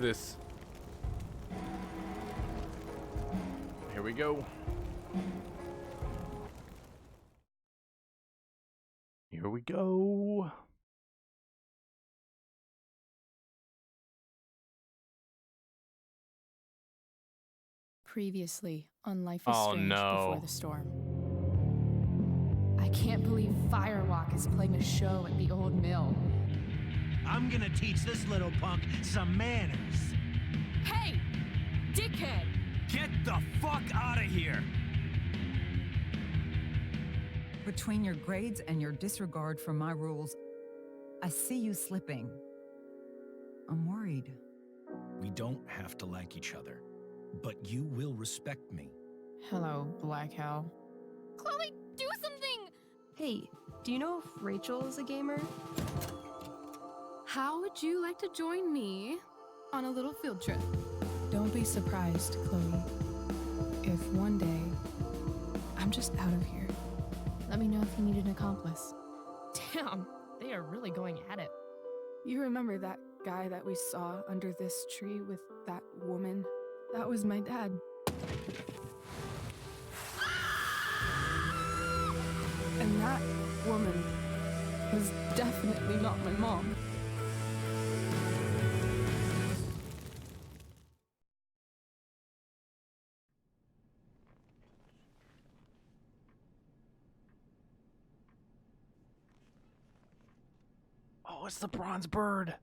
this. Here we go. Here we go. Previously on Life is Oh, Strange no. Before the Storm. I can't believe Firewalk is playing a show at the old mill. I'm gonna teach this little punk some manners. Hey! Dickhead! Get the fuck out of here! Between your grades and your disregard for my rules, I see you slipping. I'm worried. We don't have to like each other, but you will respect me. Hello, Black Hell. Chloe, do something! Hey, do you know if Rachel is a gamer? How would you like to join me on a little field trip? Don't be surprised, Chloe, if one day I'm just out of here. Let me know if you need an accomplice. Damn, they are really going at it. You remember that guy that we saw under this tree with that woman? That was my dad. And that woman was definitely not my mom. Oh, it's the bronze bird.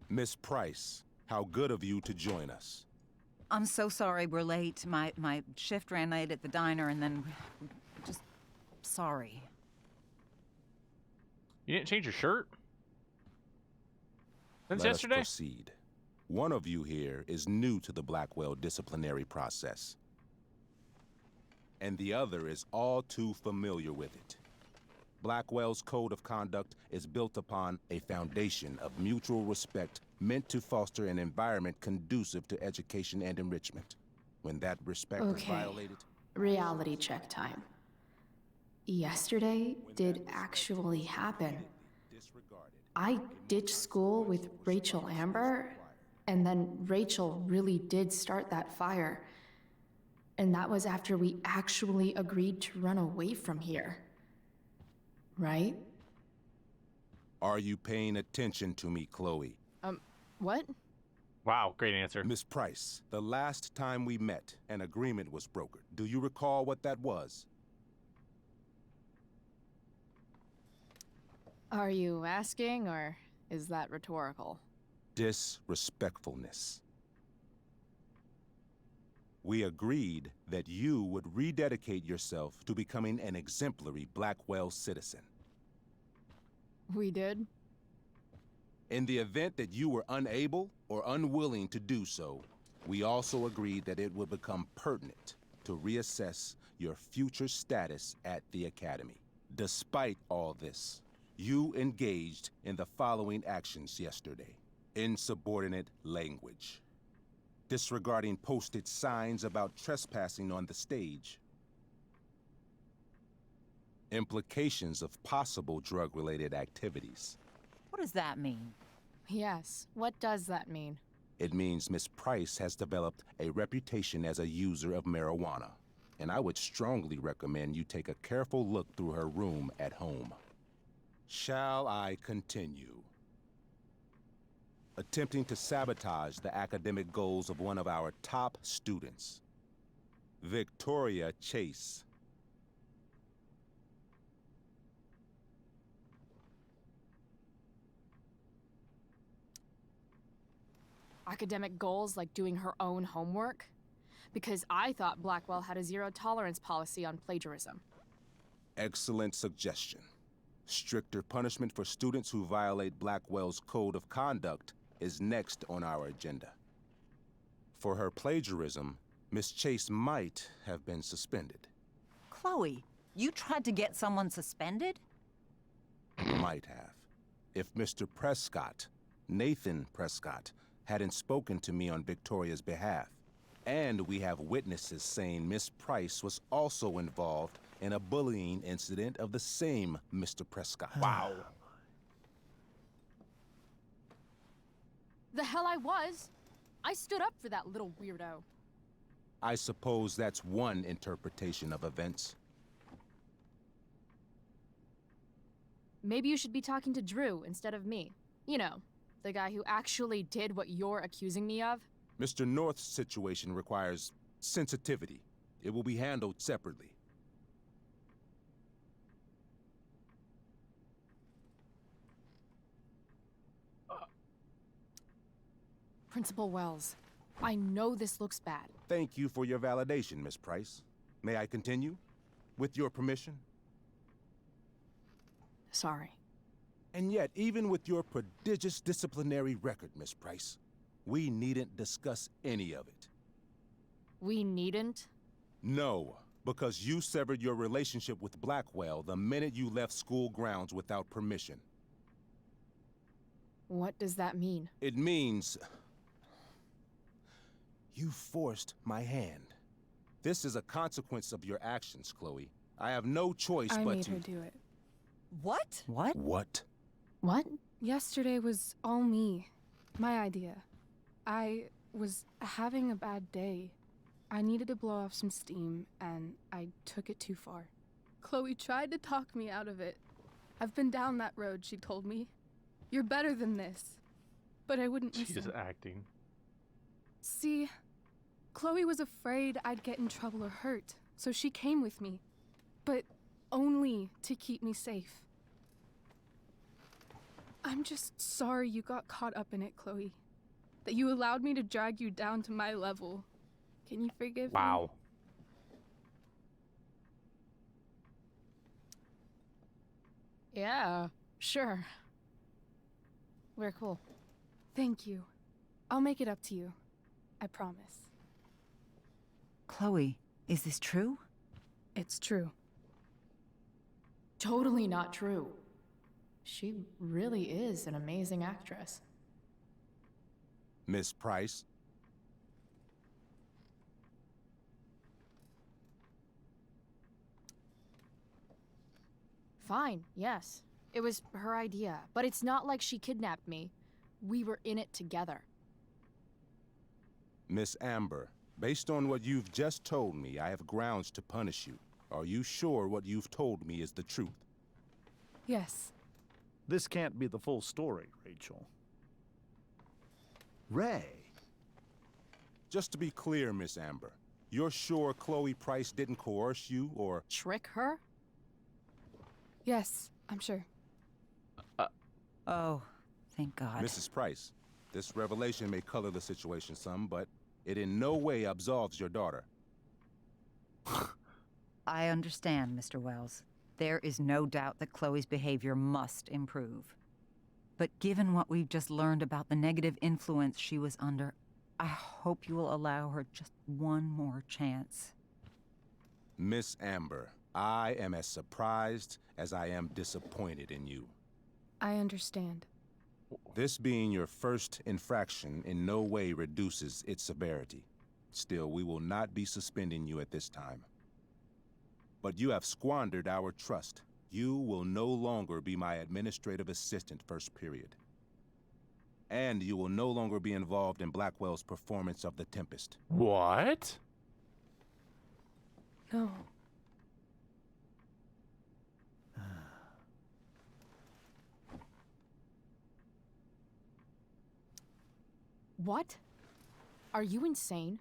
Miss Price, how good of you to join us. I'm so sorry we're late. My shift ran late at the diner and then just sorry. You didn't change your shirt? Since Let yesterday? us proceed. One of you here is new to the Blackwell disciplinary process, and the other is all too familiar with it. Blackwell's code of conduct is built upon a foundation of mutual respect meant to foster an environment conducive to education and enrichment. When that respect is violated... Reality check time. Yesterday did actually happen. I ditched school with Rachel Amber, and then Rachel really did start that fire. And that was after we actually agreed to run away from here. Right? Are you paying attention to me, Chloe? What? Wow, great answer. Miss Price, the last time we met, an agreement was brokered. Do you recall what that was? Are you asking, or is that rhetorical? Disrespectfulness. We agreed that you would rededicate yourself to becoming an exemplary Blackwell citizen. We did? In the event that you were unable or unwilling to do so, we also agreed that it would become pertinent to reassess your future status at the Academy. Despite all this, you engaged in the following actions yesterday. Insubordinate language. Disregarding posted signs about trespassing on the stage. Implications of possible drug-related activities. What does that mean? Yes. What does that mean? It means Miss Price has developed a reputation as a user of marijuana, and I would strongly recommend you take a careful look through her room at home. Shall I continue? Attempting to sabotage the academic goals of one of our top students, Victoria Chase. Academic goals like doing her own homework? Because I thought Blackwell had a zero-tolerance policy on plagiarism. Excellent suggestion. Stricter punishment for students who violate Blackwell's code of conduct is next on our agenda. For her plagiarism, Miss Chase might have been suspended. Chloe, you tried to get someone suspended? Might have. If Mr. Prescott, Nathan Prescott, hadn't spoken to me on Victoria's behalf. And we have witnesses saying Miss Price was also involved in a bullying incident of the same Mr. Prescott. Wow. The hell I was! I stood up for that little weirdo. I suppose that's one interpretation of events. Maybe you should be talking to Drew instead of me. You know, the guy who actually did what you're accusing me of. Mr. North's situation requires sensitivity. It will be handled separately. Principal Wells, I know this looks bad. Thank you for your validation, Miss Price. May I continue? With your permission? Sorry. And yet, even with your prodigious disciplinary record, Miss Price, we needn't discuss any of it. We needn't? No, because you severed your relationship with Blackwell the minute you left school grounds without permission. What does that mean? It means you forced my hand. This is a consequence of your actions, Chloe. I have no choice I but made to... her do it. What? What? What? What? Yesterday was all me. My idea. I was having a bad day. I needed to blow off some steam, and I took it too far. Chloe tried to talk me out of it. I've been down that road, she told me. You're better than this. But I wouldn't She's listen. acting. See, Chloe was afraid I'd get in trouble or hurt, so she came with me. But only to keep me safe. I'm just sorry you got caught up in it, Chloe. That you allowed me to drag you down to my level. Can you forgive me? Wow. Yeah, sure. We're cool. Thank you. I'll make it up to you. I promise. Chloe, is this true? It's true. Totally not true. She really is an amazing actress. Miss Price? Fine, yes. It was her idea, but it's not like she kidnapped me. We were in it together. Miss Amber, based on what you've just told me, I have grounds to punish you. Are you sure what you've told me is the truth? Yes. This can't be the full story, Rachel. Ray. Just to be clear, Miss Amber, you're sure Chloe Price didn't coerce you or... Trick her? Yes, I'm sure. Oh, thank God. Mrs. Price, this revelation may color the situation some, but it in no way absolves your daughter. I understand, Mr. Wells. There is no doubt that Chloe's behavior must improve. But given what we've just learned about the negative influence she was under, I hope you will allow her just one more chance. Miss Amber, I am as surprised as I am disappointed in you. I understand. This being your first infraction in no way reduces its severity. Still, we will not be suspending you at this time. But you have squandered our trust. You will no longer be my administrative assistant first period. And you will no longer be involved in Blackwell's performance of The Tempest. What? No. What? Are you insane?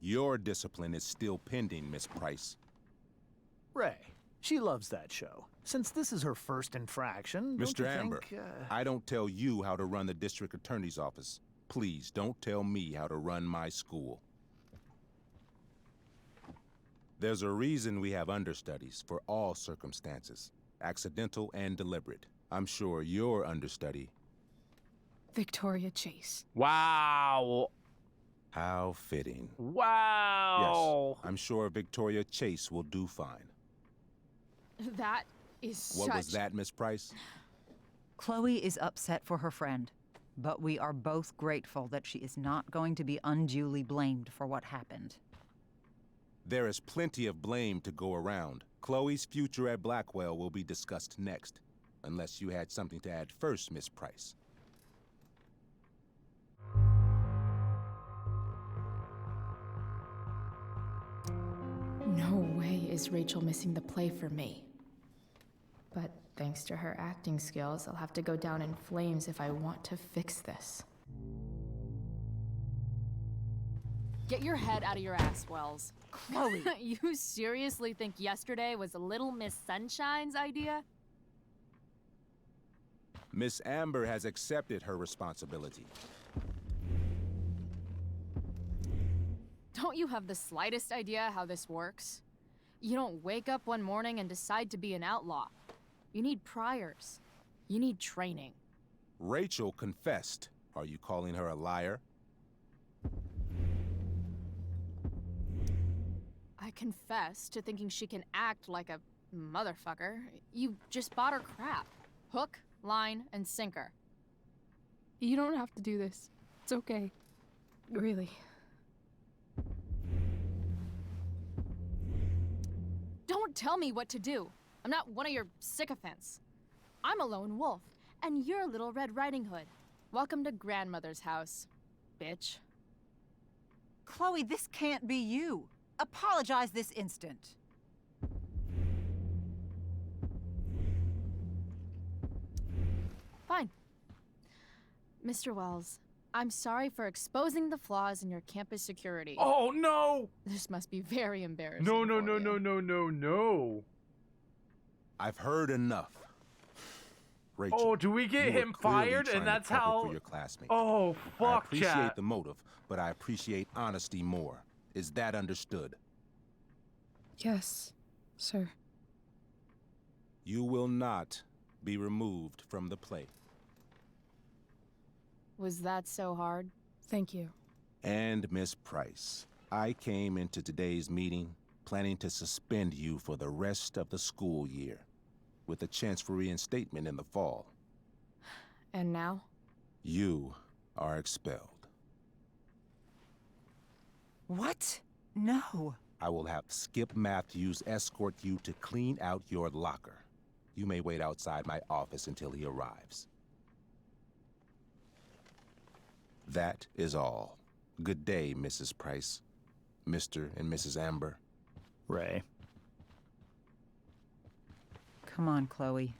Your discipline is still pending, Miss Price. Ray. She loves that show. Since this is her first infraction, don't Mr. you Amber, think, I don't tell you how to run the district attorney's office. Please don't tell me how to run my school. There's a reason we have understudies for all circumstances, accidental and deliberate. I'm sure your understudy... Victoria Chase. Wow. How fitting. Wow. Yes, I'm sure Victoria Chase will do fine. That is What such... was that, Miss Price? Chloe is upset for her friend. but we are both grateful that she is not going to be unduly blamed for what happened. There is plenty of blame to go around. Chloe's future at Blackwell will be discussed next, unless you had something to add first, Miss Price. No way is Rachel missing the play for me. But thanks to her acting skills, I'll have to go down in flames if I want to fix this. Get your head out of your ass, Wells. Chloe! You seriously think yesterday was Little Miss Sunshine's idea? Miss Amber has accepted her responsibility. Don't you have the slightest idea how this works? You don't wake up one morning and decide to be an outlaw. You need priors. You need training. Rachel confessed. Are you calling her a liar? I confess to thinking she can act like a motherfucker. You just bought her crap. Hook, line, and sinker. You don't have to do this. It's okay. Really. Don't tell me what to do. I'm not one of your sycophants. I'm a lone wolf, and you're Little Red Riding Hood. Welcome to grandmother's house, bitch. Chloe, this can't be you. Apologize this instant. Fine. Mr. Wells, I'm sorry for exposing the flaws in your campus security. Oh, no! This must be very embarrassing. No, no, for no, you. no, no, no, no. I've heard enough. Rachel, Oh, do we you get were him clearly fired? trying And to that's cover how... for your classmate. Oh, I fuck, appreciate chat. the motive, but I appreciate honesty more. Is that understood? Yes, sir. You will not be removed from the play. Was that so hard? Thank you. And Miss Price, I came into today's meeting planning to suspend you for the rest of the school year, with a chance for reinstatement in the fall. And now? You are expelled. What? No. I will have Skip Matthews escort you to clean out your locker. You may wait outside my office until he arrives. That is all. Good day, Mrs. Price. Mr. and Mrs. Amber. Ray. Come on, Chloe.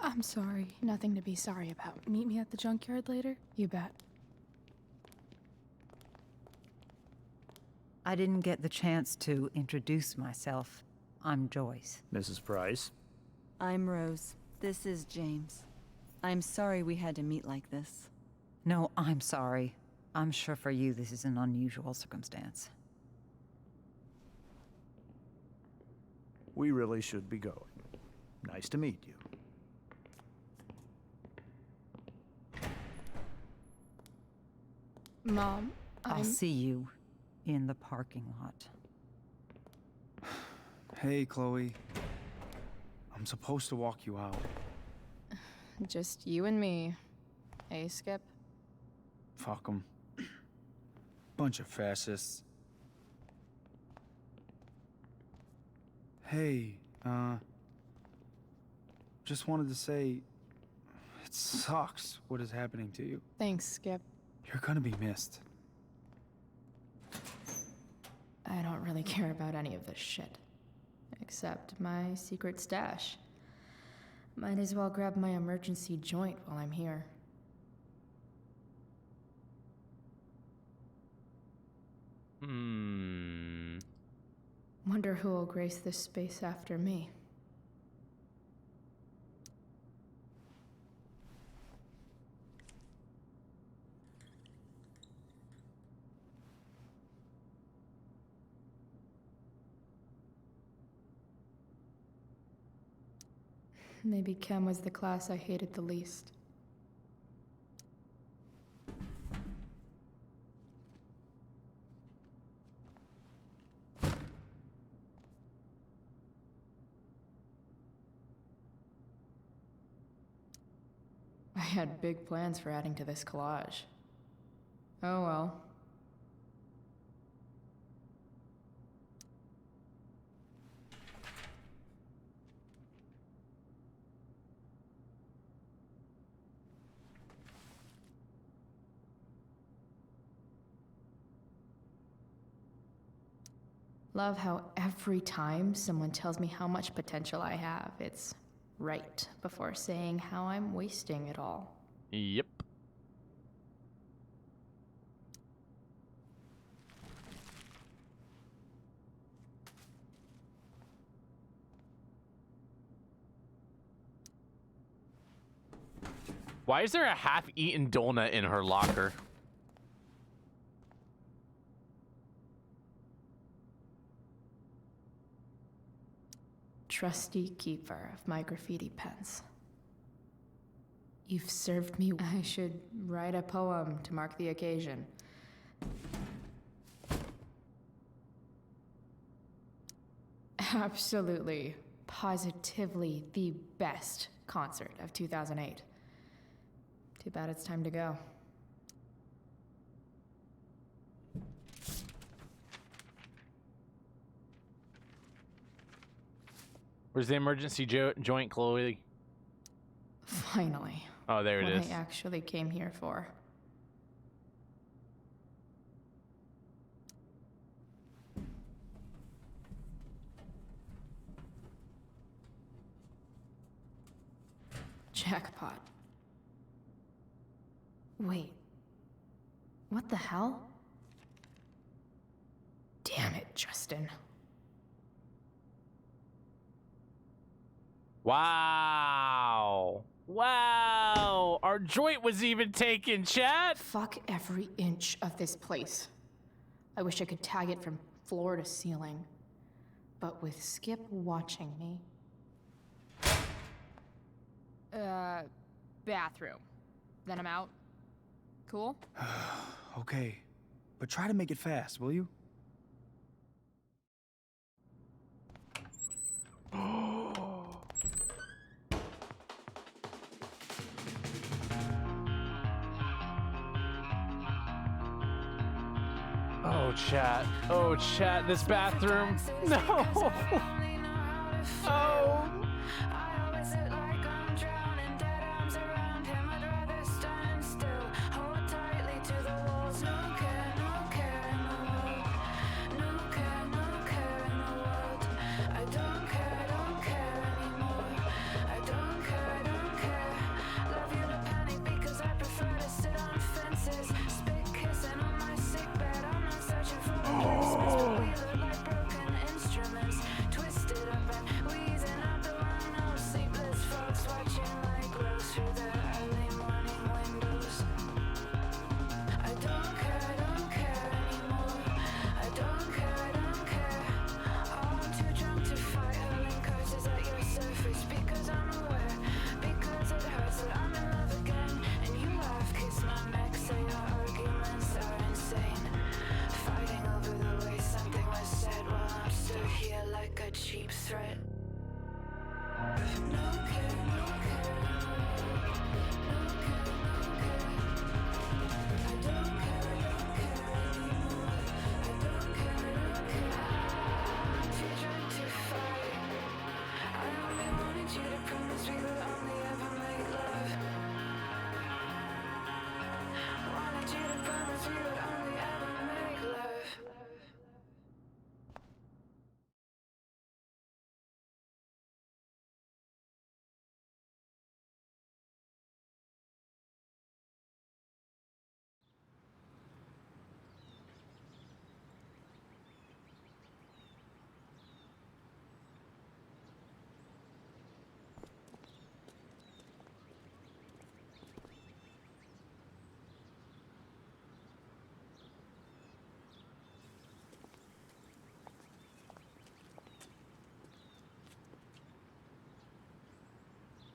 I'm sorry. Nothing to be sorry about. Meet me at the junkyard later? You bet. I didn't get the chance to introduce myself. I'm Joyce. Mrs. Price. I'm Rose. This is James. I'm sorry we had to meet like this. No, I'm sorry. I'm sure for you this is an unusual circumstance. We really should be going. Nice to meet you. Mom, I'll see you in the parking lot. Hey, Chloe. I'm supposed to walk you out. Just you and me. Hey, Skip? Fuck 'em. Bunch of fascists. Hey, just wanted to say, it sucks what is happening to you. Thanks, Skip. You're gonna be missed. I don't really care about any of this shit. Except my secret stash. Might as well grab my emergency joint while I'm here. Wonder who will grace this space after me. Maybe Chem was the class I hated the least. had big plans for adding to this collage. Oh well. Love how every time someone tells me how much potential I have, it's right before saying how I'm wasting it all. Yep. Why is there a half-eaten donut in her locker? Trusty keeper of my graffiti pens. You've served me. I should write a poem to mark the occasion. Absolutely, positively the best concert of 2008. Too bad it's time to go. Where's the emergency joint, Chloe? Finally. Oh, there it what is. I actually came here for. Jackpot. Wait. What the hell? Damn it, Justin. Wow. Wow. Our joint was even taken, chat. Fuck every inch of this place. I wish I could tag it from floor to ceiling. But with Skip watching me. Bathroom. Then I'm out. Cool? Okay, but try to make it fast, will you? Oh, chat. Oh, chat. This bathroom. No. Oh.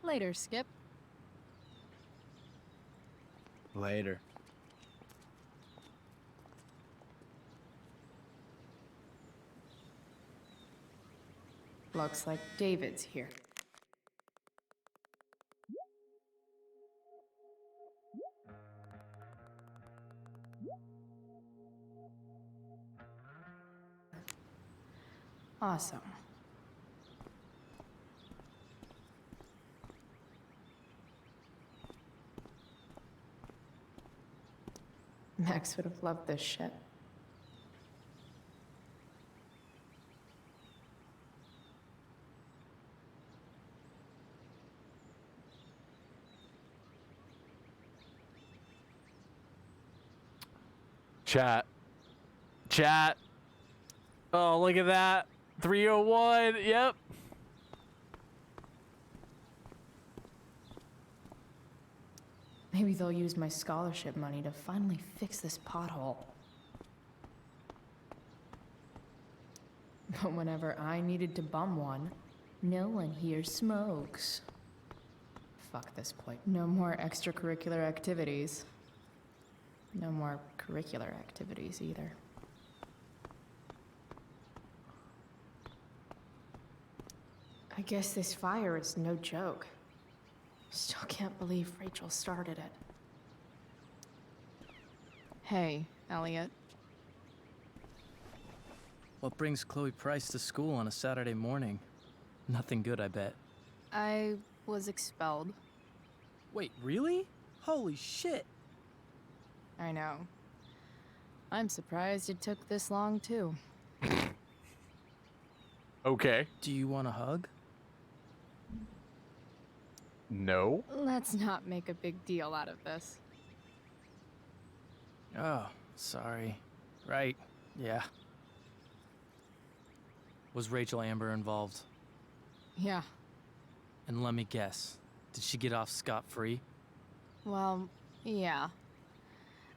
Later, Skip. Later. Looks like David's here. Awesome. Max would have loved this shit. Chat. Chat. Oh, look at that. 301. Yep. Maybe they'll use my scholarship money to finally fix this pothole. But whenever I needed to bum one, no one here smokes. Fuck this place. No more extracurricular activities. No more curricular activities either. I guess this fire is no joke. Still can't believe Rachel started it. Hey, Elliot. What brings Chloe Price to school on a Saturday morning? Nothing good, I bet. I was expelled. Wait, really? Holy shit! I know. I'm surprised it took this long, too. Okay. Do you want a hug? No. Let's not make a big deal out of this. Oh, sorry. Right, yeah. Was Rachel Amber involved? Yeah. And let me guess, did she get off scot-free? Well, yeah.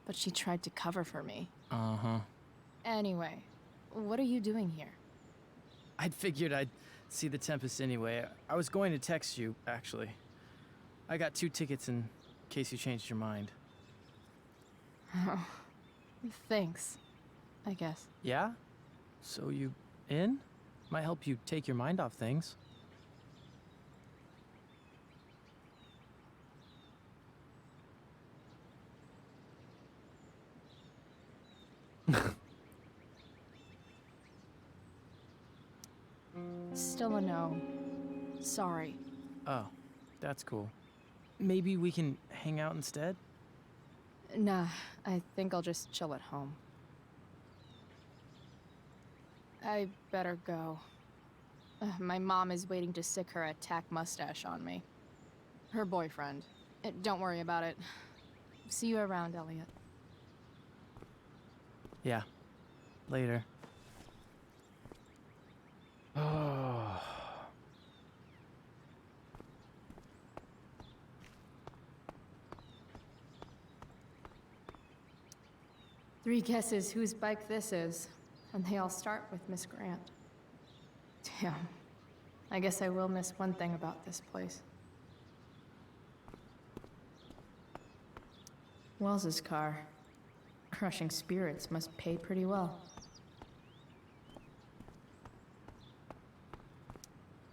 But she tried to cover for me. Uh-huh. Anyway, what are you doing here? I'd figured I'd see the Tempest anyway. I was going to text you, actually. I got 2 tickets in case you changed your mind. Oh, thanks, I guess. Yeah? So you in? Might help you take your mind off things. Still a no. Sorry. Oh, that's cool. Maybe we can hang out instead? Nah, I think I'll just chill at home. I better go. My mom is waiting to sick her attack mustache on me. Her boyfriend. Don't worry about it. See you around, Elliot. Yeah. Later. Oh. Three guesses whose bike this is, and they all start with Miss Grant. Damn. I guess I will miss one thing about this place. Wells's car. Crushing spirits must pay pretty well.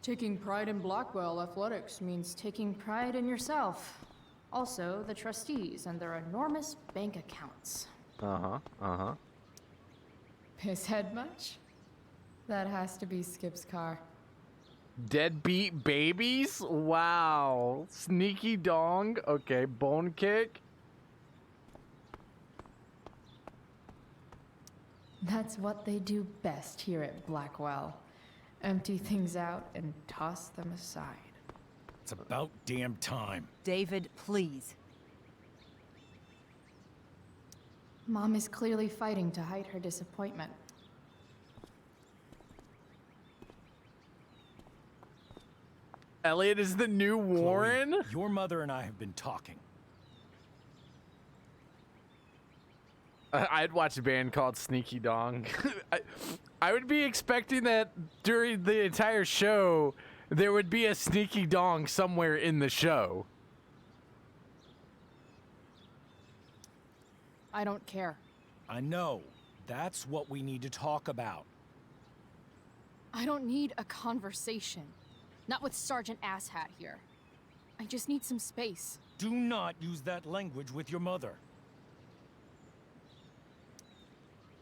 Taking pride in Blackwell athletics means taking pride in yourself. Also, the trustees and their enormous bank accounts. Piss head much? That has to be Skip's car. Deadbeat babies? Wow. Sneaky dong. Okay, bone kick. That's what they do best here at Blackwell. Empty things out and toss them aside. It's about damn time. David, please. Mom is clearly fighting to hide her disappointment. Elliot is the new Warren? Chloe, your mother and I have been talking. I'd watch a band called Sneaky Dong. I would be expecting that during the entire show, there would be a Sneaky Dong somewhere in the show. I don't care. I know. That's what we need to talk about. I don't need a conversation. Not with Sergeant Asshat here. I just need some space. Do not use that language with your mother.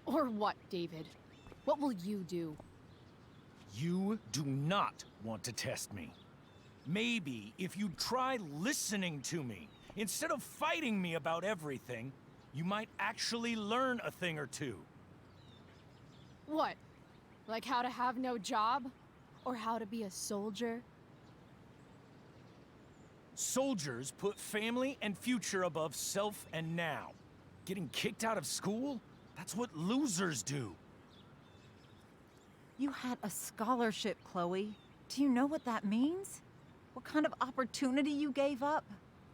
Or what, David? What will you do? You do not want to test me. Maybe if you'd try listening to me, instead of fighting me about everything, you might actually learn a thing or two. What? Like how to have no job? Or how to be a soldier? Soldiers put family and future above self and now. Getting kicked out of school? That's what losers do. You had a scholarship, Chloe. Do you know what that means? What kind of opportunity you gave up?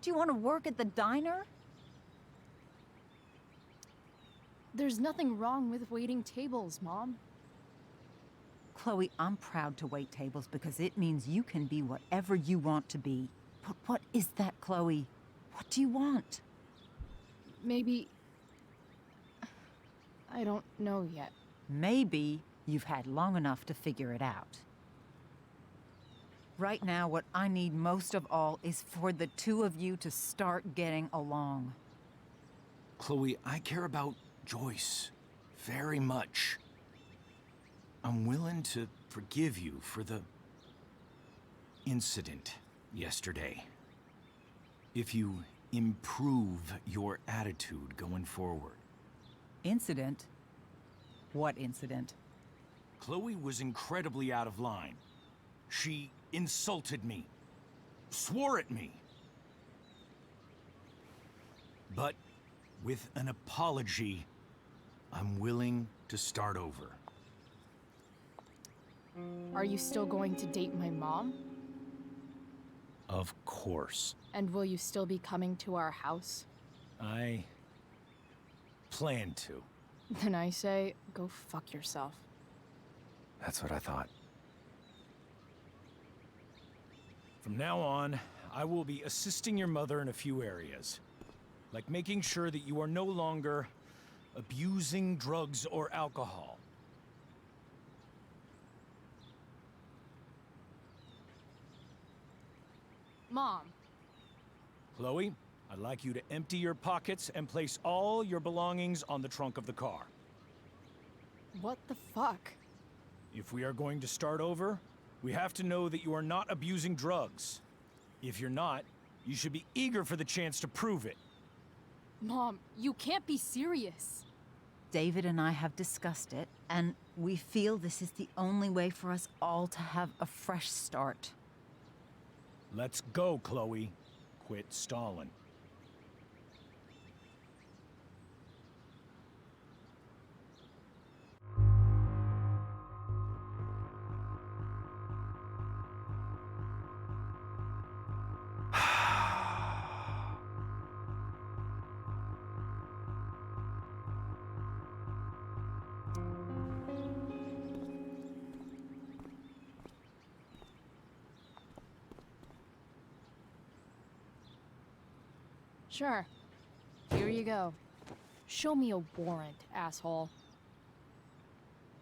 Do you want to work at the diner? There's nothing wrong with waiting tables, Mom. Chloe, I'm proud to wait tables because it means you can be whatever you want to be. But what is that, Chloe? What do you want? Maybe... I don't know yet. Maybe you've had long enough to figure it out. Right now, what I need most of all is for the two of you to start getting along. Chloe, I care about Joyce very much. I'm willing to forgive you for the incident yesterday. If you improve your attitude going forward. Incident? What incident? Chloe was incredibly out of line. She insulted me, swore at me. But with an apology, I'm willing to start over. Are you still going to date my mom? Of course. And will you still be coming to our house? I plan to. Then I say, go fuck yourself. That's what I thought. From now on, I will be assisting your mother in a few areas. Like making sure that you are no longer abusing drugs or alcohol. Mom. Chloe, I'd like you to empty your pockets and place all your belongings on the trunk of the car. What the fuck? If we are going to start over, we have to know that you are not abusing drugs. If you're not, you should be eager for the chance to prove it. Mom, you can't be serious. David and I have discussed it, and we feel this is the only way for us all to have a fresh start. Let's go, Chloe. Quit stalling. Sure. Here you go. Show me a warrant, asshole.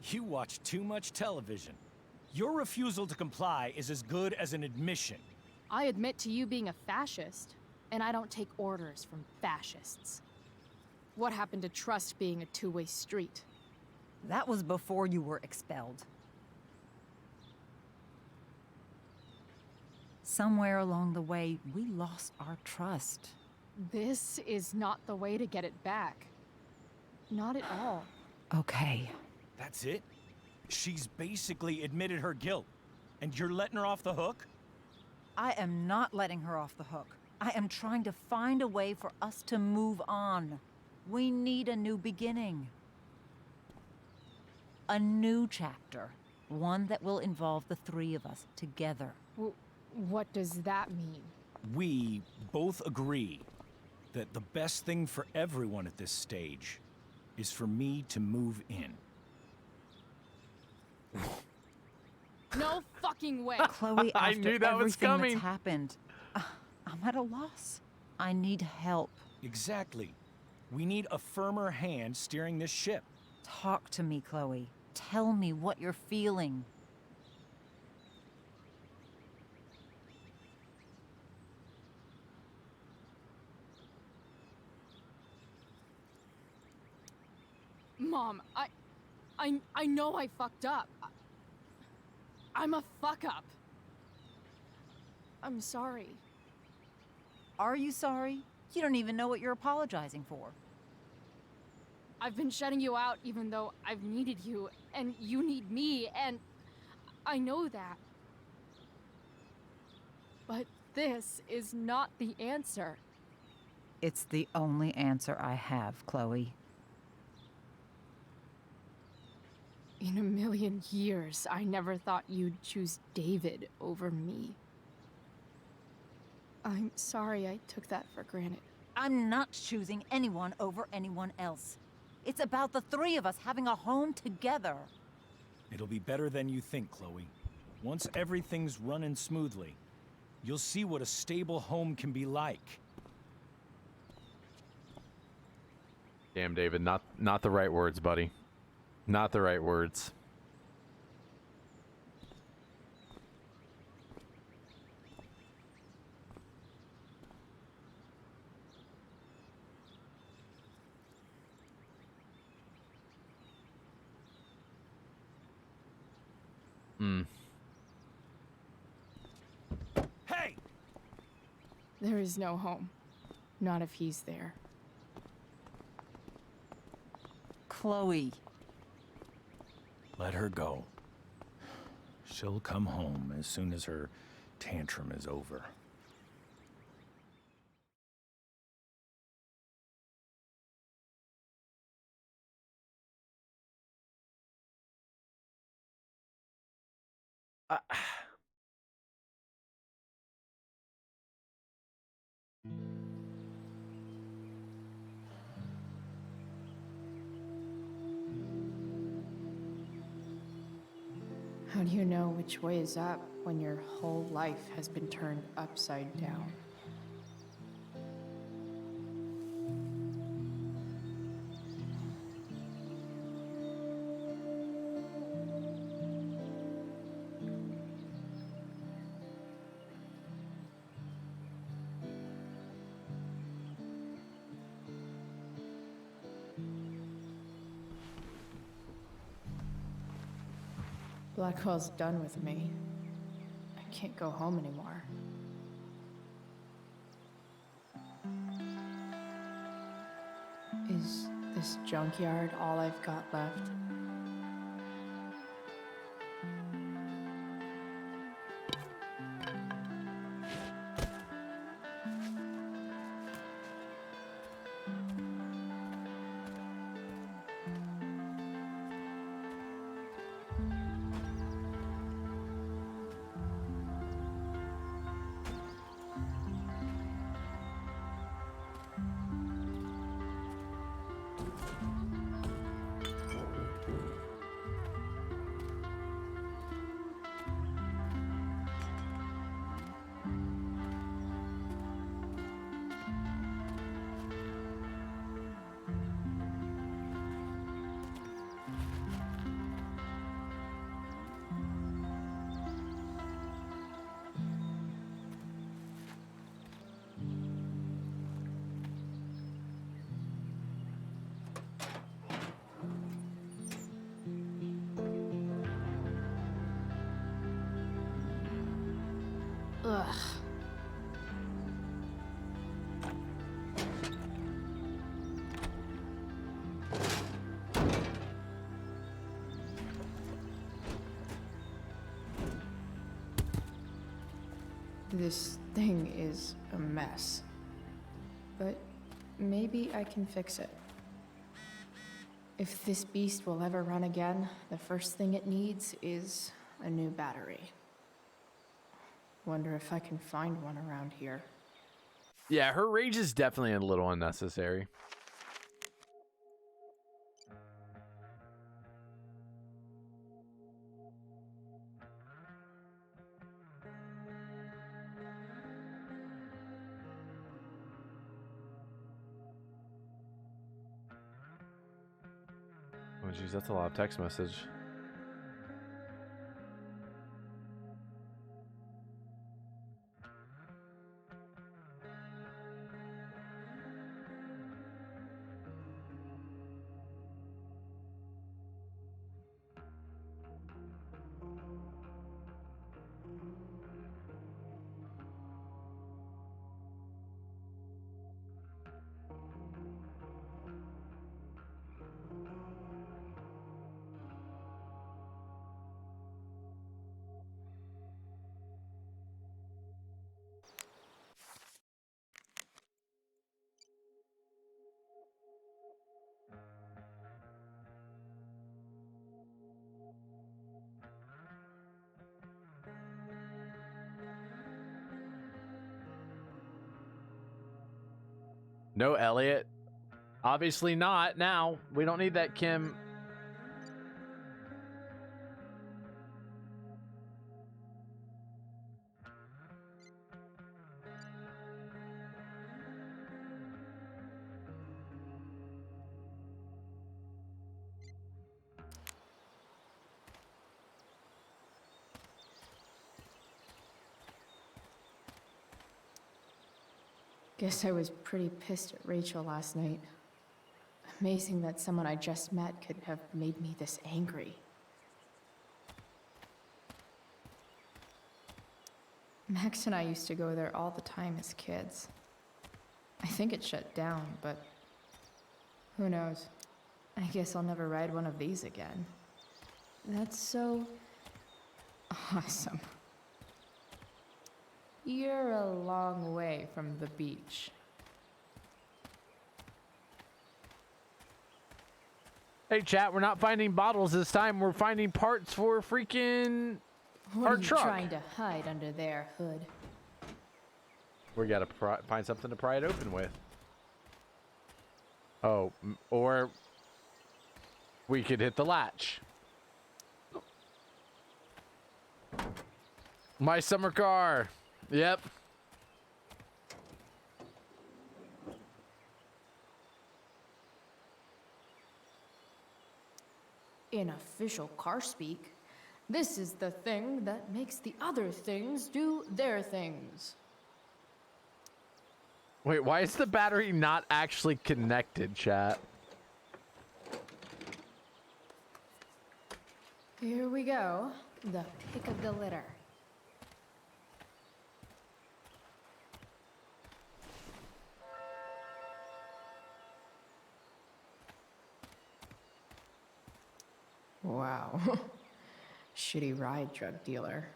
You watch too much television. Your refusal to comply is as good as an admission. I admit to you being a fascist, and I don't take orders from fascists. What happened to trust being a two-way street? That was before you were expelled. Somewhere along the way, we lost our trust. This is not the way to get it back. Not at all. Okay. That's it? She's basically admitted her guilt, and you're letting her off the hook? I am not letting her off the hook. I am trying to find a way for us to move on. We need a new beginning. A new chapter. One that will involve the three of us together. What does that mean? We both agree that the best thing for everyone at this stage is for me to move in. No fucking way! Chloe, I after knew that was everything coming. that's happened, I'm at a loss. I need help. Exactly. We need a firmer hand steering this ship. Talk to me, Chloe. Tell me what you're feeling. Mom, I know I fucked up. I'm a fuck up. I'm sorry. Are you sorry? You don't even know what you're apologizing for. I've been shutting you out even though I've needed you, and you need me, and I know that. But this is not the answer. It's the only answer I have, Chloe. In a million years, I never thought you'd choose David over me. I'm sorry I took that for granted. I'm not choosing anyone over anyone else. It's about the three of us having a home together. It'll be better than you think, Chloe. Once everything's running smoothly, you'll see what a stable home can be like. Damn, David, not the right words, buddy. Not the right words. Hey! There is no home. Not if he's there. Chloe. Let her go. She'll come home as soon as her tantrum is over. How do you know which way is up when your whole life has been turned upside down? Blackwell's done with me. I can't go home anymore. Is this junkyard all I've got left? Ugh. This thing is a mess. But maybe I can fix it. If this beast will ever run again, the first thing it needs is a new battery. Wonder if I can find one around here. Yeah, her rage is definitely a little unnecessary. Oh, geez, that's a lot of text message. No Elliot. Obviously not now. We don't need that Kim. Guess I was pretty pissed at Rachel last night. Amazing that someone I just met could have made me this angry. Max and I used to go there all the time as kids. I think it shut down, but who knows? I guess I'll never ride one of these again. That's so awesome. You're a long way from the beach. Hey, chat, we're not finding bottles this time. We're finding parts for freaking What our are you truck. trying to hide under their hood? We gotta find something to pry it open with. Oh, or we could hit the latch. My summer car. Yep. In official car speak, this is the thing that makes the other things do their things. Wait, why is the battery not actually connected, chat? Here we go, the pick of the litter. Wow. Shitty ride, drug dealer.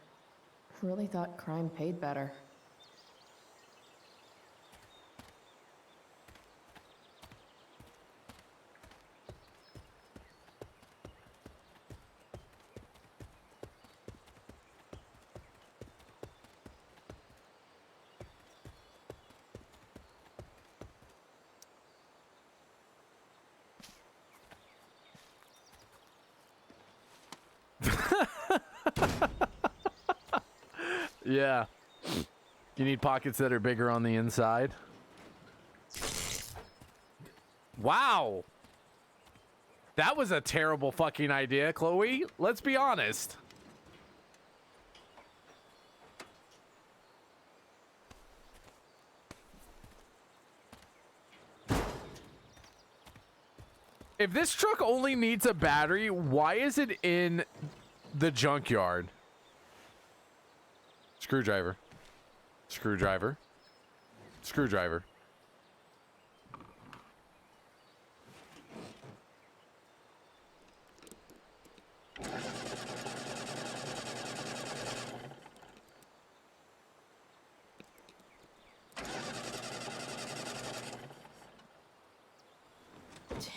Really thought crime paid better. Yeah. You need pockets that are bigger on the inside. Wow. That was a terrible fucking idea, Chloe. Let's be honest. If this truck only needs a battery, why is it in the junkyard? Screwdriver. Screwdriver. Screwdriver.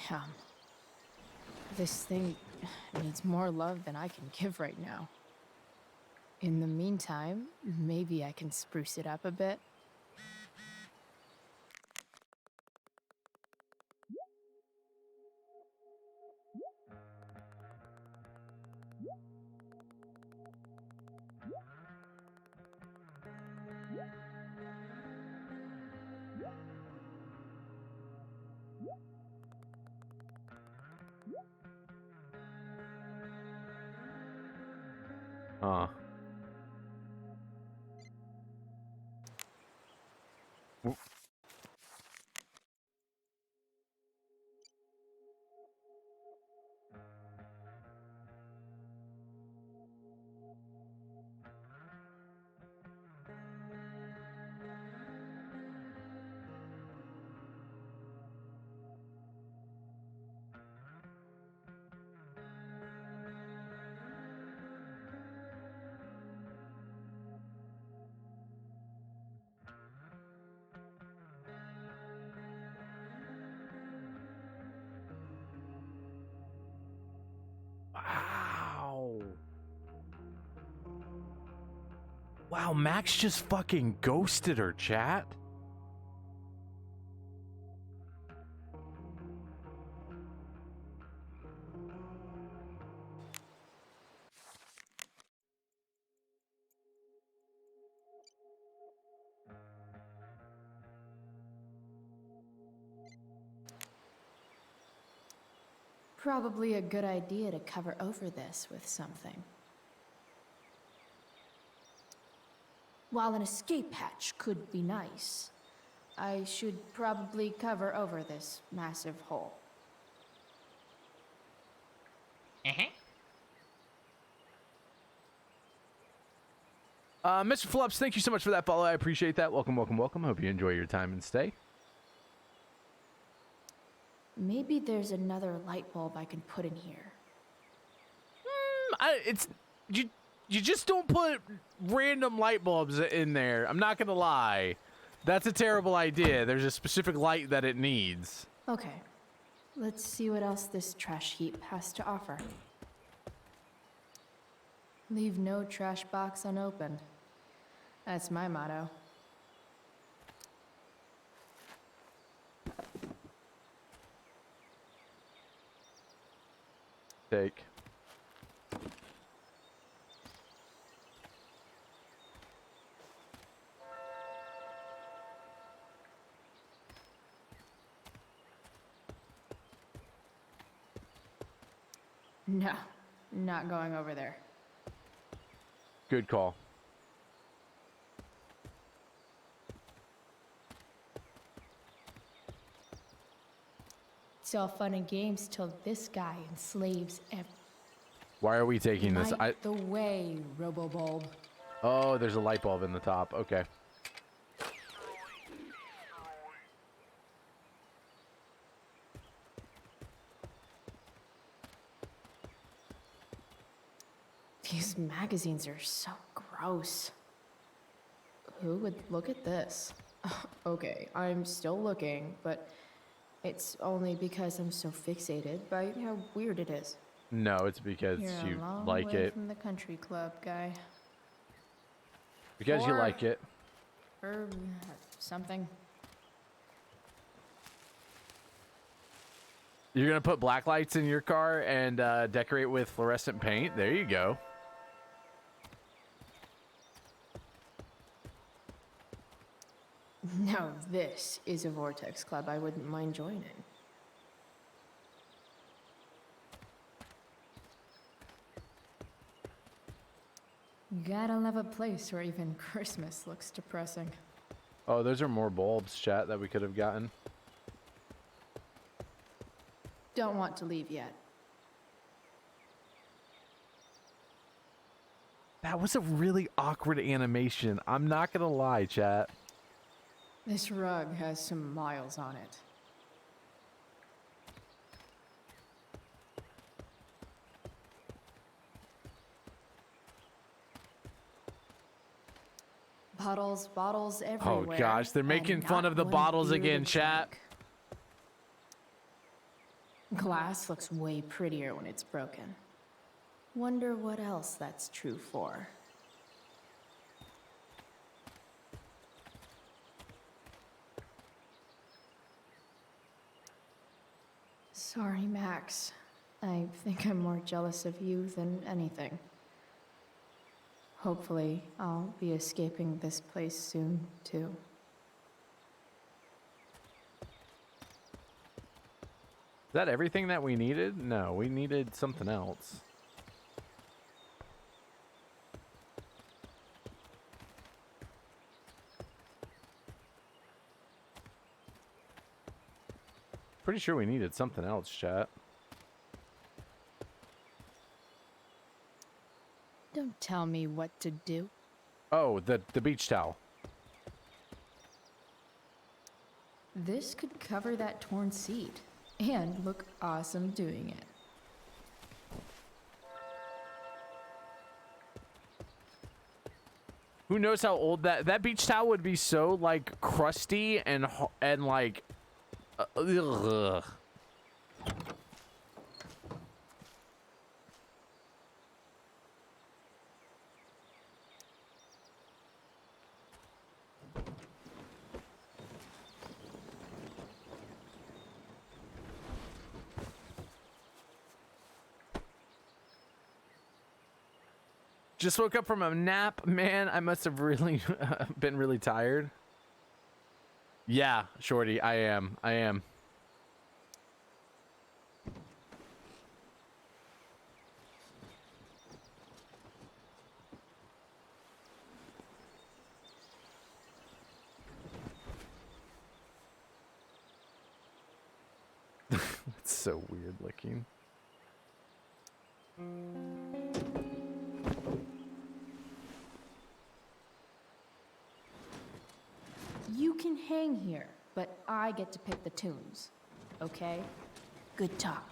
Damn. This thing needs more love than I can give right now. In the meantime, maybe I can spruce it up a bit. Huh. Wow. Wow, Max just fucking ghosted her, chat. Probably a good idea to cover over this with something. While an escape hatch could be nice, I should probably cover over this massive hole. Mr. Flops, thank you so much for that follow. I appreciate that. Welcome, welcome, welcome. Hope you enjoy your time and stay. Maybe there's another light bulb I can put in here. You just don't put random light bulbs in there. I'm not gonna lie. That's a terrible idea. There's a specific light that it needs. Okay, let's see what else this trash heap has to offer. Leave no trash box unopened. That's my motto. Take. No, not going over there. Good call. It's all fun and games till this guy enslaves Why are we taking this? Light the way, Robobulb. Oh, there's a light bulb in the top. Okay. These magazines are so gross. Who would look at this? Okay, I'm still looking, but it's only because I'm so fixated by how weird it is. No, it's because You're you a long like way it. from the country club guy. Because you Or- like it. Or something. You're gonna put black lights in your car and decorate with fluorescent paint. There you go. Now this is a Vortex Club I wouldn't mind joining. Gotta love a place where even Christmas looks depressing. Oh, those are more bulbs, chat, that we could have gotten. Don't want to leave yet. That was a really awkward animation. I'm not gonna lie, chat. This rug has some miles on it. Bottles everywhere. Oh gosh, they're making and fun not of the one bottles beer to again, chat. drink. Glass looks way prettier when it's broken. Wonder what else that's true for. Sorry, Max. I think I'm more jealous of you than anything. Hopefully, I'll be escaping this place soon, too. Is that everything that we needed? No, we needed something else. Pretty sure we needed something else, chat. Don't tell me what to do. Oh, the beach towel. This could cover that torn seat and look awesome doing it. Who knows how old that beach towel would be? So like crusty and like ugh. Just woke up from a nap, man. I must have really been really tired. Yeah, Shorty, I am. so weird looking. You can hang here, but I get to pick the tunes. Okay? Good talk.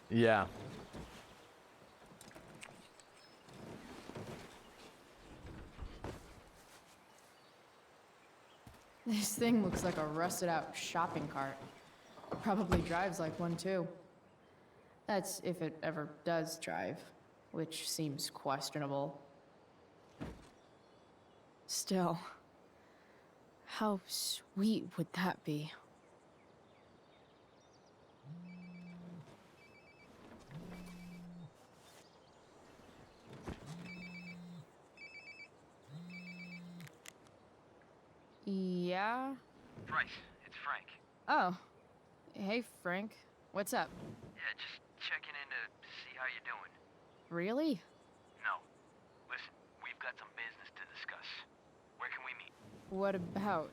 Yeah. This thing looks like a rusted out shopping cart. Probably drives like one too. That's if it ever does drive, which seems questionable. Still, how sweet would that be? Yeah? Bryce, it's Frank. Oh. Hey, Frank. What's up? Yeah, just checking in to see how you're doing. Really? No. Listen, we've got some business to discuss. Where can we meet? What about?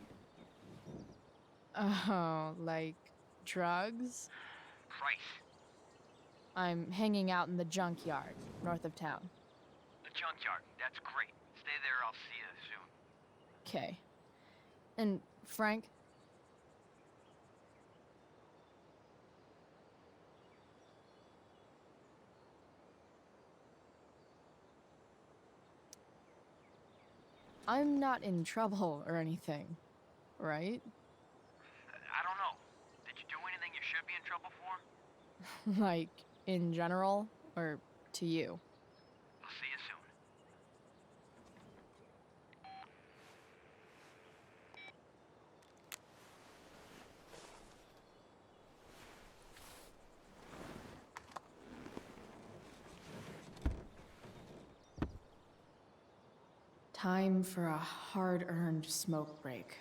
Oh, like drugs? Bryce. I'm hanging out in the junkyard, north of town. The junkyard. That's great. Stay there, I'll see you soon. Okay. And Frank? I'm not in trouble or anything, right? I don't know. Did you do anything you should be in trouble for? Like, in general, or to you? I'll see you soon. Time for a hard-earned smoke break.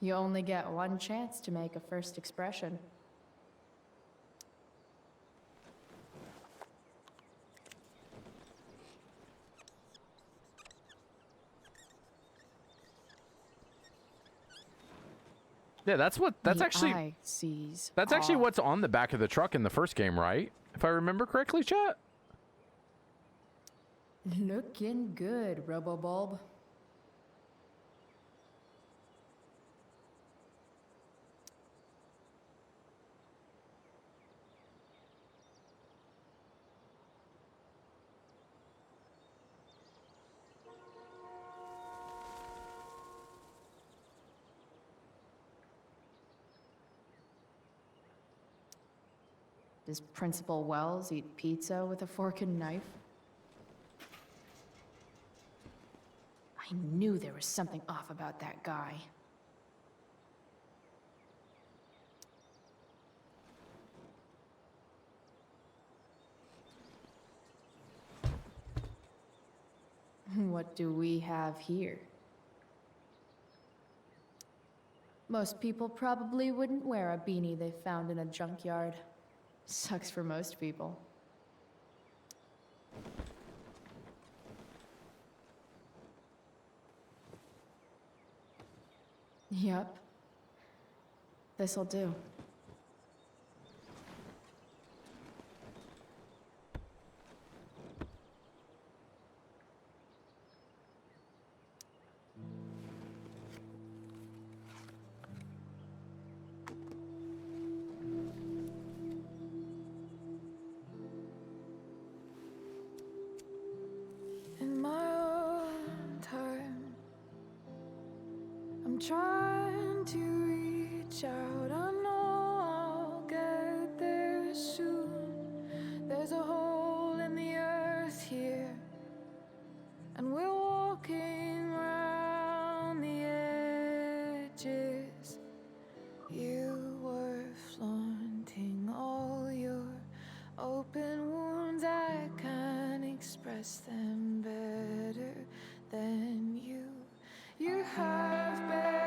You only get one chance to make a first expression. Yeah, that's actually Eye sees that's actually all. what's on the back of the truck in the first game, right? If I remember correctly, chat. Looking good, Robobulb. Does Principal Wells eat pizza with a fork and knife? I knew there was something off about that guy. What do we have here? Most people probably wouldn't wear a beanie they found in a junkyard. Sucks for most people. Yep. This'll do. In my own time, I'm trying to reach out. I know I'll get there soon. There's a hole in the earth here, and we're walking around the edges. You were flaunting all your open wounds. I can't express them better than you. You have better.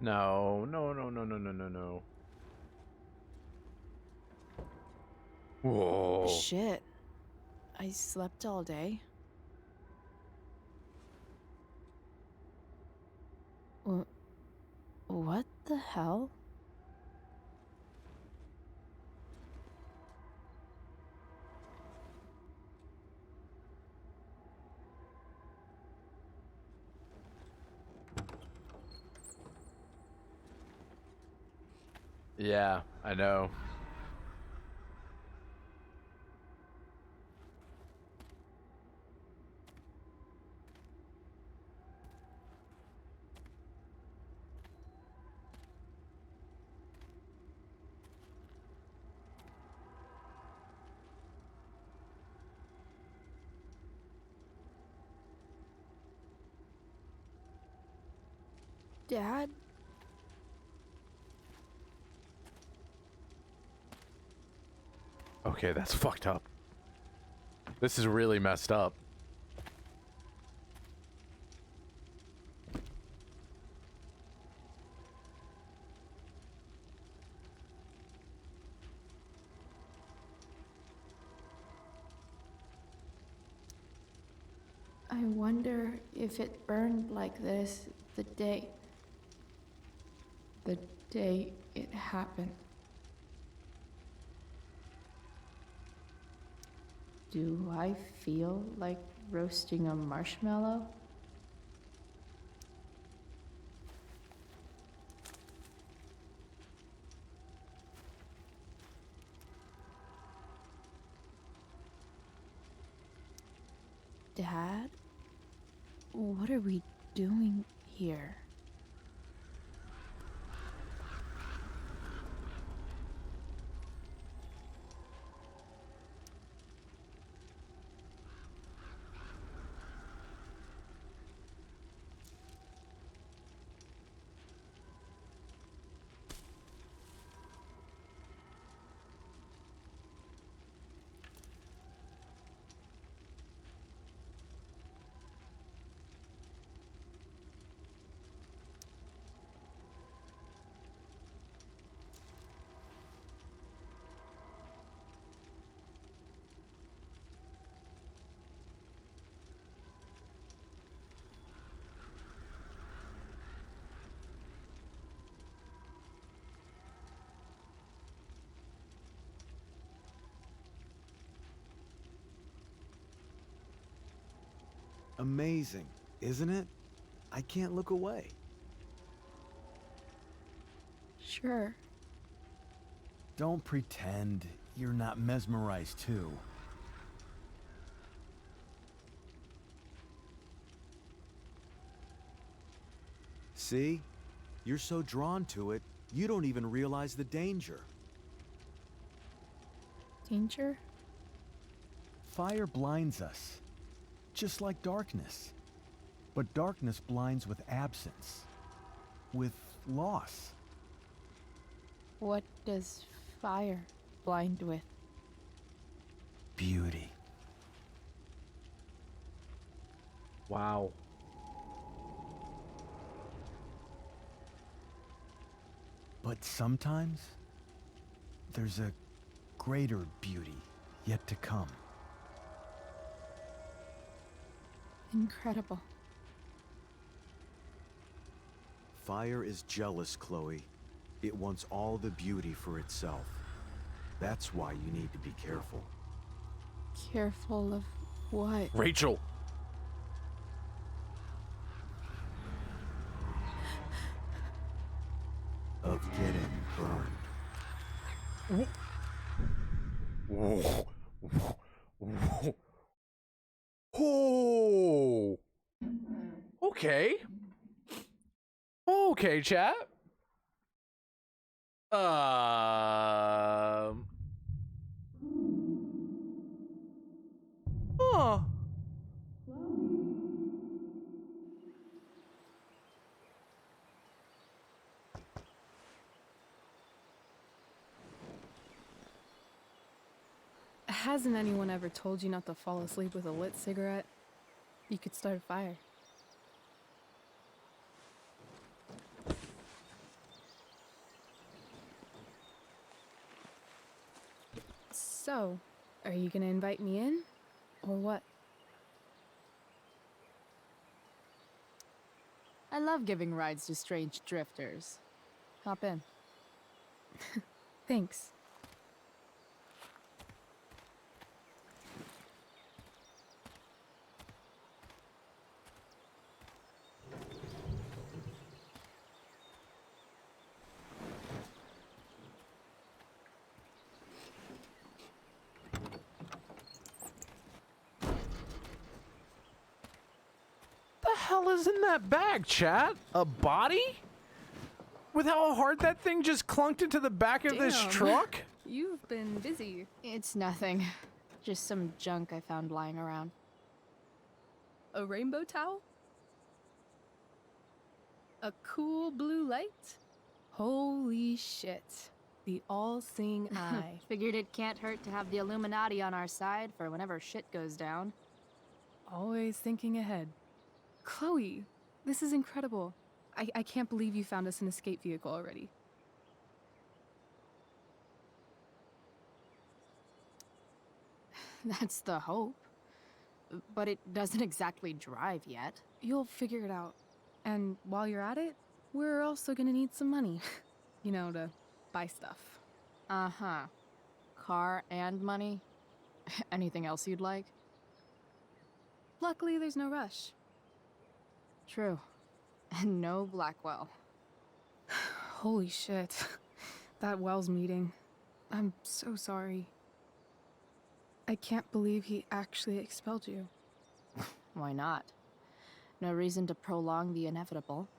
No, no, no, no, no, no, no, no. Whoa. Shit. I slept all day. What the hell? Yeah, I know. Dad? Okay, that's fucked up. This is really messed up. I wonder if it burned like this the day it happened. Do I feel like roasting a marshmallow? Dad? What are we doing here? Amazing, isn't it? I can't look away. Sure. Don't pretend you're not mesmerized too. See? You're so drawn to it, you don't even realize the danger. Danger? Fire blinds us, just like darkness. But darkness blinds with absence, with loss. What does fire blind with? Beauty. Wow. But sometimes, there's a greater beauty yet to come. Incredible. Fire is jealous, Chloe. It wants all the beauty for itself. That's why you need to be careful. Careful of what? Rachel! Of getting burned. Whoa. Whoa. Oh. Okay. Okay, chat. Oh. Hasn't anyone ever told you not to fall asleep with a lit cigarette? You could start a fire. So, are you gonna invite me in? Or what? I love giving rides to strange drifters. Hop in. Thanks. The hell is in that bag, chat? A body? With how hard that thing just clunked into the back of this Damn. truck? You've been busy. It's nothing. Just some junk I found lying around. A rainbow towel? A cool blue light? Holy shit. The all-seeing eye. Figured it can't hurt to have the Illuminati on our side for whenever shit goes down. Always thinking ahead. Chloe, this is incredible. I can't believe you found us an escape vehicle already. That's the hope. But it doesn't exactly drive yet. You'll figure it out. And while you're at it, we're also gonna need some money. You know, to buy stuff. Uh-huh. Car and money? Anything else you'd like? Luckily, there's no rush. True. And no Blackwell. Holy shit. That Wells meeting. I'm so sorry. I can't believe he actually expelled you. Why not? No reason to prolong the inevitable.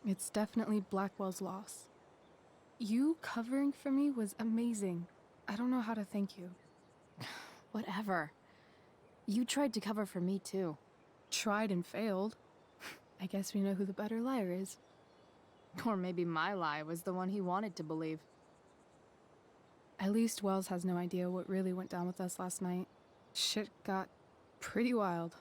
It's definitely Blackwell's loss. You covering for me was amazing. I don't know how to thank you. Whatever. You tried to cover for me too. Tried and failed. I guess we know who the better liar is. Or maybe my lie was the one he wanted to believe. At least Wells has no idea what really went down with us last night. Shit got pretty wild.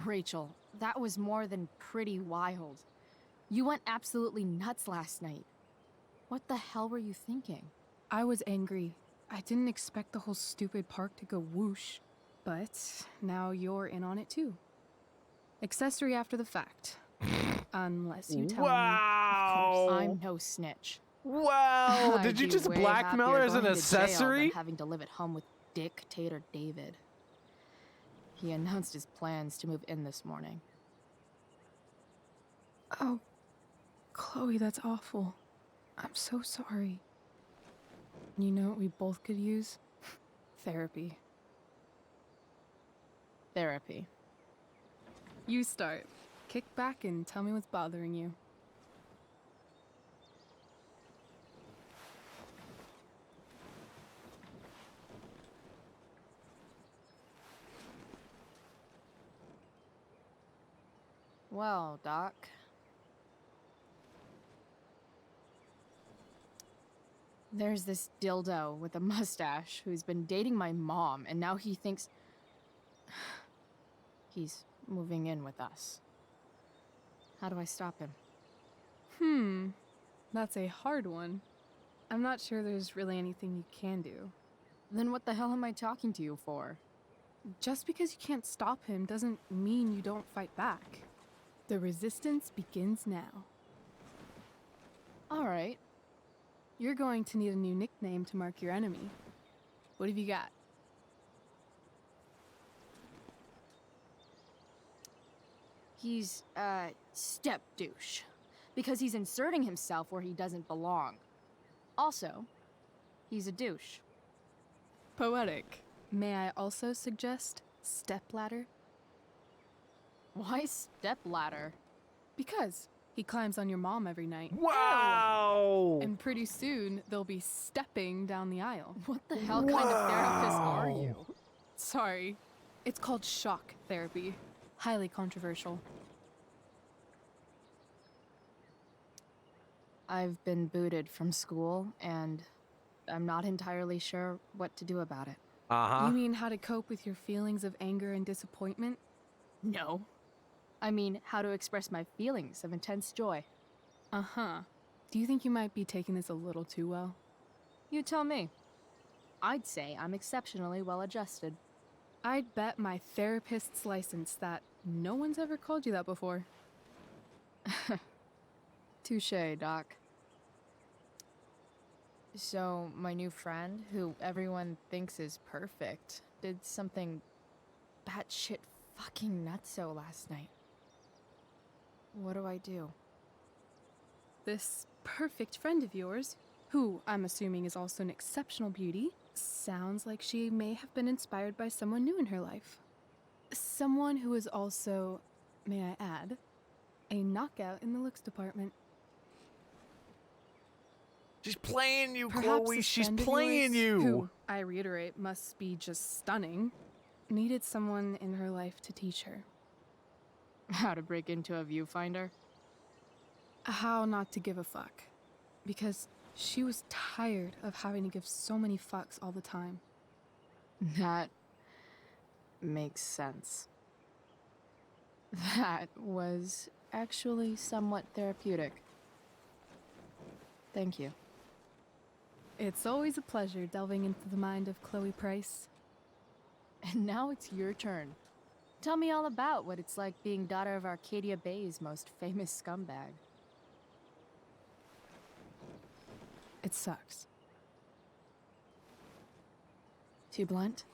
Rachel, that was more than pretty wild. You went absolutely nuts last night. What the hell were you thinking? I was angry. I didn't expect the whole stupid park to go whoosh. But now you're in on it too. Accessory after the fact. Unless you tell me. Wow. Of course, I'm no snitch. Wow. I'd Did you be just way blackmail her happier as an going to jail than accessory? having to live at home with Dictator David. He announced his plans to move in this morning. Oh, Chloe, that's awful. I'm so sorry. You know what we both could use? Therapy. Therapy. You start. Kick back and tell me what's bothering you. Well, Doc. There's this dildo with a mustache who's been dating my mom, and now he thinks he's moving in with us. How do I stop him? That's a hard one. I'm not sure there's really anything you can do. Then what the hell am I talking to you for? Just because you can't stop him doesn't mean you don't fight back. The resistance begins now. All right. You're going to need a new nickname to mark your enemy. What have you got? He's a step douche. Because he's inserting himself where he doesn't belong. Also, he's a douche. Poetic. May I also suggest stepladder? Why stepladder? Because he climbs on your mom every night. Wow. And pretty soon, they'll be stepping down the aisle. What the hell kind of therapist are you? Sorry. It's called shock therapy. Highly controversial. I've been booted from school, and I'm not entirely sure what to do about it. Uh-huh. You mean how to cope with your feelings of anger and disappointment? No. I mean, how to express my feelings of intense joy. Uh-huh. Do you think you might be taking this a little too well? You tell me. I'd say I'm exceptionally well adjusted. I'd bet my therapist's license that no one's ever called you that before. Touché, Doc. So, my new friend, who everyone thinks is perfect, did something batshit fucking nutso last night. What do I do? This perfect friend of yours, who I'm assuming is also an exceptional beauty, sounds like she may have been inspired by someone new in her life. Someone who is also, may I add, a knockout in the looks department. She's playing you, Perhaps Chloe. this She's friend of playing yours, you. Who, I reiterate, must be just stunning, needed someone in her life to teach her. How to break into a viewfinder? How not to give a fuck. Because she was tired of having to give so many fucks all the time. That makes sense. That was actually somewhat therapeutic. Thank you. It's always a pleasure delving into the mind of Chloe Price. And now it's your turn. Tell me all about what it's like being daughter of Arcadia Bay's most famous scumbag. It sucks. Too blunt?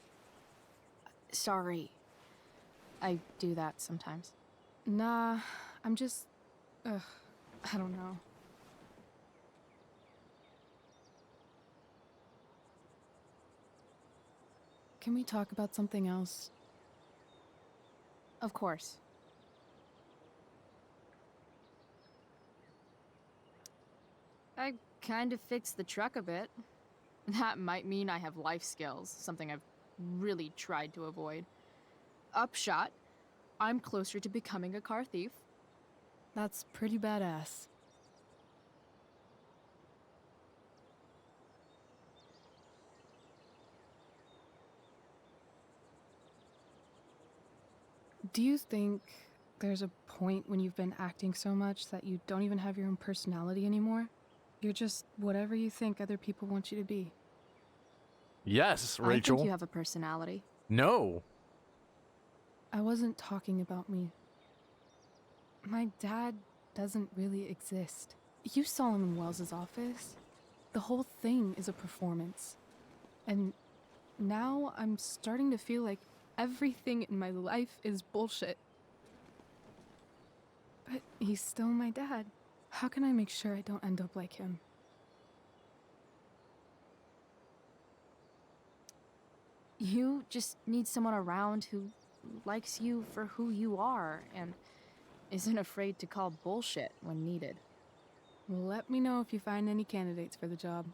Sorry. I do that sometimes. Nah, I'm just... I don't know. Can we talk about something else? Of course. I kind of fixed the truck a bit. That might mean I have life skills, something I've really tried to avoid. Upshot, I'm closer to becoming a car thief. That's pretty badass. Do you think there's a point when you've been acting so much that you don't even have your own personality anymore? You're just whatever you think other people want you to be. Yes, I Rachel. think you have a personality. No. I wasn't talking about me. My dad doesn't really exist. You saw him in Wells's office. The whole thing is a performance. And now I'm starting to feel like everything in my life is bullshit. But he's still my dad. How can I make sure I don't end up like him? You just need someone around who likes you for who you are and isn't afraid to call bullshit when needed. Let me know if you find any candidates for the job.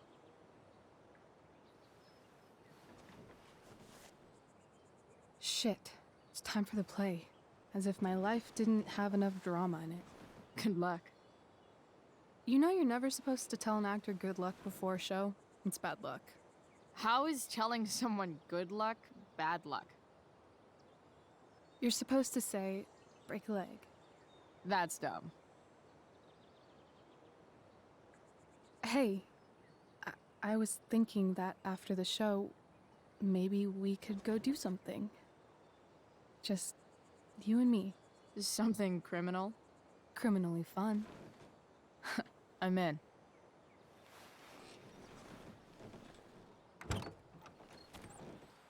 Shit. It's time for the play. As if my life didn't have enough drama in it. Good luck. You know you're never supposed to tell an actor good luck before a show? It's bad luck. How is telling someone good luck bad luck? You're supposed to say, break a leg. That's dumb. Hey, I was thinking that after the show, maybe we could go do something. Just you and me. Something criminal? Criminally fun. I'm in.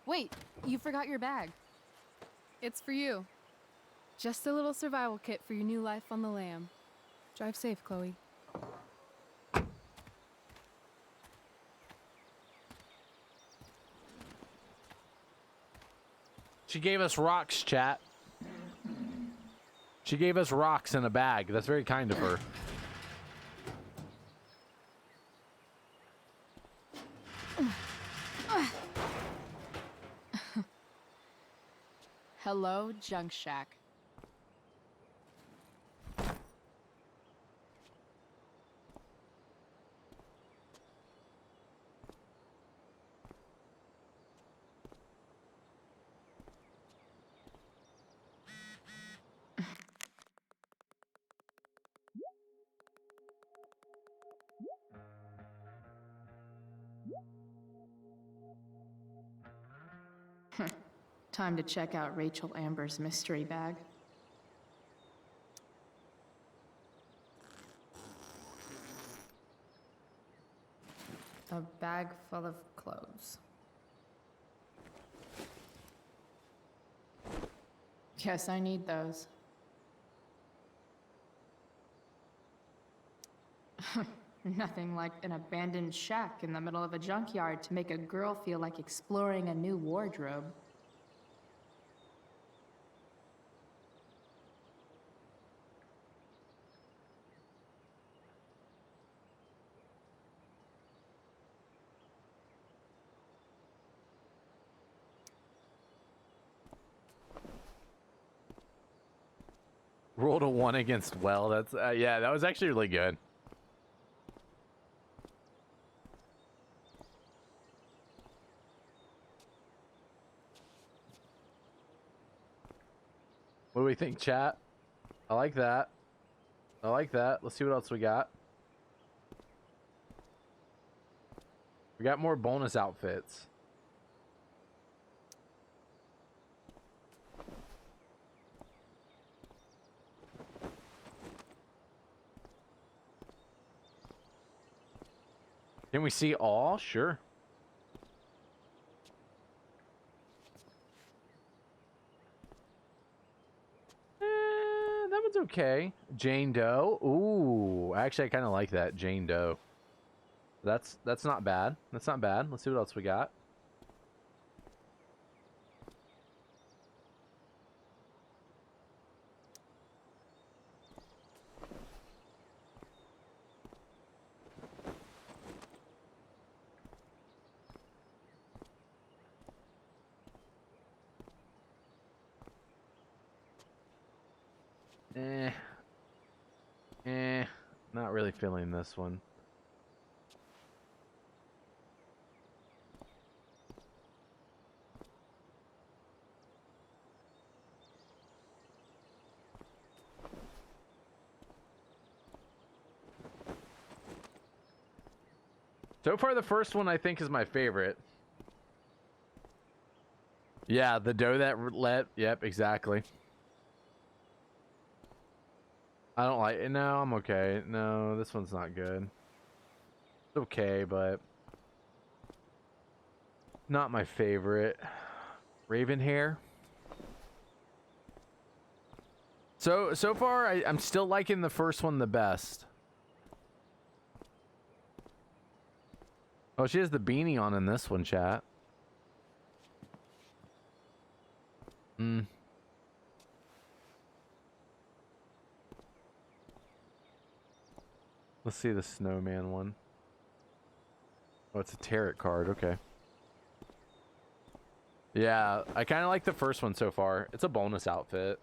Wait, you forgot your bag. It's for you. Just a little survival kit for your new life on the lam. Drive safe, Chloe. She gave us rocks, chat. She gave us rocks in a bag. That's very kind of her. Hello, Junk Shack. Time to check out Rachel Amber's mystery bag. A bag full of clothes. Guess I need those. Nothing like an abandoned shack in the middle of a junkyard to make a girl feel like exploring a new wardrobe. Rolled a 1 against Well. That's yeah, that was actually really good. What do we think, chat? I like that. I like that. Let's see what else we got. We got more bonus outfits. Can we see all? Sure. That one's okay. Jane Doe. Ooh, actually, I kind of like that. Jane Doe. That's not bad. That's not bad. Let's see what else we got. Not really feeling this one. So far, the first one I think is my favorite. Yeah, the dough that let. Yep, exactly. I don't like it. No, I'm okay. No, this one's not good. It's okay, but not my favorite. Raven hair. So far, I'm still liking the first one the best. Oh, she has the beanie on in this one, chat. Let's see the snowman one. Oh, it's a tarot card. Okay. Yeah, I kind of like the first one so far. It's a bonus outfit.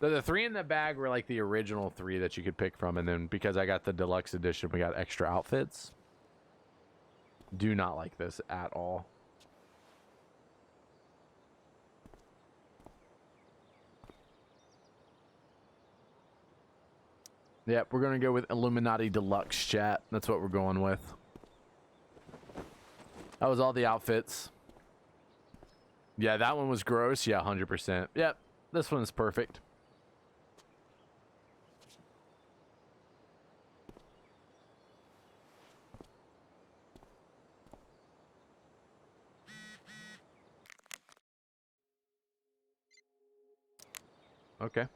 The 3 in the bag were like the original 3 that you could pick from, and then because I got the deluxe edition, we got extra outfits. Do not like this at all. Yep, we're going to go with Illuminati Deluxe, chat. That's what we're going with. That was all the outfits. Yeah, that one was gross. Yeah, 100%. Yep, this one is perfect. Okay.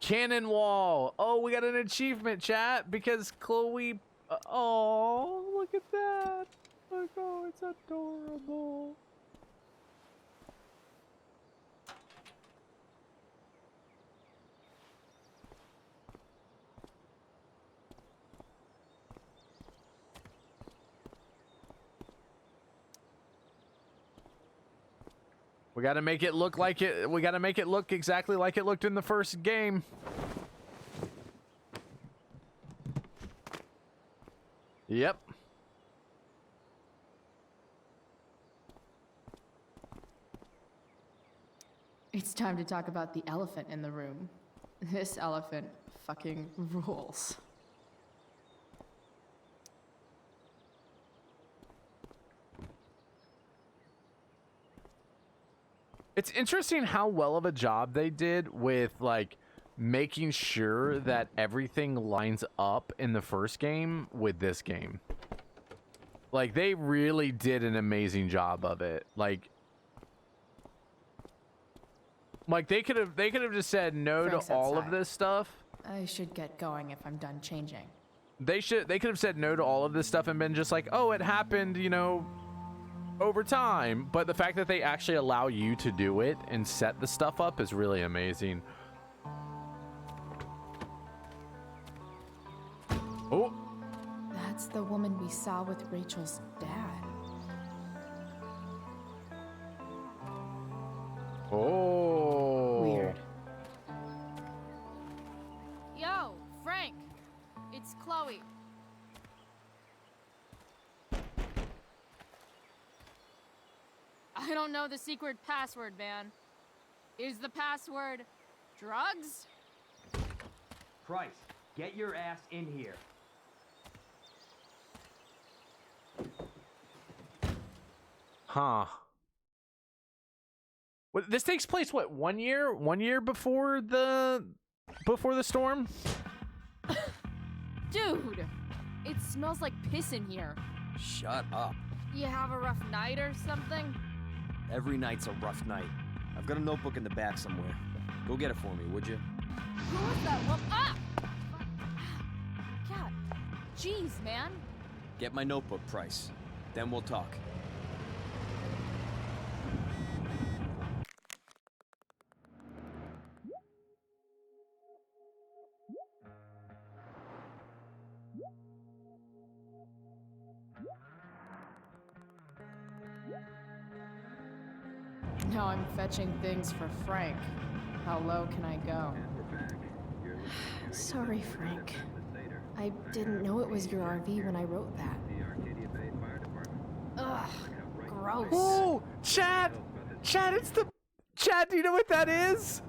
Cannon wall. Oh, we got an achievement, chat, because Chloe. Oh, look at that. Look, oh, it's adorable. We got to make it look like it. We got to make it look exactly like it looked in the first game. Yep. It's time to talk about the elephant in the room. This elephant fucking rules. It's interesting how well of a job they did with like making sure that everything lines up in the first game with this game. Like they really did an amazing job of it. Like they could have just said no Frank's to all of outside. this stuff. I should get going if I'm done changing. They could have said no to all of this stuff and been just like, oh, it happened, you know, over time. But the fact that they actually allow you to do it and set the stuff up is really amazing. Oh, That's the woman we saw with Rachel's dad. oh. Weird. Yo, Frank! It's Chloe. I don't know the secret password, man. Is the password drugs? Price, get your ass in here. Huh. What, this takes place what, 1 year? 1 year before the storm? Dude! It smells like piss in here. Shut up. You have a rough night or something? Every night's a rough night. I've got a notebook in the back somewhere. Go get it for me, would you? Who was that? Well, ah! God. Jeez, man. Get my notebook, Price. Then we'll talk. Now I'm fetching things for Frank. How low can I go? Sorry, Frank. I didn't know it was your RV when I wrote that. Ugh, gross. Oh, Chad! Chad, it's the... Chad, do you know what that is?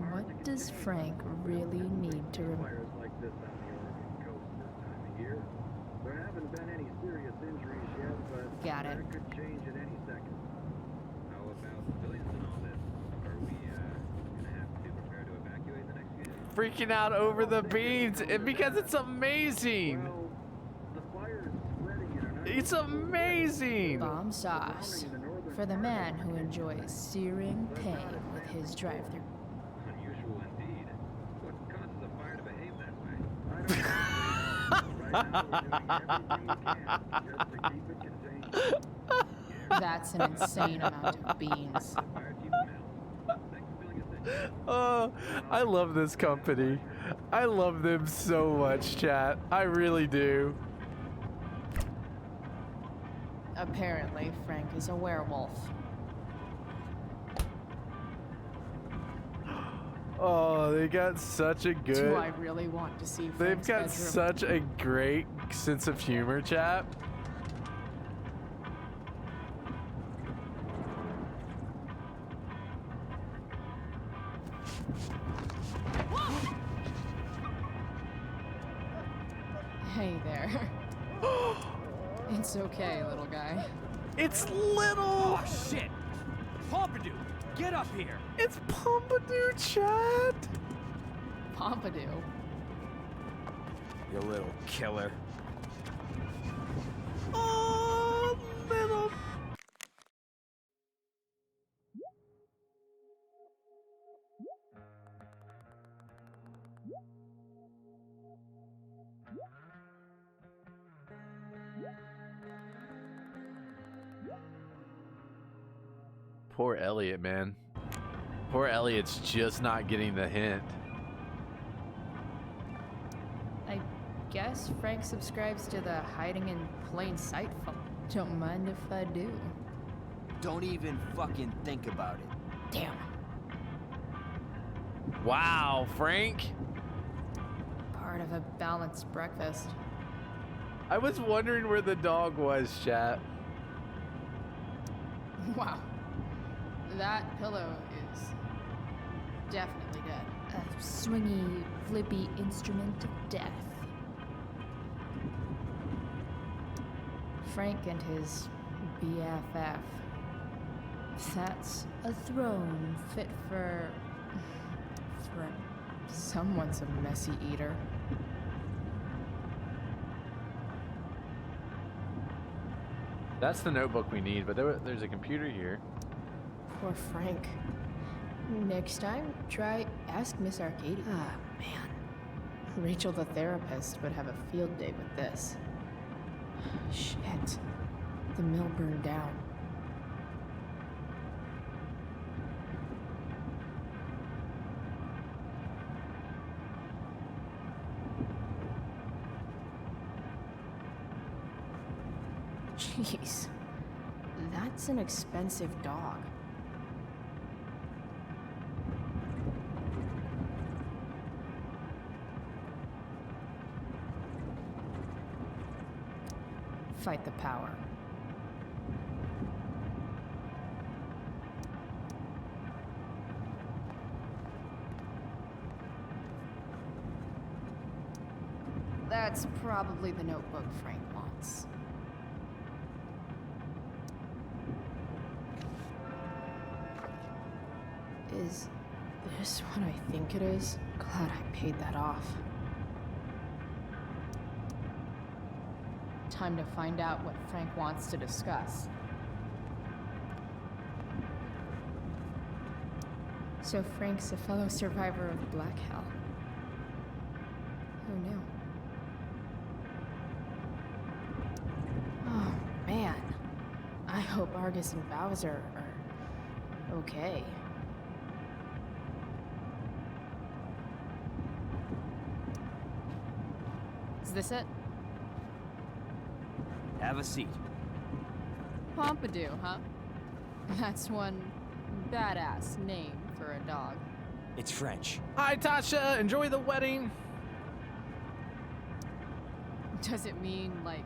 What does Frank really need to remember? Got it. Freaking out over the beans because it's amazing. It's amazing. Bomb sauce. For the man who enjoys searing pain with his drive-thru. Unusual indeed. What causes a fire to behave that way? That's an insane amount of beans. Oh, I love this company. I love them so much, chat. I really do. Apparently, Frank is a werewolf. Oh, they got such a good... Do I really want to see They've Frank's got bedroom? such a great sense of humor, chat. Hey there. It's okay, little guy. It's little! Oh, shit! Pompidou, get up here! It's Pompidou, Chad! Pompidou. You little killer. Oh, little... Poor Elliot, man. Poor Elliot's just not getting the hint. I guess Frank subscribes to the hiding in plain sight Don't mind if I do. Don't even fucking think about it. Damn. Wow, Frank. Part of a balanced breakfast. I was wondering where the dog was, chat. Wow. That pillow is definitely dead. A swingy, flippy instrument of death. Frank and his BFF. That's a throne fit for Someone's a messy eater. That's the notebook we need, but there's a computer here. Poor Frank. Next time, try ask Miss Arcady. Ah, man. Rachel the therapist would have a field day with this. Shit. The mill burned down. Jeez. That's an expensive dog. Fight the power. That's probably the notebook Frank wants. Is this what I think it is? Glad I paid that off. Time to find out what Frank wants to discuss. So Frank's a fellow survivor of Black Hell. Who knew? Oh, man. I hope Argus and Bowser are okay. Is this it? Have a seat. Pompidou, huh? That's one badass name for a dog. It's French. Hi, Tasha. Enjoy the wedding. Does it mean, like,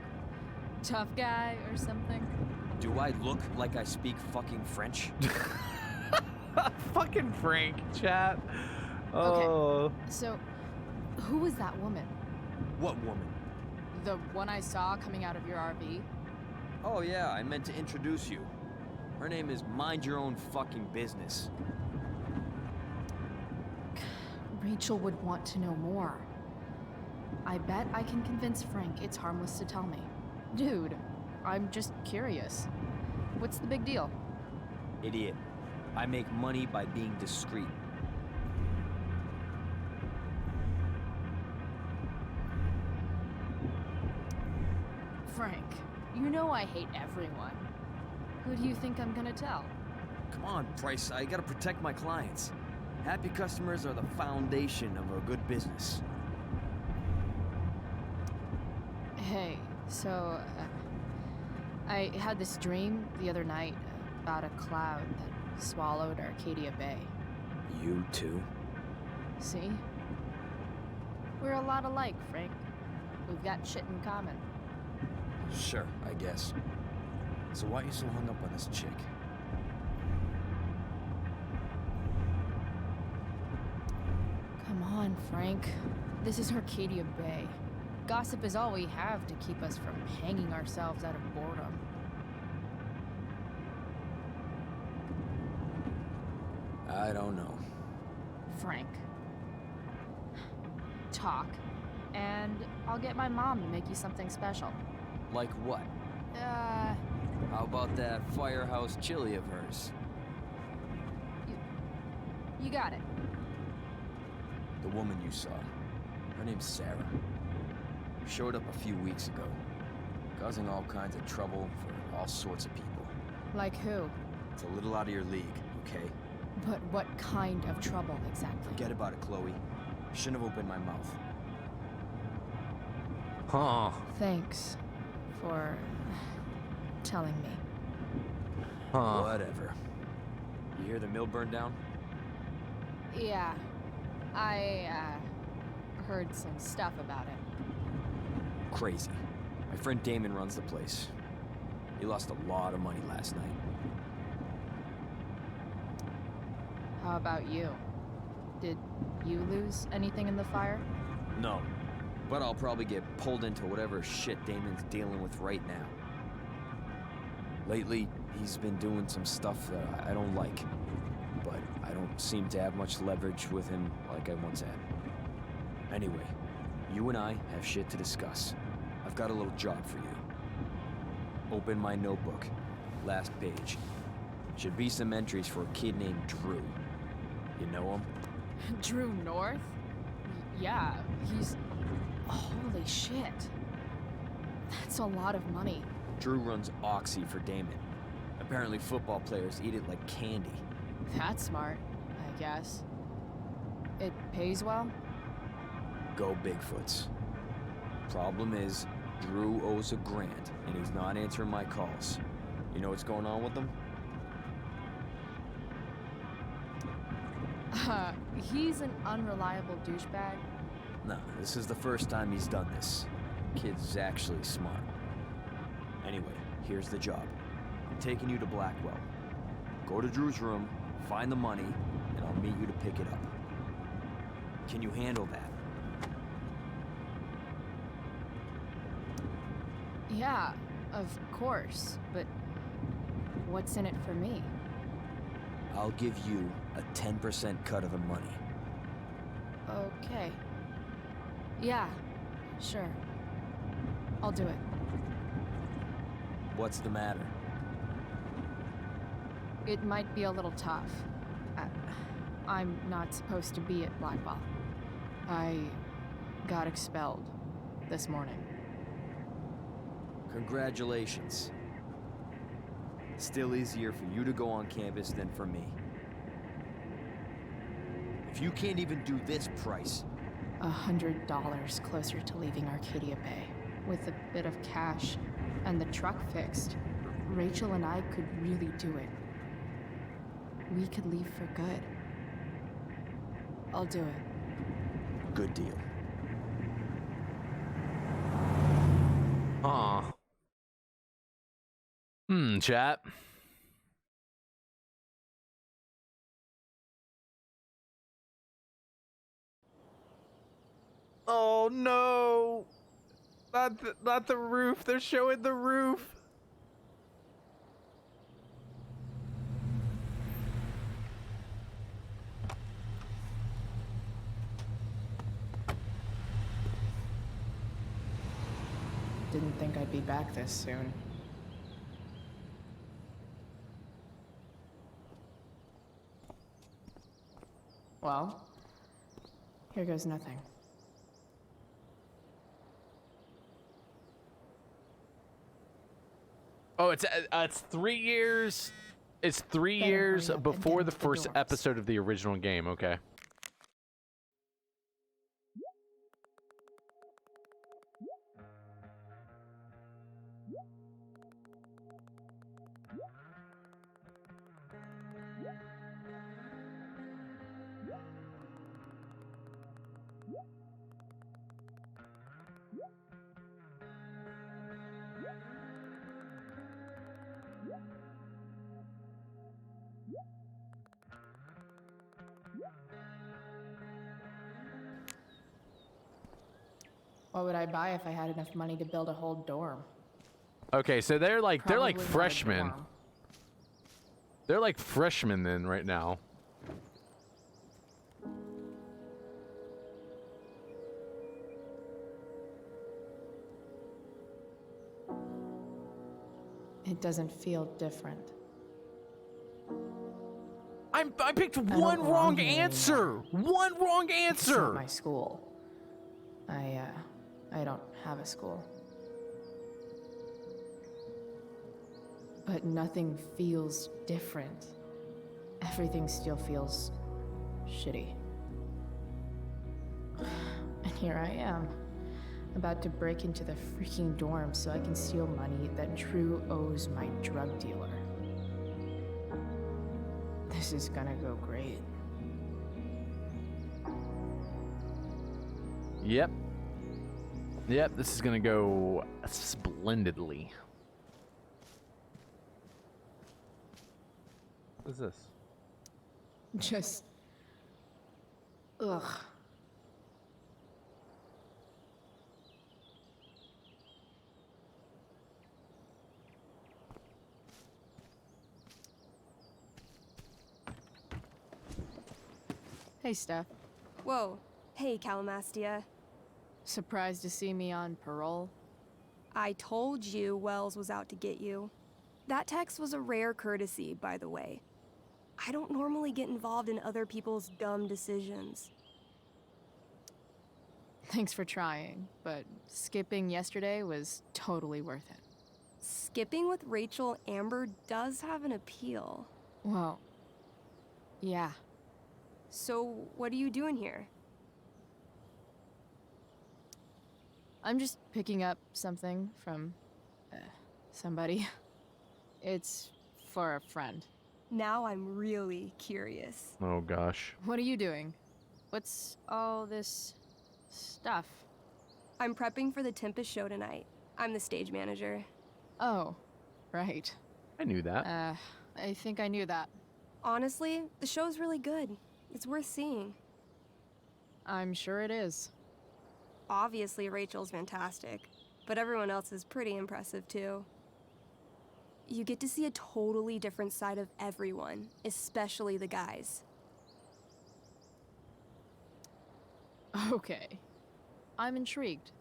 tough guy or something? Do I look like I speak fucking French? Fucking Frank, chat. Oh. Okay, so who was that woman? What woman? The one I saw coming out of your RV? Oh yeah, I meant to introduce you. Her name is Mind Your Own Fucking Business. Rachel would want to know more. I bet I can convince Frank it's harmless to tell me. Dude, I'm just curious. What's the big deal? Idiot. I make money by being discreet. Frank, you know I hate everyone. Who do you think I'm gonna tell? Come on, Price, I gotta protect my clients. Happy customers are the foundation of a good business. Hey, so, I had this dream the other night about a cloud that swallowed Arcadia Bay. You too? See? We're a lot alike, Frank. We've got shit in common. Sure, I guess. So why are you so hung up on this chick? Come on, Frank. This is Arcadia Bay. Gossip is all we have to keep us from hanging ourselves out of boredom. I don't know. Frank. Talk, and I'll get my mom to make you something special. Like what? How about that firehouse chili of hers? You got it. The woman you saw. Her name's Sarah. Showed up a few weeks ago, causing all kinds of trouble for all sorts of people. Like who? It's a little out of your league, okay? But what kind of trouble exactly? Forget about it, Chloe. Shouldn't have opened my mouth. Huh. Thanks for telling me. Huh. Whatever. You hear the mill burned down? Yeah. I, heard some stuff about it. Crazy. My friend Damon runs the place. He lost a lot of money last night. How about you? Did you lose anything in the fire? No. But I'll probably get pulled into whatever shit Damon's dealing with right now. Lately, he's been doing some stuff that I don't like. But I don't seem to have much leverage with him like I once had. Anyway, you and I have shit to discuss. I've got a little job for you. Open my notebook. Last page. Should be some entries for a kid named Drew. You know him? Drew North? Yeah, he's... Holy shit. That's a lot of money. Drew runs Oxy for Damon. Apparently football players eat it like candy. That's smart, I guess. It pays well? Go Bigfoots. Problem is, Drew owes a $1,000, and he's not answering my calls. You know what's going on with him? He's an unreliable douchebag. Nah, this is the first time he's done this. Kid's actually smart. Anyway, here's the job. I'm taking you to Blackwell. Go to Drew's room, find the money, and I'll meet you to pick it up. Can you handle that? Yeah, of course, but what's in it for me? I'll give you a 10% cut of the money. Okay. Yeah, sure. I'll do it. What's the matter? It might be a little tough. I'm not supposed to be at Blackwell. I got expelled this morning. Congratulations. Still easier for you to go on campus than for me. If you can't even do this price... $100 closer to leaving Arcadia Bay. With a bit of cash and the truck fixed, Rachel and I could really do it. We could leave for good. I'll do it. Good deal. Chat. Oh no! Not the roof. They're showing the roof. Didn't think I'd be back this soon. Well, here goes nothing. Oh, it's 3 years. It's 3 years before the first episode of the original game. Okay. What would I buy if I had enough money to build a whole dorm? Okay, so they're like Probably not a freshmen. dorm. They're like freshmen then right now. It doesn't feel different. I picked one wrong answer. One wrong It's not answer. my school. I don't have a school. But nothing feels different. Everything still feels shitty. And here I am, about to break into the freaking dorm so I can steal money that Drew owes my drug dealer. This is gonna go great. Yep. Yep, this is gonna go splendidly. What is this? Just. Ugh. Hey, Steph. Whoa. Hey, Calamastia. Surprised to see me on parole? I told you Wells was out to get you. That text was a rare courtesy, by the way. I don't normally get involved in other people's dumb decisions. Thanks for trying, but skipping yesterday was totally worth it. Skipping with Rachel Amber does have an appeal. Well, yeah. So, what are you doing here? I'm just picking up something from somebody. It's for a friend. Now I'm really curious. Oh gosh. What are you doing? What's all this stuff? I'm prepping for the Tempest show tonight. I'm the stage manager. Oh, right. I knew that. I think I knew that. Honestly, the show's really good. It's worth seeing. I'm sure it is. Obviously, Rachel's fantastic, but everyone else is pretty impressive too. You get to see a totally different side of everyone, especially the guys. Okay. I'm intrigued.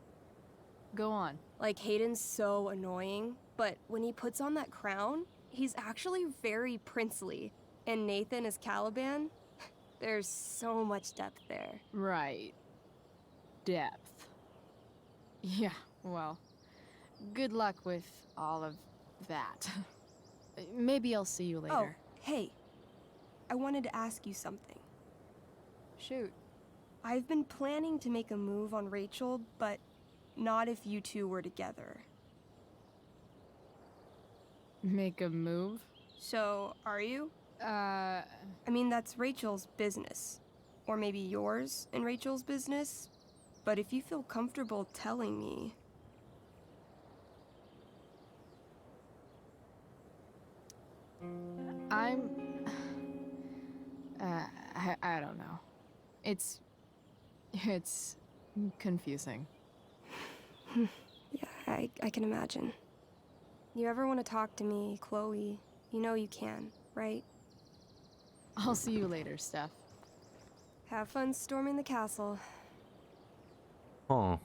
Go on. Like, Hayden's so annoying, but when he puts on that crown, he's actually very princely. And Nathan is Caliban. There's so much depth there. Right. Depth. Yeah, well, good luck with all of that. Maybe I'll see you later. Oh, hey. I wanted to ask you something. Shoot. I've been planning to make a move on Rachel, but not if you two were together. Make a move? So, are you? I mean, that's Rachel's business. Or maybe yours and Rachel's business. But if you feel comfortable telling me... I don't know. It's confusing. Yeah, I can imagine. You ever want to talk to me, Chloe, you know you can, right? I'll see you later, Steph. Have fun storming the castle. Huh.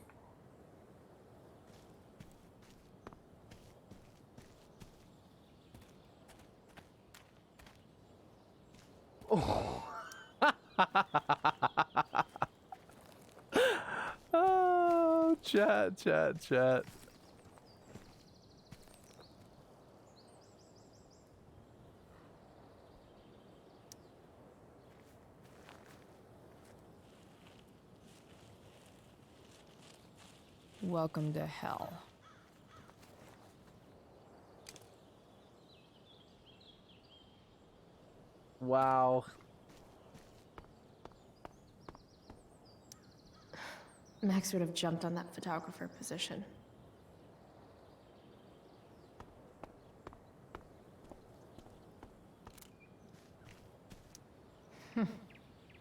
Oh. Oh, chat. Welcome to hell. Wow. Max would have jumped on that photographer position.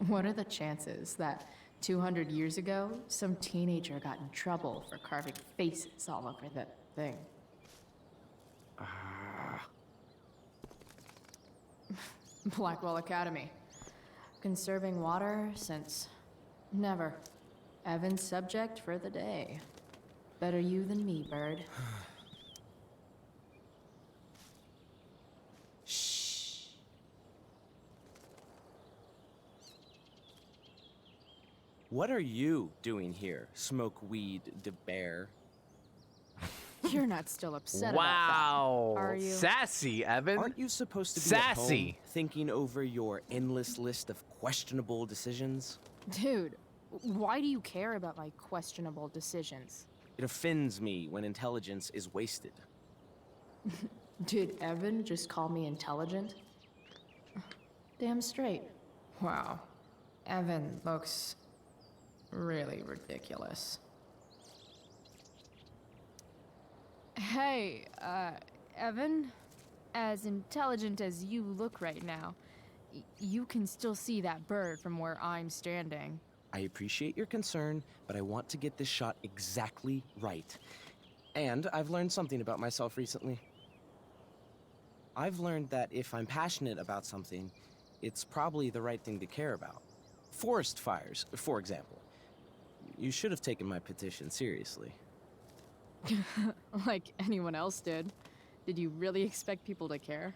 What are the chances that 200 years ago, some teenager got in trouble for carving faces all over that thing? Blackwell Academy. Conserving water since never. Evan's subject for the day. Better you than me, Bird. Shh. What are you doing here, Smokeweed de Bear? You're not still upset Wow. about that, are you? Sassy, Evan. Aren't you supposed to be Sassy. at home thinking over your endless list of questionable decisions? Dude, why do you care about my questionable decisions? It offends me when intelligence is wasted. Did Evan just call me intelligent? Damn straight. Wow. Evan looks really ridiculous. Hey, Evan? As intelligent as you look right now, You can still see that bird from where I'm standing. I appreciate your concern, but I want to get this shot exactly right. And I've learned something about myself recently. I've learned that if I'm passionate about something, it's probably the right thing to care about. Forest fires, for example. You should have taken my petition seriously. Like anyone else did. Did you really expect people to care?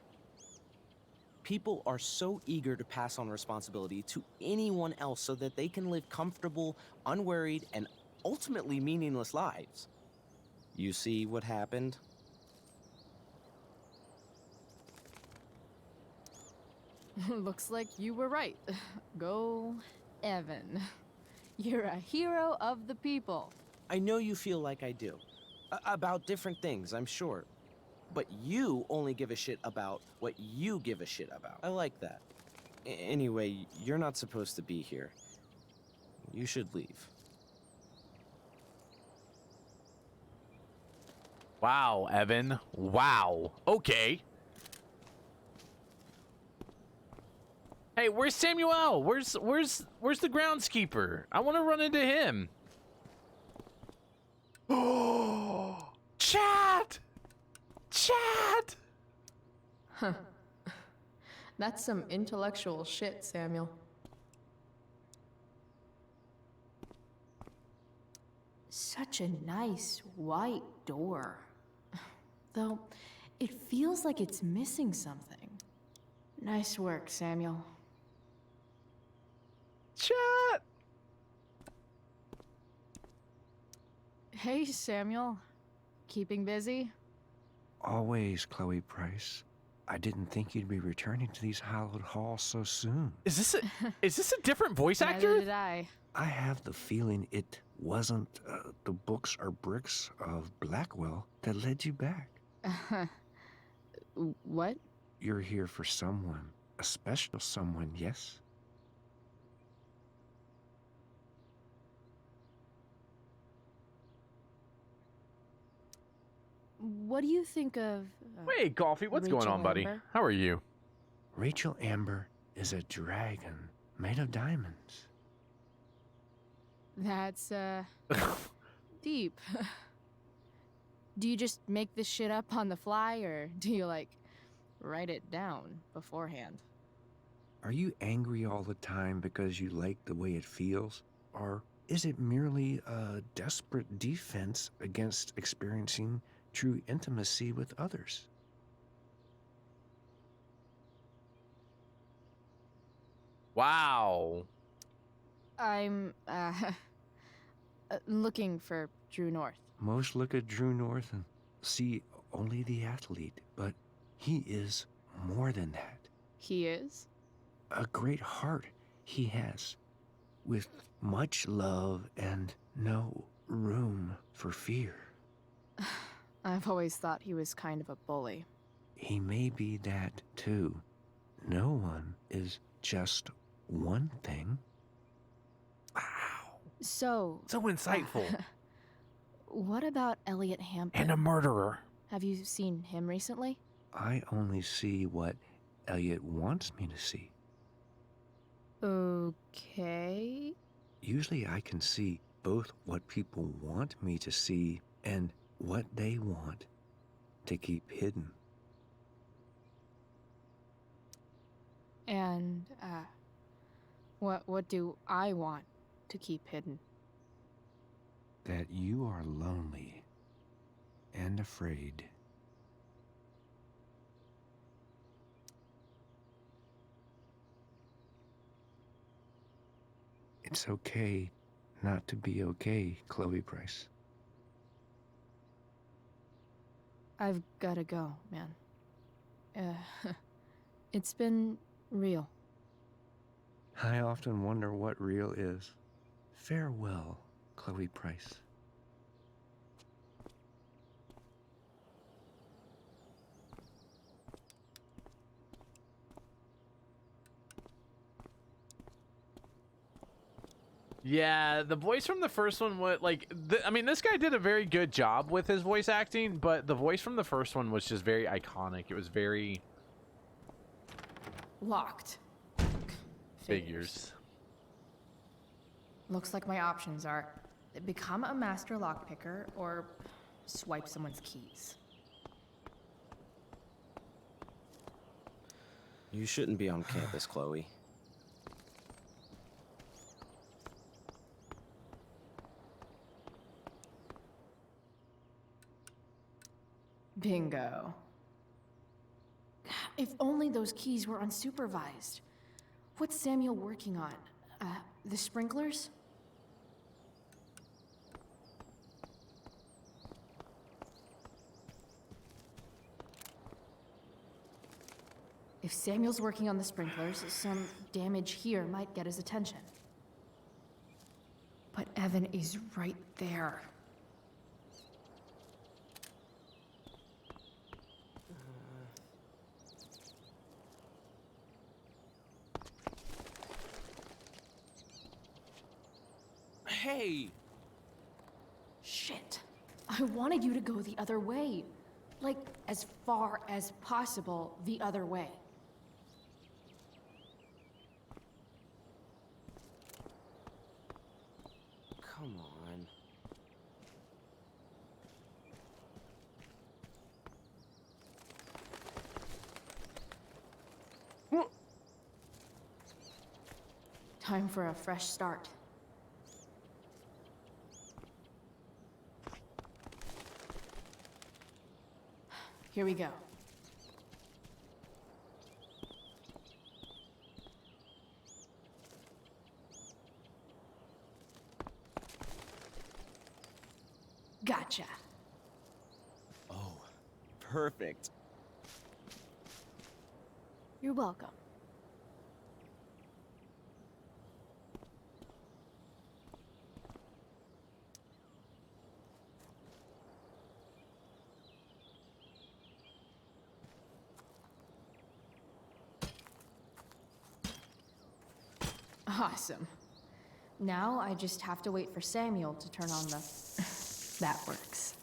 People are so eager to pass on responsibility to anyone else so that they can live comfortable, unworried, and ultimately meaningless lives. You see what happened? Looks like you were right. Go, Evan. You're a hero of the people. I know you feel like I do. About different things, I'm sure. But you only give a shit about what you give a shit about. I like that. Anyway, you're not supposed to be here. You should leave. Wow, Evan. Wow. Okay. Hey, where's Samuel? Where's the groundskeeper? I want to run into him. Oh, chat! Chat! Huh. That's some intellectual shit, Samuel. Such a nice white door. Though, it feels like it's missing something. Nice work, Samuel. Chat! Hey, Samuel. Keeping busy? Always, Chloe Price. I didn't think you'd be returning to these hallowed halls so soon. Is this a different voice actor? Neither did I. I have the feeling it wasn't the books or bricks of Blackwell that led you back. What? You're here for someone, a special someone, yes? What do you think of... Wait, Coffee, what's going Rachel on, buddy? Amber? How are you? Rachel Amber is a dragon made of diamonds. That's, deep. Do you just make this shit up on the fly, or do you, like, write it down beforehand? Are you angry all the time because you like the way it feels? Or is it merely a desperate defense against experiencing true intimacy with others? Wow. I'm, looking for Drew North. Most look at Drew North and see only the athlete, but he is more than that. He is? A great heart he has, with much love and no room for fear. I've always thought he was kind of a bully. He may be that too. No one is just one thing. So insightful. What about Elliot Hampton? And a murderer. Have you seen him recently? I only see what Elliot wants me to see. Okay. Usually I can see both what people want me to see and what they want to keep hidden. And, what do I want to keep hidden? That you are lonely and afraid. It's okay not to be okay, Chloe Price. I've gotta go, man. It's been real. I often wonder what real is. Farewell, Chloe Price. Yeah, the voice from the first one was like, I mean, this guy did a very good job with his voice acting, but the voice from the first one was just very iconic. It was very Locked. Figures. Looks like my options are become a master lockpicker or swipe someone's keys. You shouldn't be on campus, Chloe. Bingo. If only those keys were unsupervised. What's Samuel working on? The sprinklers? If Samuel's working on the sprinklers, some damage here might get his attention. But Evan is right there. Hey! Shit. I wanted you to go the other way. Like, as far as possible the other way. Come on. Time for a fresh start. Here we go. Gotcha. Oh, perfect. You're welcome. Awesome. Now I just have to wait for Samuel to turn on the... That works.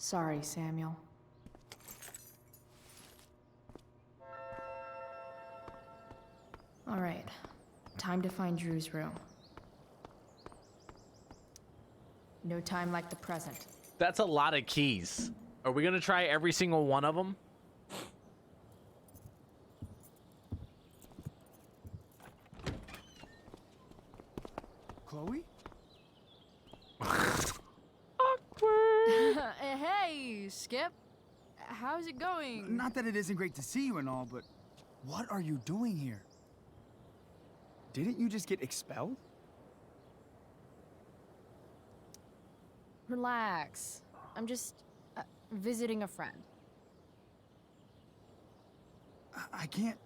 Sorry, Samuel. All right, time to find Drew's room. No time like the present. That's a lot of keys. Are we gonna try every single one of them? Chloe? Hey, Skip. How's it going? Not that it isn't great to see you and all, but what are you doing here? Didn't you just get expelled? Relax. I'm just visiting a friend. I can't...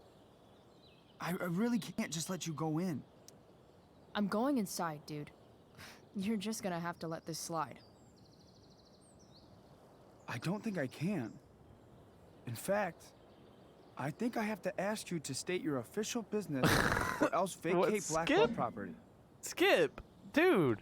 I really can't just let you go in. I'm going inside, dude. You're just gonna have to let this slide. I don't think I can. In fact, I think I have to ask you to state your official business or else vacate Blackwell property. Skip, dude.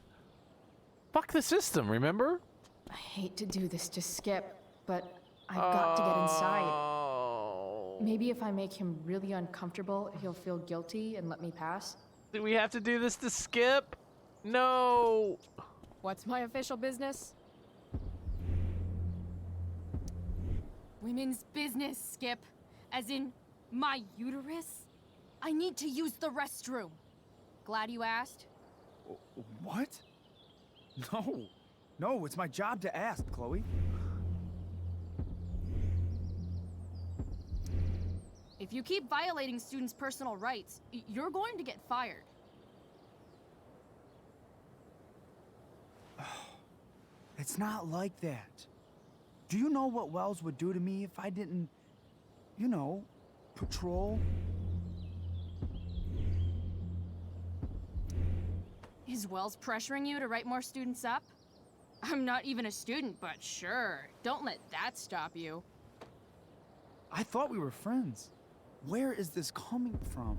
Fuck the system, remember? I hate to do this to Skip, but I've got to get inside. Maybe if I make him really uncomfortable, he'll feel guilty and let me pass. Do we have to do this to Skip? No. What's my official business? Women's business, Skip. As in, My uterus? I need to use the restroom. Glad you asked. What? No. No, it's my job to ask, Chloe. If you keep violating students' personal rights, you're going to get fired. It's not like that. Do you know what Wells would do to me if I didn't, you know, patrol? Is Wells pressuring you to write more students up? I'm not even a student, but sure. Don't let that stop you. I thought we were friends. Where is this coming from?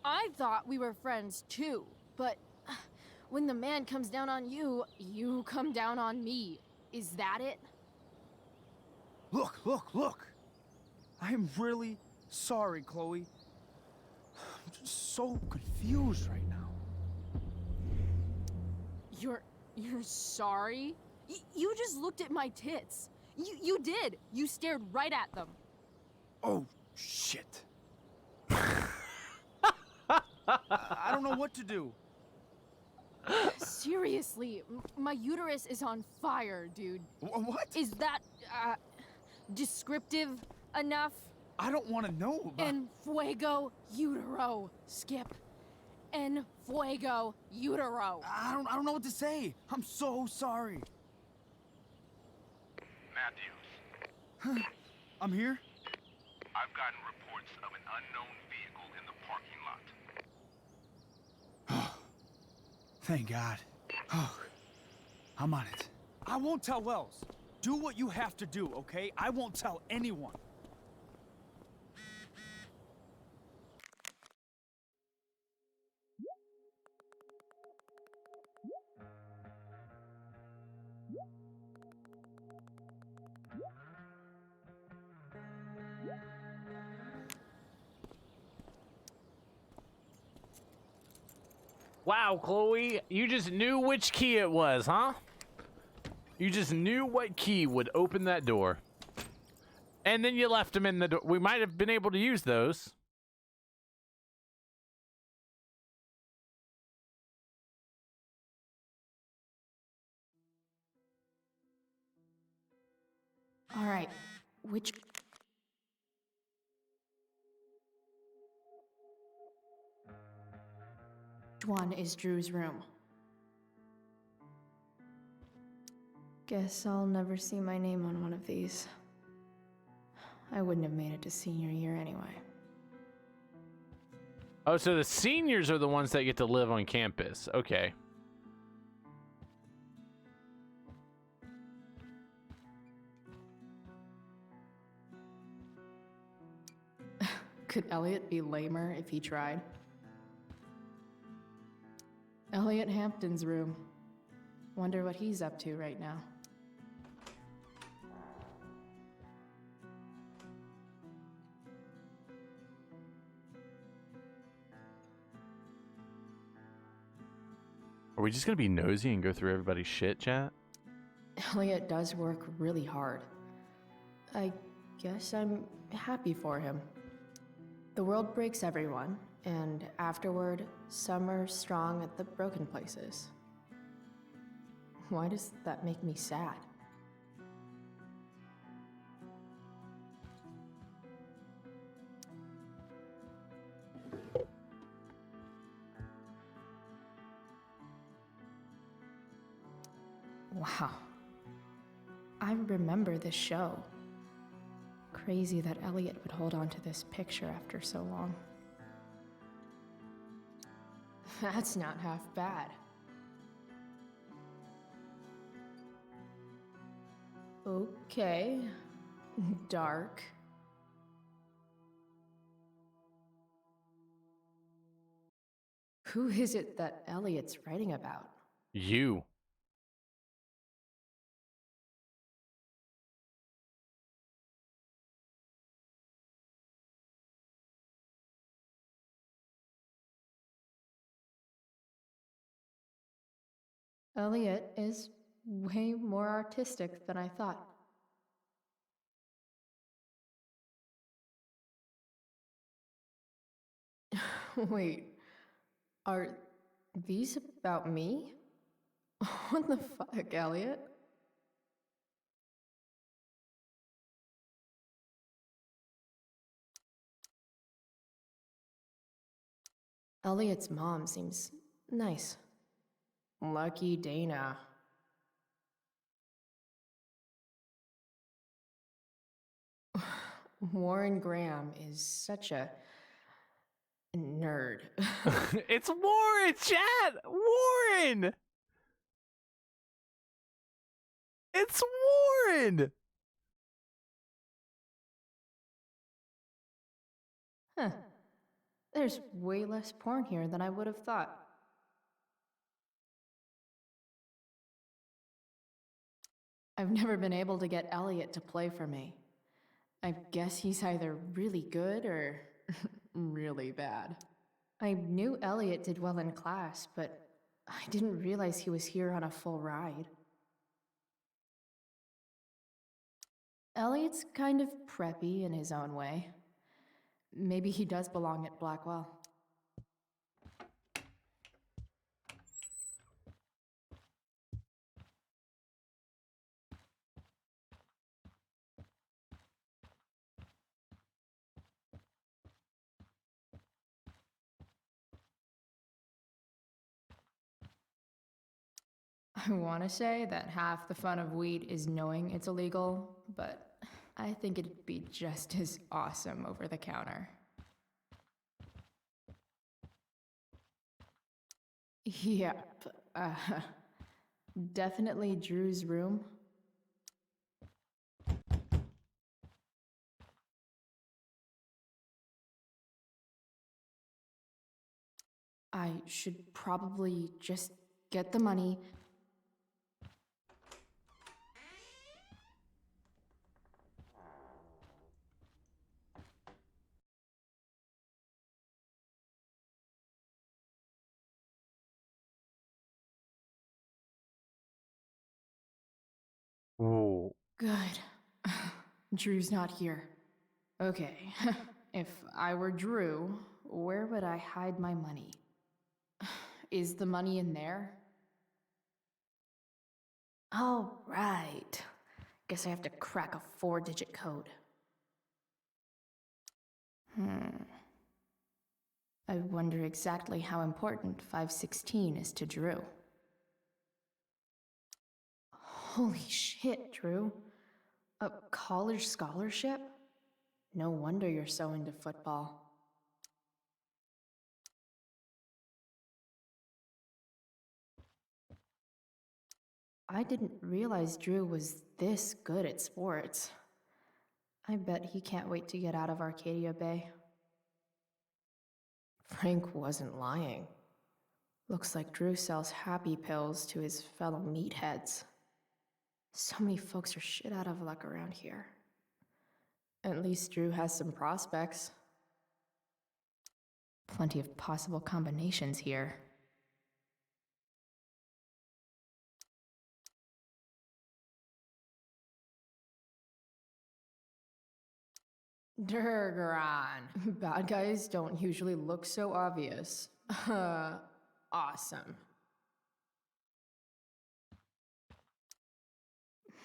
I thought we were friends too, but when the man comes down on you, you come down on me. Is that it? Look! I am really sorry, Chloe. I'm just so confused right now. You're sorry? You just looked at my tits. You did. You stared right at them. Oh, shit. I don't know what to do. Seriously, my uterus is on fire, dude. What? Is that, descriptive enough? I don't want to know about... En fuego utero, Skip. En fuego utero. I don't know what to say. I'm so sorry. Matthews. I'm here? I've gotten reports of an unknown vehicle in the parking lot. Thank God. Oh, I'm on it. I won't tell Wells. Do what you have to do, okay? I won't tell anyone. Wow, Chloe, you just knew which key it was, huh? You just knew what key would open that door. And then you left them in the door. We might have been able to use those. All right, which one is Drew's room? Guess I'll never see my name on one of these. I wouldn't have made it to senior year anyway. Oh, so the seniors are the ones that get to live on campus. Okay. Could Elliot be lamer if he tried? Elliot Hampton's room. Wonder what he's up to right now. Are we just gonna be nosy and go through everybody's shit, chat? Elliot does work really hard. I guess I'm happy for him. The world breaks everyone, and afterward, some are strong at the broken places. Why does that make me sad? Wow. I remember this show. Crazy that Elliot would hold on to this picture after so long. That's not half bad. Okay. Dark. Who is it that Elliot's writing about? You. Elliot is way more artistic than I thought. Wait, are these about me? What the fuck, Elliot? Elliot's mom seems nice. Lucky Dana. Warren Graham is such a nerd. It's Warren, chat! Warren! It's Warren! Huh. There's way less porn here than I would have thought. I've never been able to get Elliot to play for me. I guess he's either really good or really bad. I knew Elliot did well in class, but I didn't realize he was here on a full ride. Elliot's kind of preppy in his own way. Maybe he does belong at Blackwell. I want to say that half the fun of weed is knowing it's illegal, but I think it'd be just as awesome over the counter. Yep, definitely Drew's room. I should probably just get the money. Ooh. Good. Drew's not here. Okay, if I were Drew, where would I hide my money? Is the money in there? Oh, right. Guess I have to crack a 4-digit code. I wonder exactly how important 516 is to Drew. Holy shit, Drew. A college scholarship? No wonder you're so into football. I didn't realize Drew was this good at sports. I bet he can't wait to get out of Arcadia Bay. Frank wasn't lying. Looks like Drew sells happy pills to his fellow meatheads. So many folks are shit out of luck around here. At least Drew has some prospects. Plenty of possible combinations here. Durgaron. Bad guys don't usually look so obvious. Awesome.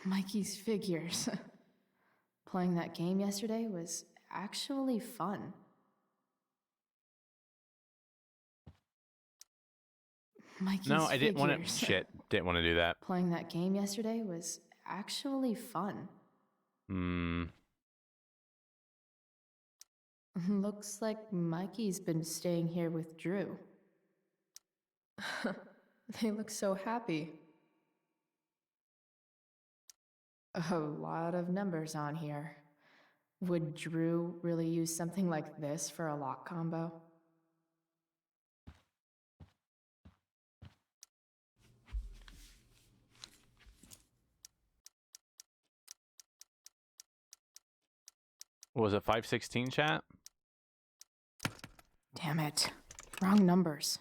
Mikey's figures. Playing that game yesterday was actually fun. Mikey's No, I didn't want to. figures. Shit, didn't want to do that. Playing that game yesterday was actually fun. Looks like Mikey's been staying here with Drew. They look so happy. A lot of numbers on here. Would Drew really use something like this for a lock combo? Was it 516 chat? Damn it. Wrong numbers.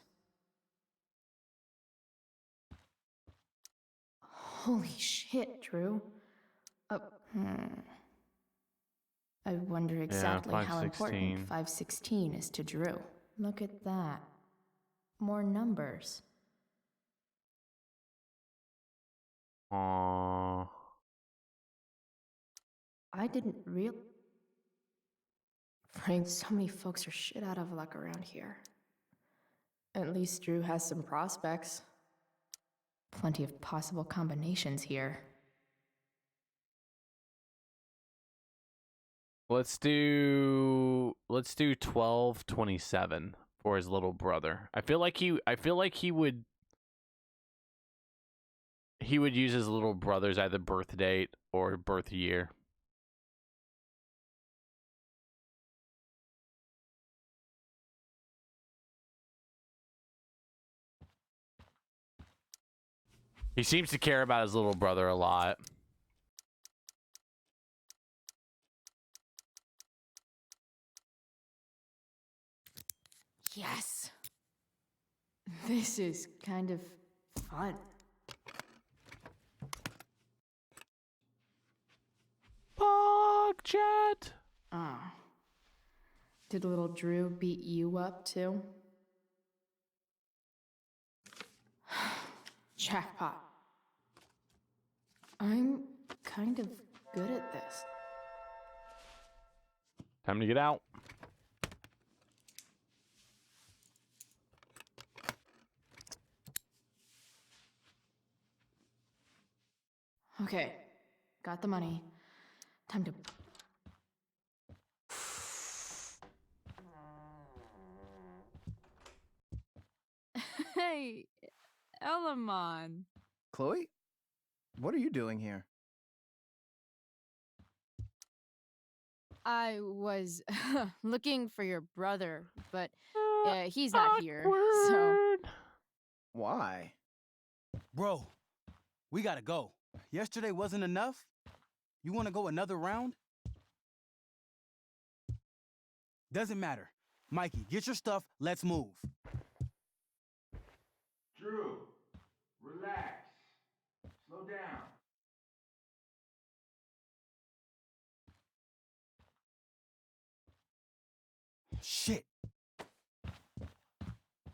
Holy shit, Drew. I wonder exactly how important 516 is to Drew. Look at that. More numbers. Aww. I didn't real. Frank, so many folks are shit out of luck around here. At least Drew has some prospects. Plenty of possible combinations here. Let's do 1227 for his little brother. I feel like he would use his little brother's either birth date or birth year. He seems to care about his little brother a lot. Yes! This is kind of fun. Fuck, chat! Oh. Did little Drew beat you up, too? Jackpot. I'm kind of good at this. Time to get out. Okay, got the money. Time to... Hey, Elamon. Chloe? What are you doing here? I was looking for your brother, but he's not here, so... Why? Bro, we gotta go. Yesterday wasn't enough? You wanna go another round? Doesn't matter. Mikey, get your stuff, let's move. Drew, relax. Slow down. Shit.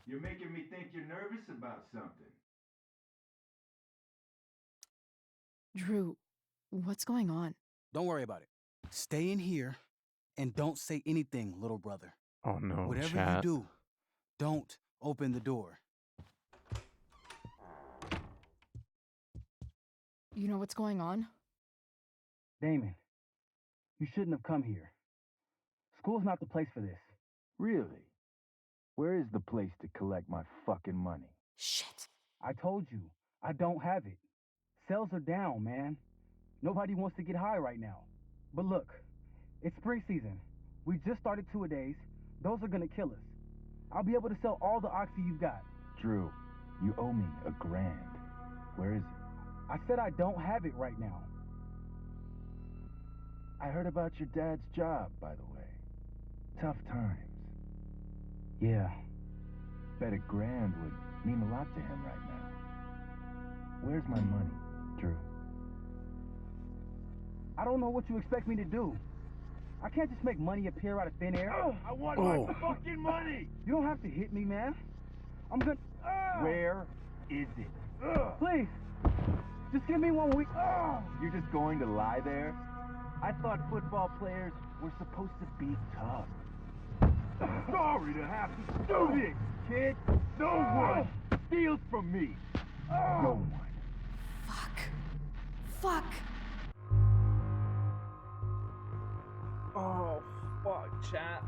You're making me think you're nervous about something. Drew, what's going on? Don't worry about it. Stay in here and don't say anything, little brother. Oh no, Whatever chat. you do, don't open the door. You know what's going on? Damon, you shouldn't have come here. School's not the place for this. Really? Where is the place to collect my fucking money? Shit. I told you, I don't have it. Sales are down, man. Nobody wants to get high right now. But look, it's spring season. We just started two-a-days. Those are gonna kill us. I'll be able to sell all the oxy you've got. Drew, you owe me $1,000. Where is it? I said I don't have it right now. I heard about your dad's job, by the way. Tough times. Yeah. Bet $1,000 would mean a lot to him right now. Where's my money, Drew? I don't know what you expect me to do. I can't just make money appear out of thin air. I want my fucking money! You don't have to hit me, man. I'm gonna... Where is it? Please, just give me 1 week. You're just going to lie there? I thought football players were supposed to be tough. Sorry to have to do this, kid. No one steals from me. No one. Fuck. Oh, fuck, chat.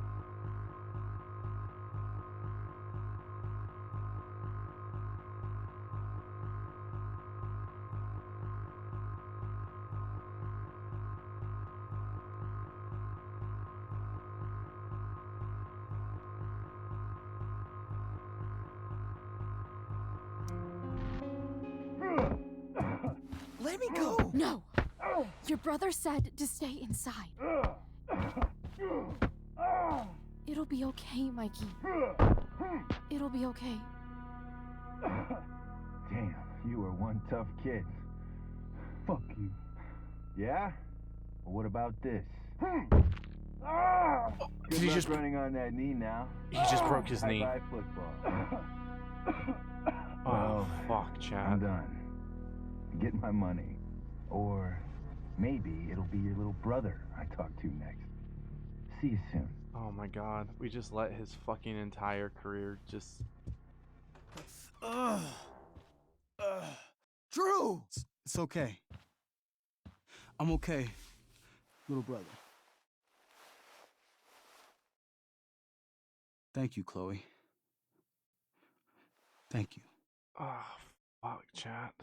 Let me go. No! Your brother said to stay inside. It'll be okay, Mikey. It'll be okay. Damn, you were one tough kid. Fuck you. Yeah? Well, what about this? Good he luck just- running on that knee now. He just broke his knee. Bye-bye football. Oh, fuck, I'm Chad. done. Get my money. Or maybe it'll be your little brother I talk to next. See you soon. Oh my god. We just let his fucking entire career just... Drew! It's okay. I'm okay, little brother. Thank you, Chloe. Thank you. Oh, fuck, chat.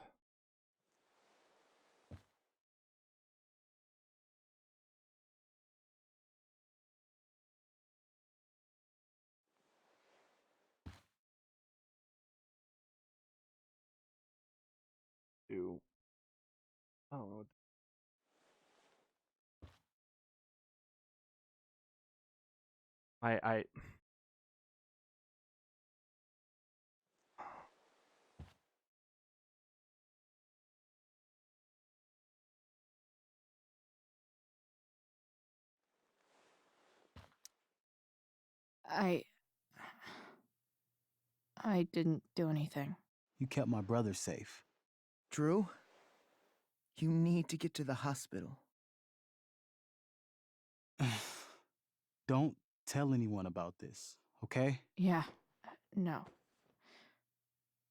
Dude. Oh. I I didn't do anything. You kept my brother safe. Drew, you need to get to the hospital. Don't tell anyone about this, okay? Yeah. No.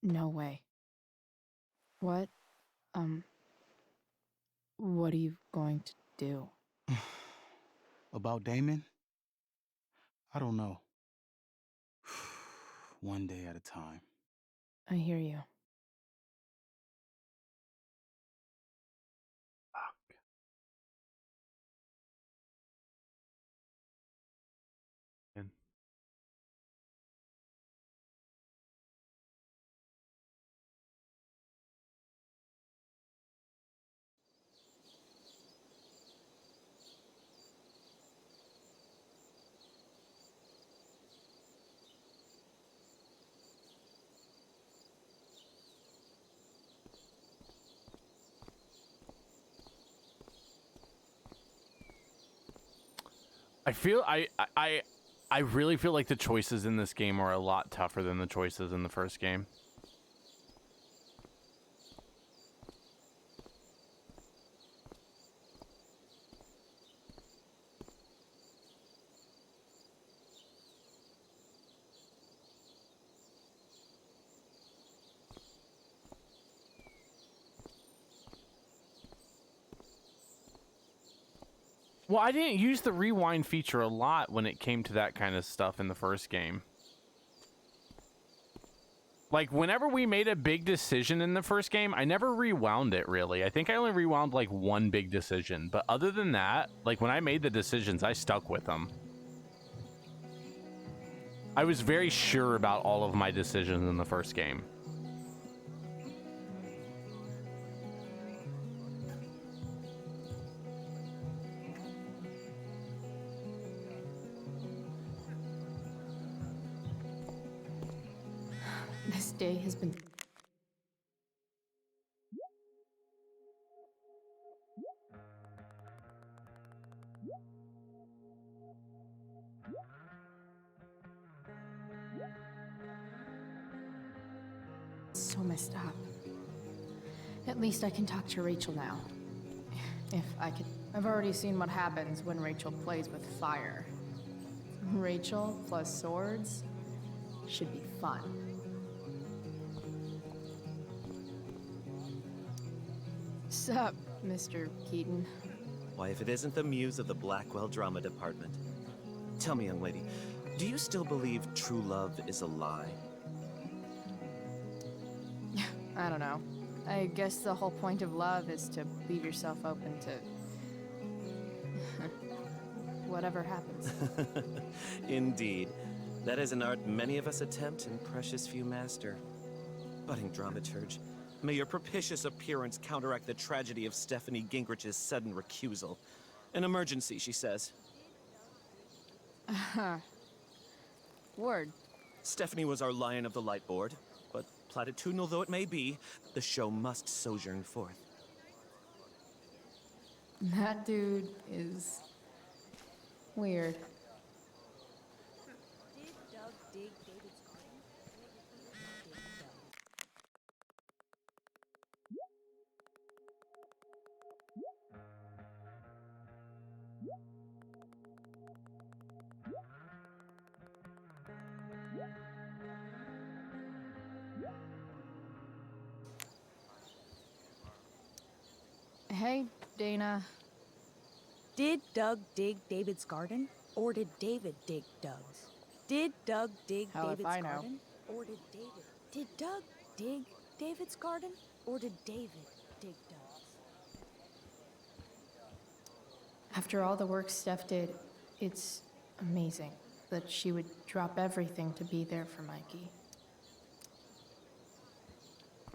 No way. What are you going to do? About Damon? I don't know. One day at a time. I hear you. And I really feel like the choices in this game are a lot tougher than the choices in the first game. Well, I didn't use the rewind feature a lot when it came to that kind of stuff in the first game. Like, whenever we made a big decision in the first game, I never rewound it, really. I think I only rewound, like, one big decision. But other than that, like, when I made the decisions, I stuck with them. I was very sure about all of my decisions in the first game. This day has been... so messed up. At least I can talk to Rachel now. If I could... I've already seen what happens when Rachel plays with fire. Rachel plus swords should be fun. Sup, Mr. Keaton? Why, if it isn't the muse of the Blackwell Drama Department. Tell me, young lady, do you still believe true love is a lie? I don't know. I guess the whole point of love is to leave yourself open to... whatever happens. Indeed. That is an art many of us attempt and precious few master. Budding dramaturge, may your propitious appearance counteract the tragedy of Stephanie Gingrich's sudden recusal. An emergency, she says. Word. Stephanie was our lion of the light board, but platitudinal though it may be, the show must sojourn forth. That dude is Weird. Did Doug dig David's garden? Hey, Dana. Did Doug dig David's garden? Or did David dig Doug's? Did Doug dig Hell if David's I know. garden? Or did David? Did Doug dig David's garden? Or did David dig Doug's? After all the work Steph did, it's amazing that she would drop everything to be there for Mikey.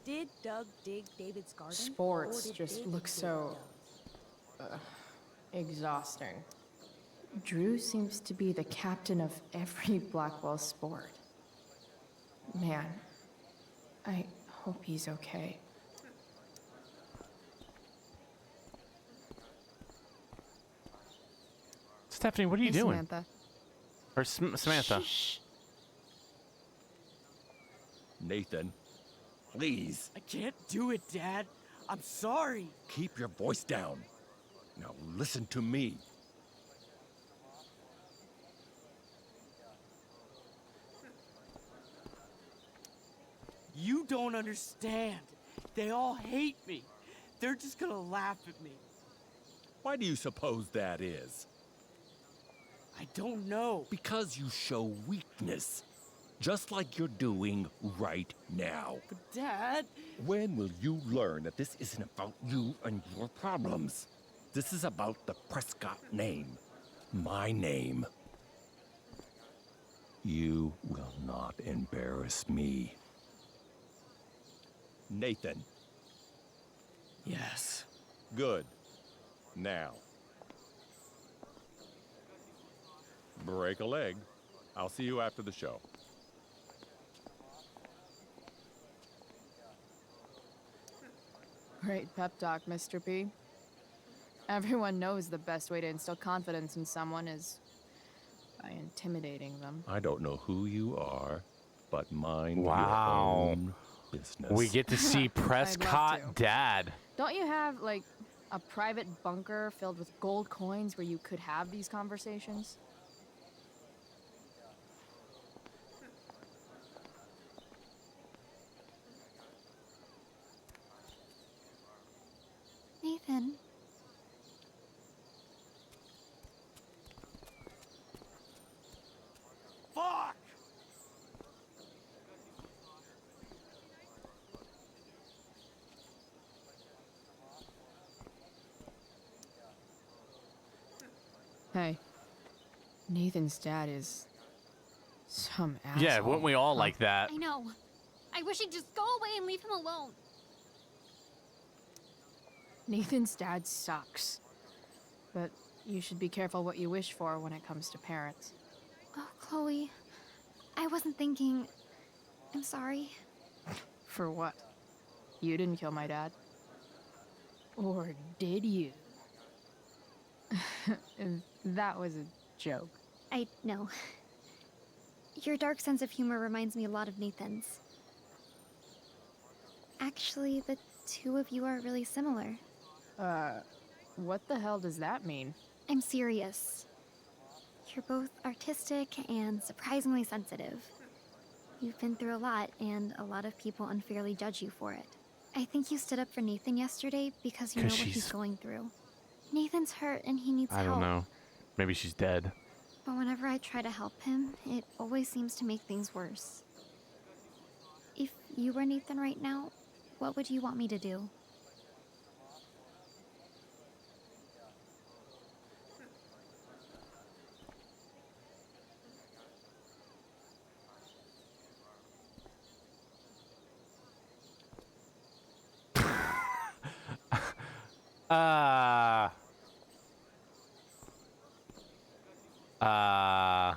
Did Doug dig David's garden? Sports Or did just David look dig so Doug's? exhausting. Drew seems to be the captain of every Blackwell sport. Man, I hope he's okay. Stephanie, what are you Hey, doing? Samantha. Or Samantha? Nathan, please. I can't do it, Dad. I'm sorry. Keep your voice down. Now listen to me. You don't understand. They all hate me. They're just gonna laugh at me. Why do you suppose that is? I don't know. Because you show weakness. Just like you're doing right now. But Dad... When will you learn that this isn't about you and your problems? This is about the Prescott name. My name. You will not embarrass me. Nathan. Yes. Good. Now. Break a leg. I'll see you after the show. Great pep talk, Mr. P. Everyone knows the best way to instill confidence in someone is by intimidating them. I don't know who you are, but mind Wow. your own business. We get to see I'd love Prescott to. Dad. Don't you have, like, a private bunker filled with gold coins where you could have these conversations? Nathan. Fuck! Hey, Nathan's dad is some asshole. Yeah, wouldn't we all like that? I know. I wish he'd just go away and leave him alone. Nathan's dad sucks. But you should be careful what you wish for when it comes to parents. Oh, Chloe. I wasn't thinking. I'm sorry. For what? You didn't kill my dad? Or did you? That was a joke. I know. Your dark sense of humor reminds me a lot of Nathan's. Actually, the two of you are really similar. What the hell does that mean? I'm serious. You're both artistic and surprisingly sensitive. You've been through a lot, and a lot of people unfairly judge you for it. I think you stood up for Nathan yesterday because you know 'Cause what he's she's- going through. Nathan's hurt and he needs I help. don't know. Maybe she's dead. But whenever I try to help him, it always seems to make things worse. If you were Nathan right now, what would you want me to do? Uh.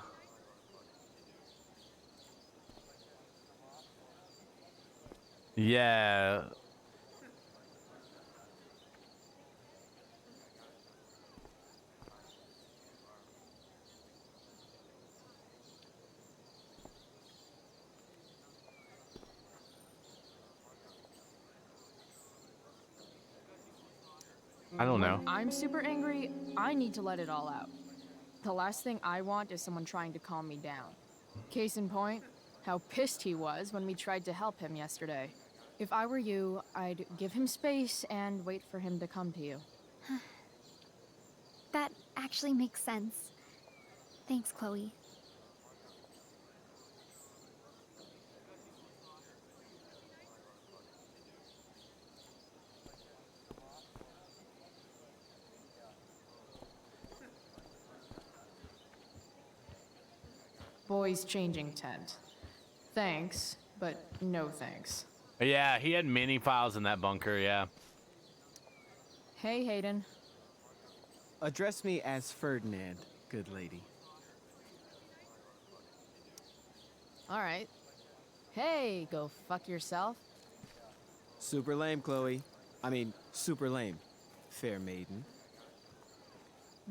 Yeah. I don't know. When I'm super angry, I need to let it all out. The last thing I want is someone trying to calm me down. Case in point, how pissed he was when we tried to help him yesterday. If I were you, I'd give him space and wait for him to come to you. That actually makes sense. Thanks, Chloe. Boys changing tent. Thanks, but no thanks. Yeah, he had mini files in that bunker, yeah. Hey, Hayden. Address me as Ferdinand, good lady. All right. Hey, go fuck yourself. Super lame, Chloe. I mean, super lame. Fair maiden.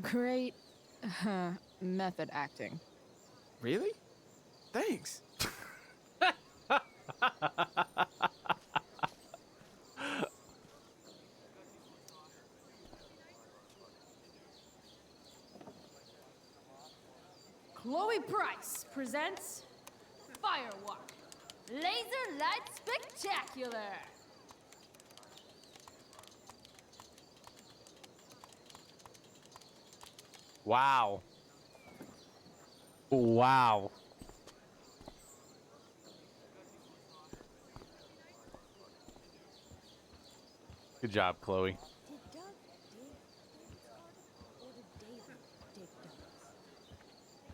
Great method acting. Really? Thanks. Chloe Price presents Firewalk, Laser Light Spectacular. Wow. Wow. Good job, Chloe.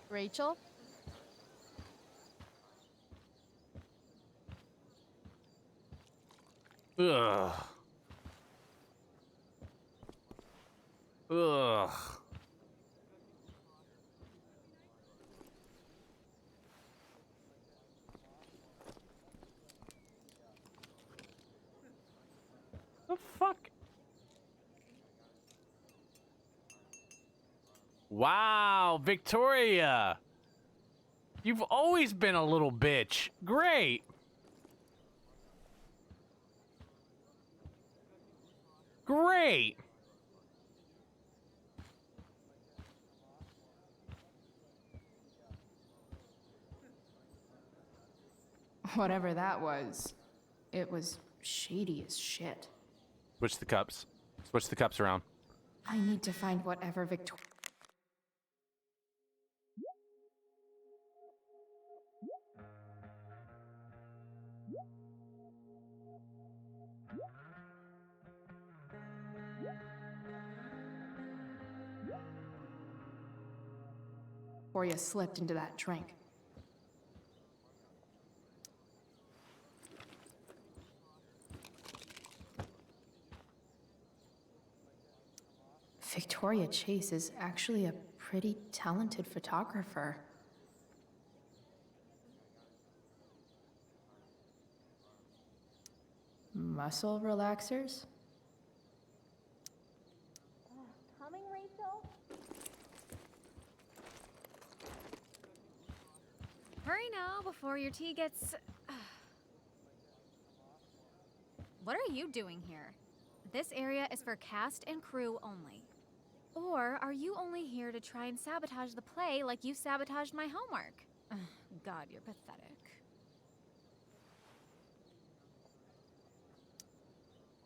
Rachel? Ugh. Ugh. The fuck? Wow, Victoria. You've always been a little bitch. Great. Great. Whatever that was, it was shady as shit. Switch the cups. Switch the cups around. I need to find whatever Victoria. Victoria slipped into that drink. Victoria Chase is actually a pretty talented photographer. Muscle relaxers? Coming, Rachel? Hurry now before your tea gets... What are you doing here? This area is for cast and crew only. Or are you only here to try and sabotage the play like you sabotaged my homework? God, you're pathetic.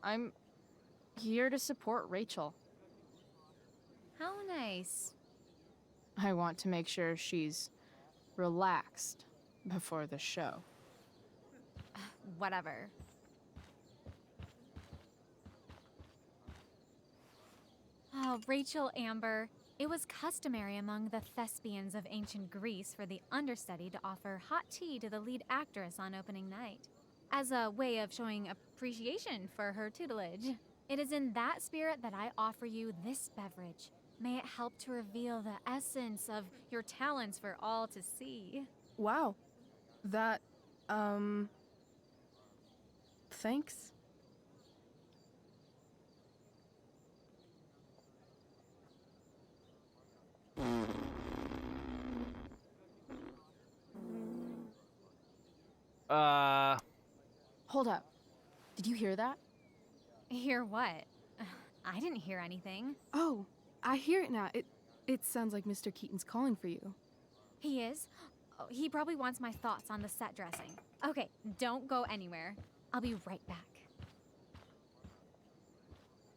I'm here to support Rachel. How nice. I want to make sure she's relaxed before the show. Whatever. Oh, Rachel Amber. It was customary among the thespians of ancient Greece for the understudy to offer hot tea to the lead actress on opening night, as a way of showing appreciation for her tutelage. It is in that spirit that I offer you this beverage. May it help to reveal the essence of your talents for all to see. Wow. That, thanks. Hold up. Did you hear that? Hear what? I didn't hear anything. Oh, I hear it now. It sounds like Mr. Keaton's calling for you. He is? Oh, he probably wants my thoughts on the set dressing. Okay, don't go anywhere. I'll be right back.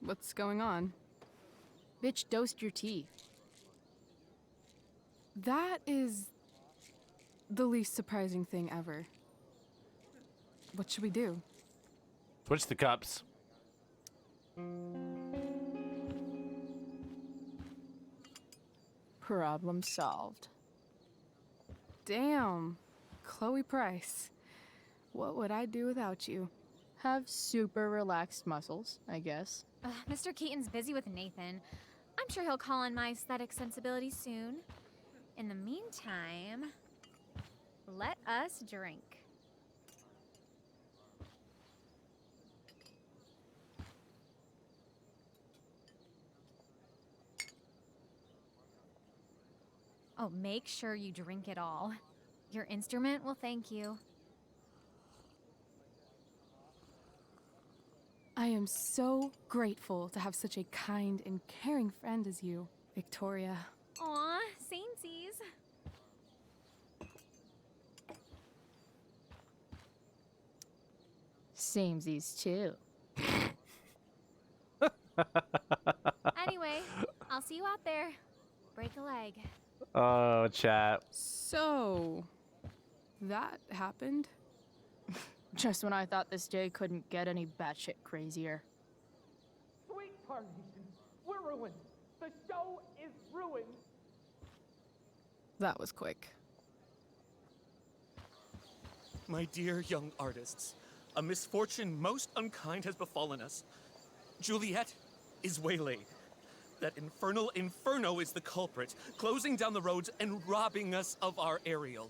What's going on? Bitch, dosed your tea. That is the least surprising thing ever. What should we do? Switch the cups. Problem solved. Damn, Chloe Price. What would I do without you? Have super relaxed muscles, I guess. Mr. Keaton's busy with Nathan. I'm sure he'll call on my aesthetic sensibility soon. In the meantime, let us drink. Oh, make sure you drink it all. Your instrument will thank you. I am so grateful to have such a kind and caring friend as you, Victoria. Aw, samesies. Samesies too. Anyway, I'll see you out there. Break a leg. Oh, chat. So, that happened? Just when I thought this day couldn't get any batshit crazier. Sweet Carnation, we're ruined. The show is ruined. That was quick. My dear young artists, a misfortune most unkind has befallen us. Juliet is waylaid. That infernal Inferno is the culprit, closing down the roads and robbing us of our Ariel.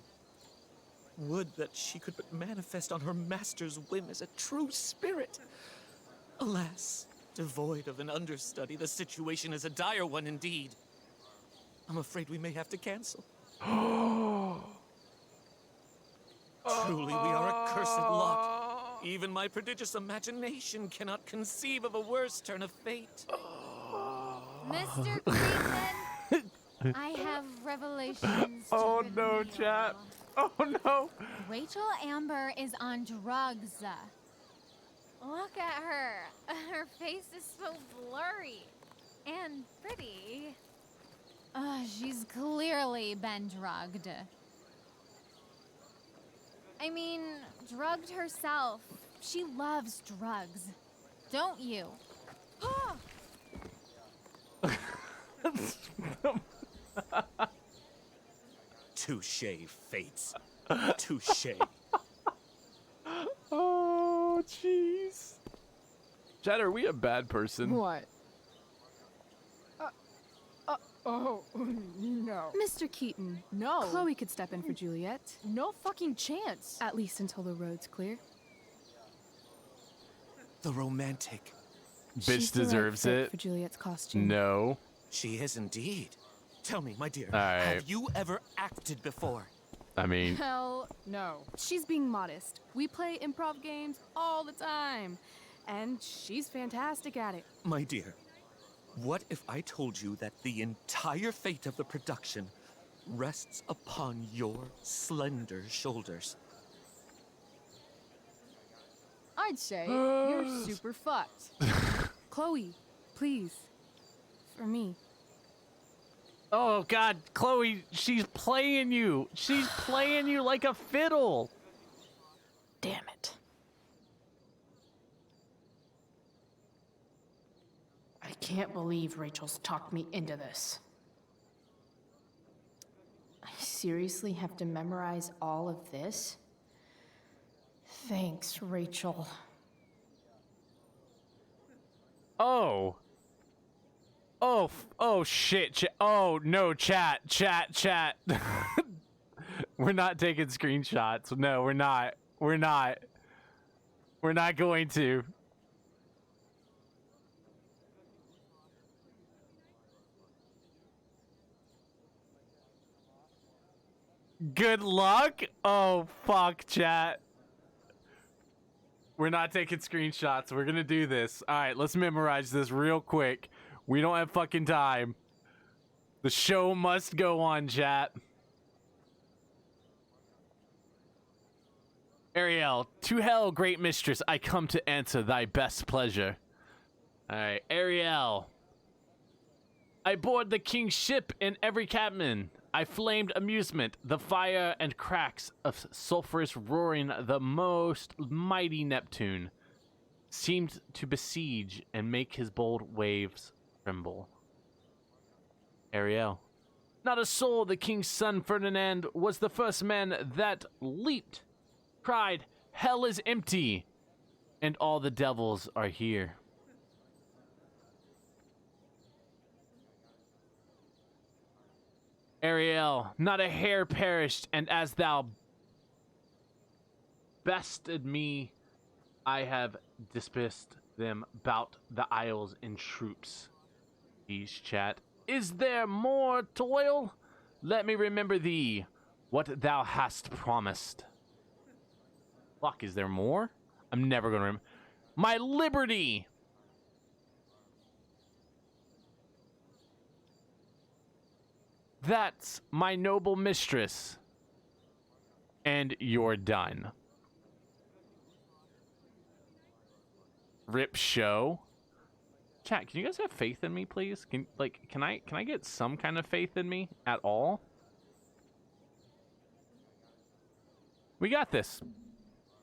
Would that she could but manifest on her master's whim as a true spirit. Alas, devoid of an understudy, the situation is a dire one indeed. I'm afraid we may have to cancel. Truly, we are a cursed lot. Even my prodigious imagination cannot conceive of a worse turn of fate. Mr. Creekman, I have revelations. Oh no, chat. Oh no. Rachel Amber is on drugs. Look at her. Her face is so blurry and pretty. She's clearly been drugged. I mean, drugged herself. She loves drugs. Don't you? Touche, fates. Touche. Oh, jeez. Chad, are we a bad person? What? Oh, no. Mr. Keaton. No. Chloe could step in for Juliet. No fucking chance. At least until the road's clear. The romantic. Bitch She's the right deserves fit it. for Juliet's costume. No. She is indeed. Tell me, my dear, Alright. have you ever acted before? I mean, Hell no. She's being modest. We play improv games all the time. And she's fantastic at it. My dear, what if I told you that the entire fate of the production rests upon your slender shoulders? I'd say you're super fucked. Chloe, please. For me. oh god, Chloe, she's playing you. She's playing you like a fiddle. Damn it. I can't believe Rachel's talked me into this. I seriously have to memorize all of this? Thanks, Rachel. Oh. Oh shit. Oh no, chat. We're not taking screenshots. No, we're not. We're not going to. Good luck? Oh fuck, chat. We're not taking screenshots. We're gonna do this. All right, let's memorize this real quick. We don't have fucking time. The show must go on, chat. Ariel, to hell, great mistress, I come to answer thy best pleasure. All right, Ariel. I board the king's ship and every cabin. I flamed amusement, the fire and cracks of sulphurous roaring, the most mighty Neptune seemed to besiege and make his bold waves tremble. Ariel. Not a soul, the king's son Ferdinand was the first man that leaped, cried, hell is empty, and all the devils are here. Ariel, not a hair perished, and as thou bested me, I have dispersed them about the isles in troops. Please, chat. Is there more toil? Let me remember thee, what thou hast promised. Fuck, is there more? I'm never gonna remember. My liberty! That's my noble mistress. And you're done. Rip show. Chat, can you guys have faith in me, please? Can I get some kind of faith in me at all? We got this.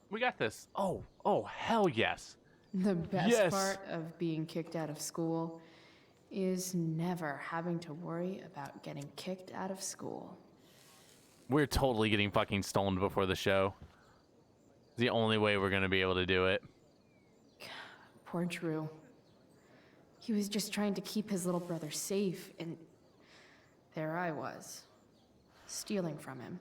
We got this. Oh, hell yes. The best Yes. part of being kicked out of school is never having to worry about getting kicked out of school. We're totally getting fucking stoned before the show. It's the only way we're gonna be able to do it. Poor Drew. He was just trying to keep his little brother safe, and there I was, stealing from him.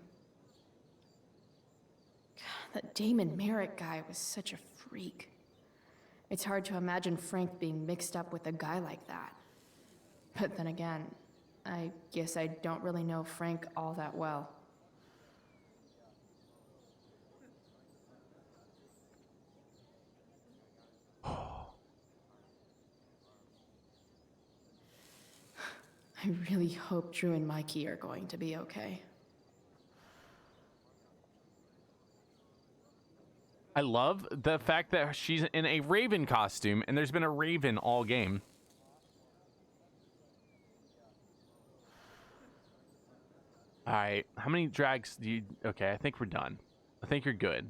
That Damon Merritt guy was such a freak. It's hard to imagine Frank being mixed up with a guy like that. But then again, I guess I don't really know Frank all that well. I really hope Drew and Mikey are going to be okay. I love the fact that she's in a Raven costume, and there's been a Raven all game. All right, how many drags do you... Okay, I think we're done. I think you're good.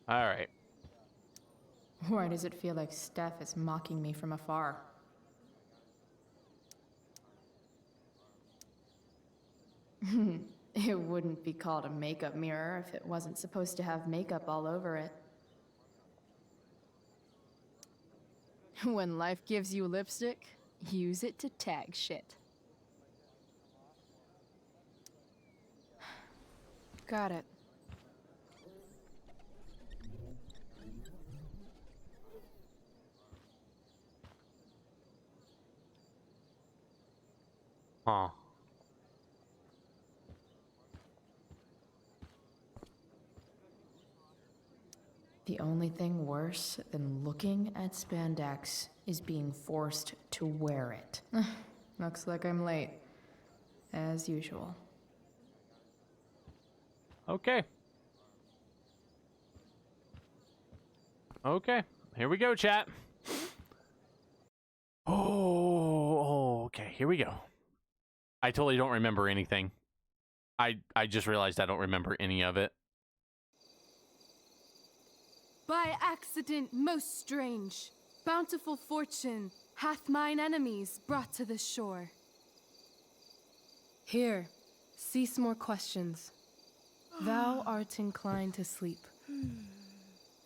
All right. Why does it feel like Steph is mocking me from afar? It wouldn't be called a makeup mirror if it wasn't supposed to have makeup all over it. When life gives you lipstick, use it to tag shit. Got it. Huh. The only thing worse than looking at spandex is being forced to wear it. Looks like I'm late, as usual. Okay. Okay. Here we go, chat. Oh, okay. Here we go. I totally don't remember anything. I just realized I don't remember any of it. By accident most strange, bountiful fortune hath mine enemies brought to this shore. Here, cease more questions. Thou art inclined to sleep.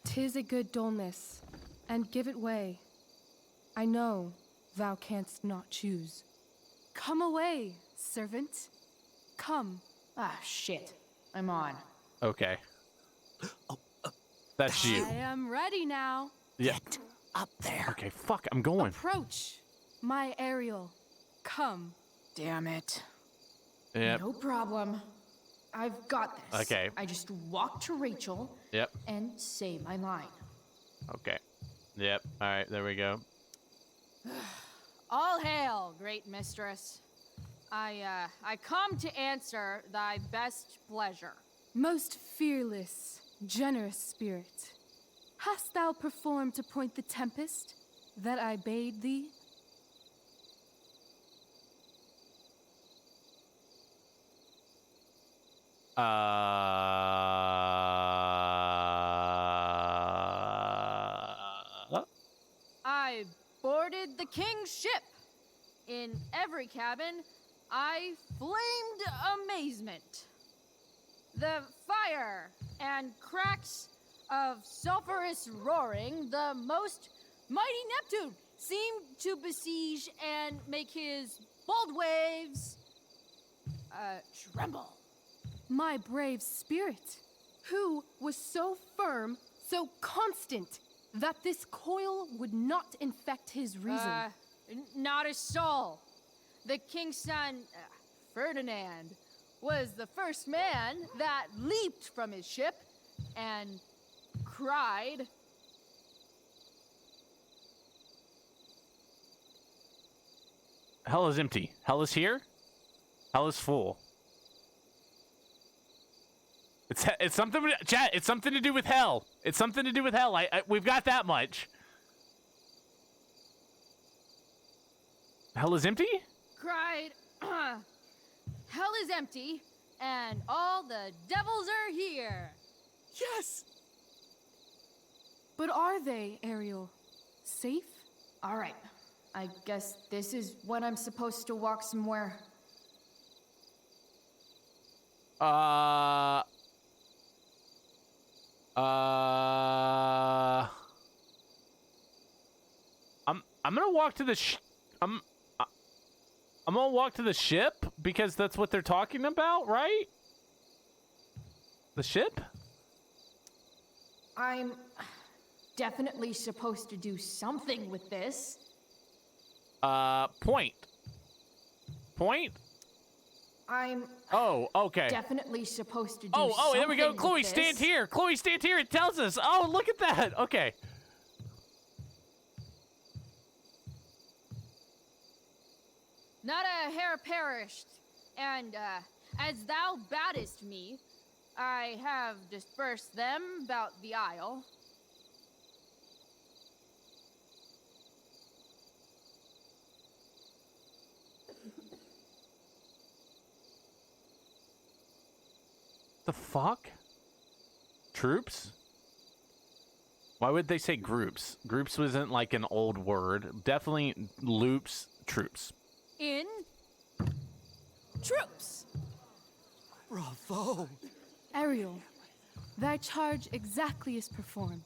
'Tis a good dullness, and give it way. I know thou canst not choose. Come away, servant. Come. Ah, shit. I'm on. Okay. That's you. I am ready now. Yeah. Up there. Okay, fuck, I'm going. Approach, my Ariel. Come. Damn it. Yep. No problem. I've got this. Okay. I just walk to Rachel Yep. and say my line. Okay. Yep. All right, there we go. All hail, great mistress. I come to answer thy best pleasure. Most fearless, generous spirit, hast thou performed to point the tempest that I bade thee? I boarded the king's ship. In every cabin, I flamed amazement. The fire and cracks of sulphurous roaring, the most mighty Neptune seemed to besiege and make his bold waves tremble. My brave spirit, who was so firm, so constant, that this coil would not infect his reason. Not a soul. The king's son, Ferdinand, was the first man that leaped from his ship and cried. Hell is empty. Hell is here. Hell is full. It's something. Chat. It's something to do with hell. It's something to do with hell. We've got that much. Hell is empty? Cried, hell is empty, and all the devils are here. Yes! But are they, Ariel? Safe? All right. I guess this is when I'm supposed to walk somewhere. I'm gonna walk to the I'm gonna walk to the ship because that's what they're talking about, right? The ship? I'm definitely supposed to do something with this. Point. I'm Oh, okay. definitely supposed to do Oh, there we go. something Chloe, with stand this. here. Chloe, stand here. It tells us. Oh, look at that. Okay. Not a hair perished, and as thou badest me, I have dispersed them about the isle. The fuck? Troops? Why would they say groups? Groups wasn't like an old word. Definitely loops, troops. In troops. Bravo! Ariel, thy charge exactly is performed.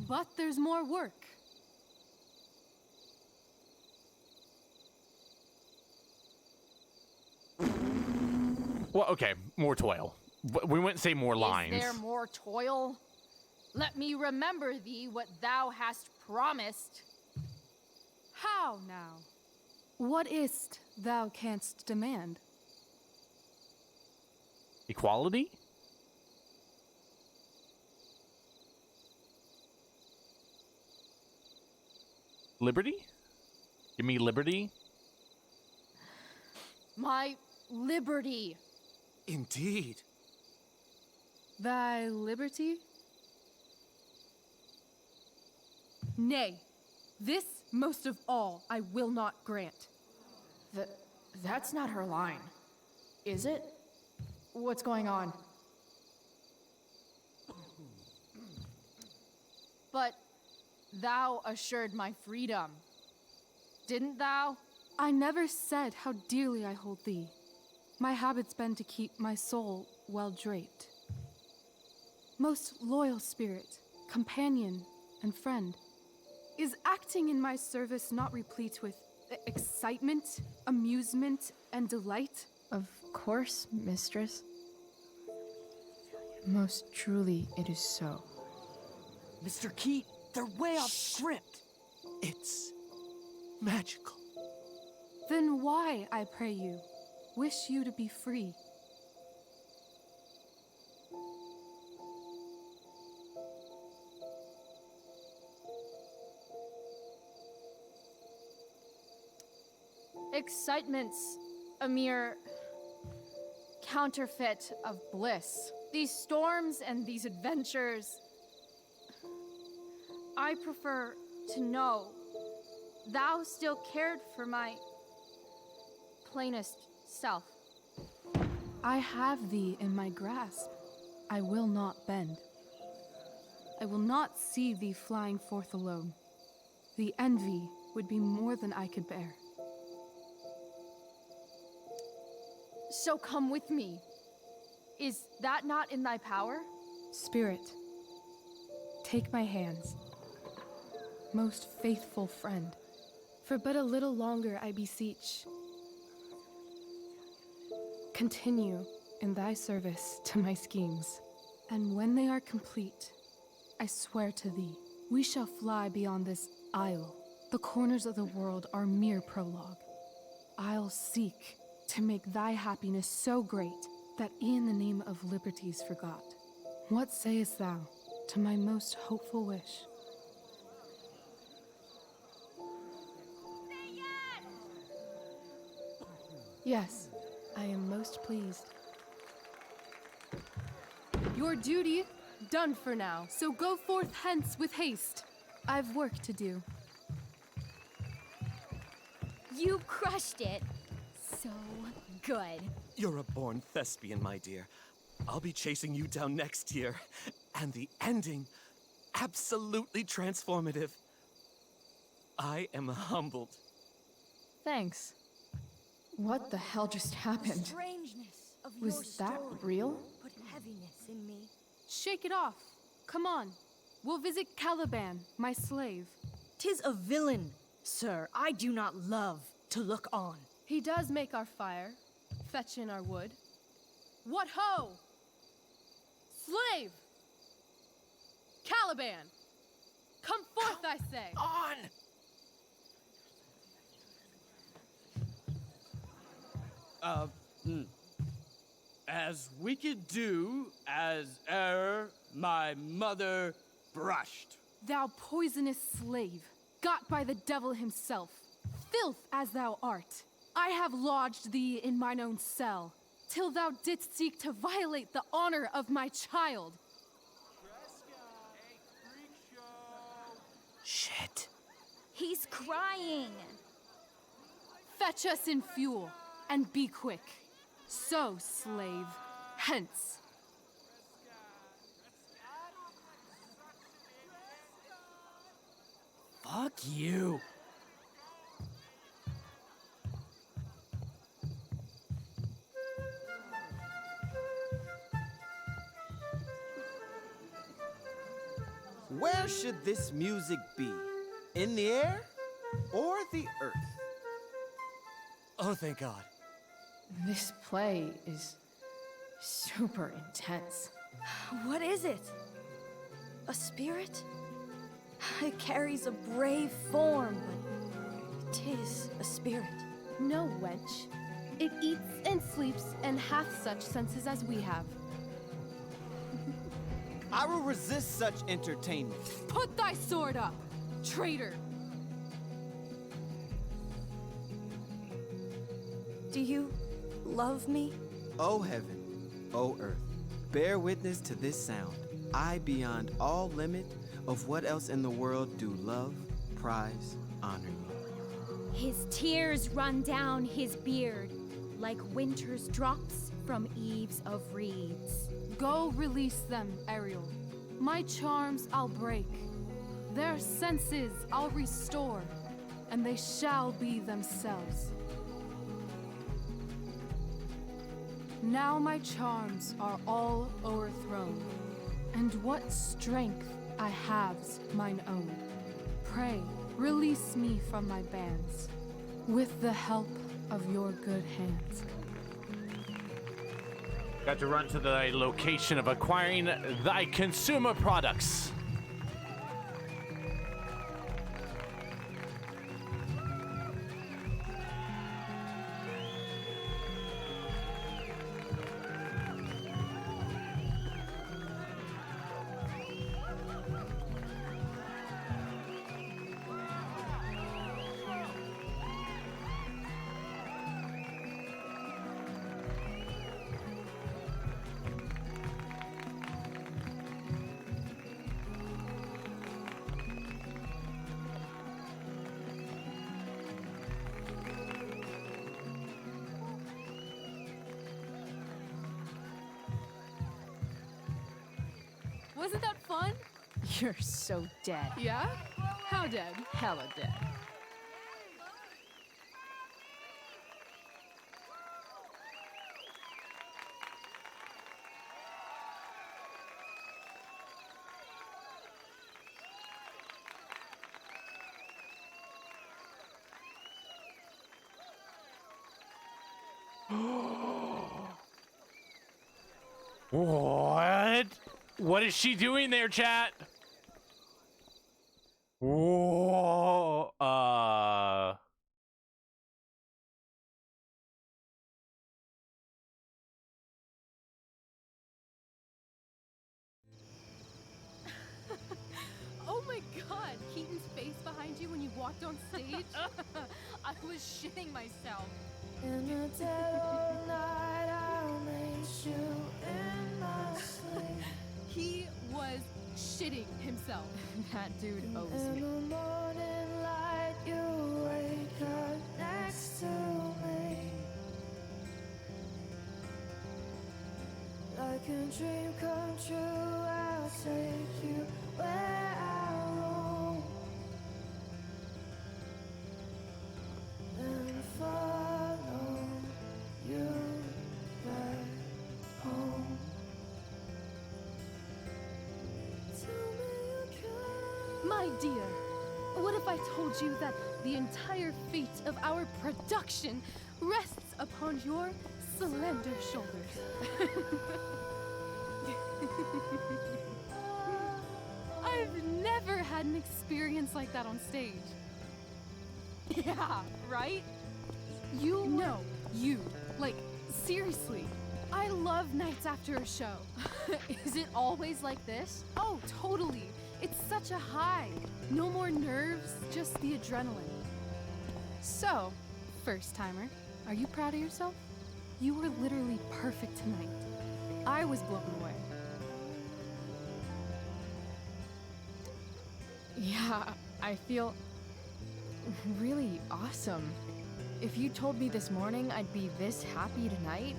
But there's more work. Well, okay, more toil. We wouldn't say more lines. Is there more toil? Let me remember thee what thou hast promised. How now? What is't thou canst demand? Equality? Liberty? Give me liberty? My liberty. Indeed. Thy liberty? Nay, this most of all I will not grant. That's not her line. Is it? What's going on? But thou assured my freedom, didn't thou? I never said how dearly I hold thee. My habit's been to keep my soul well draped. Most loyal spirit, companion, and friend, is acting in my service not replete with excitement, amusement, and delight? Of course, mistress. Most truly it is so. Mr. Keat, they're way off script. It's magical. Then why, I pray you, wish you to be free? Excitement's a mere counterfeit of bliss. These storms and these adventures. I prefer to know thou still cared for my plainest self. I have thee in my grasp. I will not bend. I will not see thee flying forth alone. The envy would be more than I could bear. So come with me. Is that not in thy power? Spirit, take my hands. Most faithful friend, for but a little longer I beseech. Continue in thy service to my schemes, and when they are complete, I swear to thee, we shall fly beyond this isle. The corners of the world are mere prologue. I'll seek to make thy happiness so great that e'en the name of liberty's forgot. What sayest thou to my most hopeful wish? Yes, I am most pleased. Your duty done for now, so go forth hence with haste. I've work to do. You crushed it. So good. You're a born thespian, my dear. I'll be chasing you down next year. And the ending, absolutely transformative. I am humbled. Thanks. What the hell just happened? Strangeness of Was your that story real? Put heaviness in me. Shake it off. Come on. We'll visit Caliban, my slave. 'Tis a villain, sir, I do not love to look on. He does make our fire, fetch in our wood. What ho! Slave! Caliban! Come forth, I say! On! As we could do as e'er my mother brushed. Thou poisonous slave, got by the devil himself, filth as thou art, I have lodged thee in mine own cell, till thou didst seek to violate the honor of my child. Shit. He's crying. Fetch us in fuel, and be quick. So, slave, hence. Fuck you. Where should this music be? In the air or the earth? Oh, thank God. This play is super intense. What is it? A spirit? It carries a brave form, but 'tis a spirit. No, wench. It eats and sleeps and hath such senses as we have. I will resist such entertainment. Put thy sword up, traitor! Do you love me? O heaven, O earth, bear witness to this sound. I, beyond all limit of what else in the world do love, prize, honor you. His tears run down his beard like winter's drops from eaves of reeds. Go release them, Ariel. My charms I'll break. Their senses I'll restore, and they shall be themselves. Now my charms are all o'erthrown, and what strength I have's mine own. Pray, release me from my bands, with the help of your good hands. Got to run to the location of acquiring thy consumer products. Wasn't that fun? You're so dead. Yeah? How dead? Hella dead. What? What is she doing there, chat? Whoa. Oh my god, Keaton's face behind you when you walked on stage? I was shitting myself. In the dead of night, I'll make you in my sleep. He was shitting himself. That dude owes In me. the morning light, you wake up next to me. Like a dream come true, I'll take you where I roam. And follow you back home. My dear, what if I told you that the entire fate of our production rests upon your slender shoulders? I've never had an experience like that on stage. Yeah, right? You? No, you. Like, seriously. I love nights after a show. Is it always like this? Oh, totally. It's such a high. No more nerves, just the adrenaline. So, first timer, are you proud of yourself? You were literally perfect tonight. I was blown away. Yeah, I feel really awesome. If you told me this morning I'd be this happy tonight.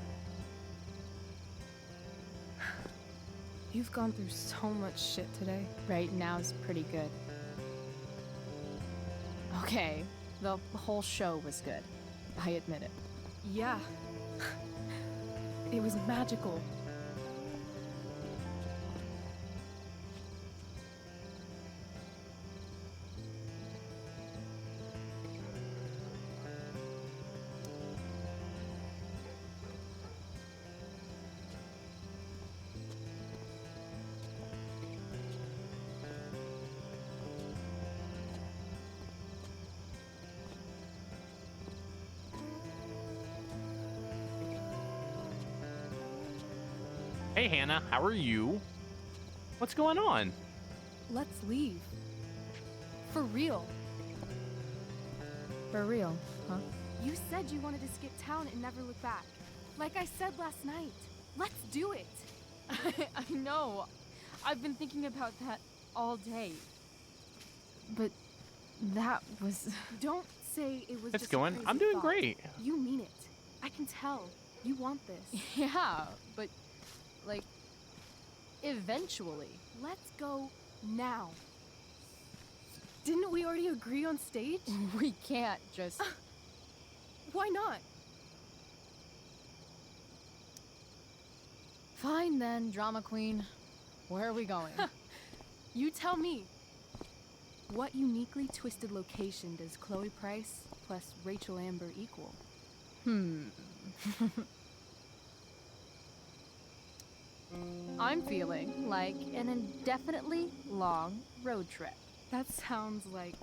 You've gone through so much shit today. Right now's pretty good. Okay, the whole show was good. I admit it. Yeah. It was magical. Hey, Hannah, how are you? What's going on? Let's leave. For real. For real, huh? You said you wanted to skip town and never look back. Like I said last night. Let's do it. I know. I've been thinking about that all day. But that was... Don't say it was It's just going. a crazy I'm doing thought. great. You mean it. I can tell. You want this. Yeah, but... like... eventually. Let's go now. Didn't we already agree on stage? We can't just... Why not? Fine then, drama queen. Where are we going? You tell me. What uniquely twisted location does Chloe Price plus Rachel Amber equal? I'm feeling like an indefinitely long road trip. That sounds like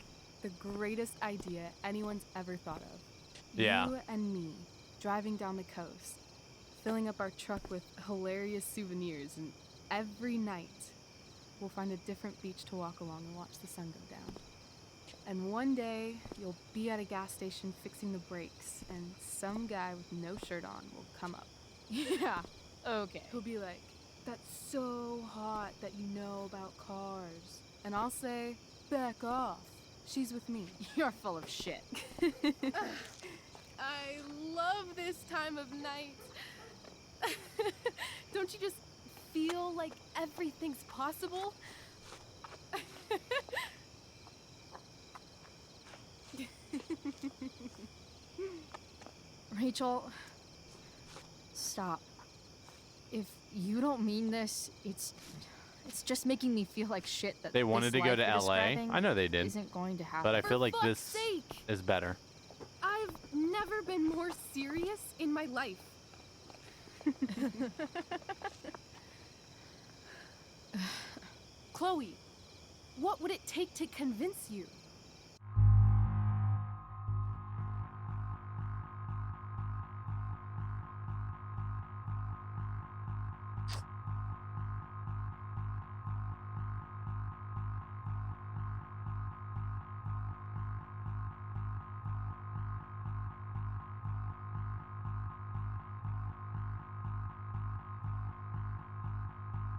the greatest idea anyone's ever thought of. Yeah. You and me, driving down the coast, filling up our truck with hilarious souvenirs, and every night we'll find a different beach to walk along and watch the sun go down. And one day you'll be at a gas station fixing the brakes, and some guy with no shirt on will come up. Yeah, okay. He'll be like, "That's so hot that you know about cars." And I'll say, "Back off. She's with me." You're full of shit. I love this time of night. Don't you just feel like everything's possible? Rachel, stop. If you don't mean this, it's just making me feel like shit that They wanted this to go life to you're LA. describing I know they did. Isn't going to happen. But I feel like fuck's this sake! is better. I've never been more serious in my life. Chloe, what would it take to convince you?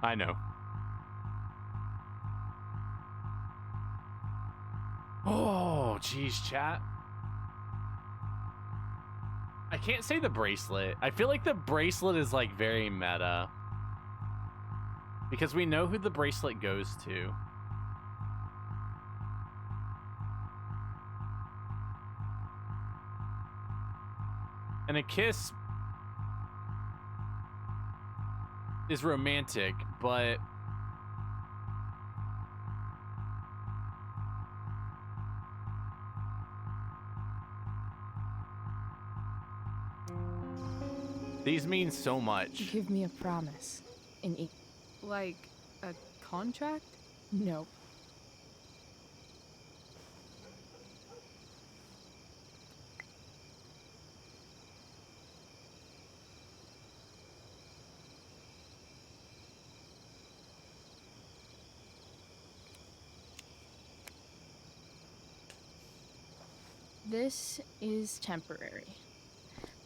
I know. Oh, geez, chat. I can't say the bracelet. I feel like the bracelet is like very meta. Because we know who the bracelet goes to. And a kiss is romantic, but these mean so much. Give me a promise. Like a contract? No. This is temporary.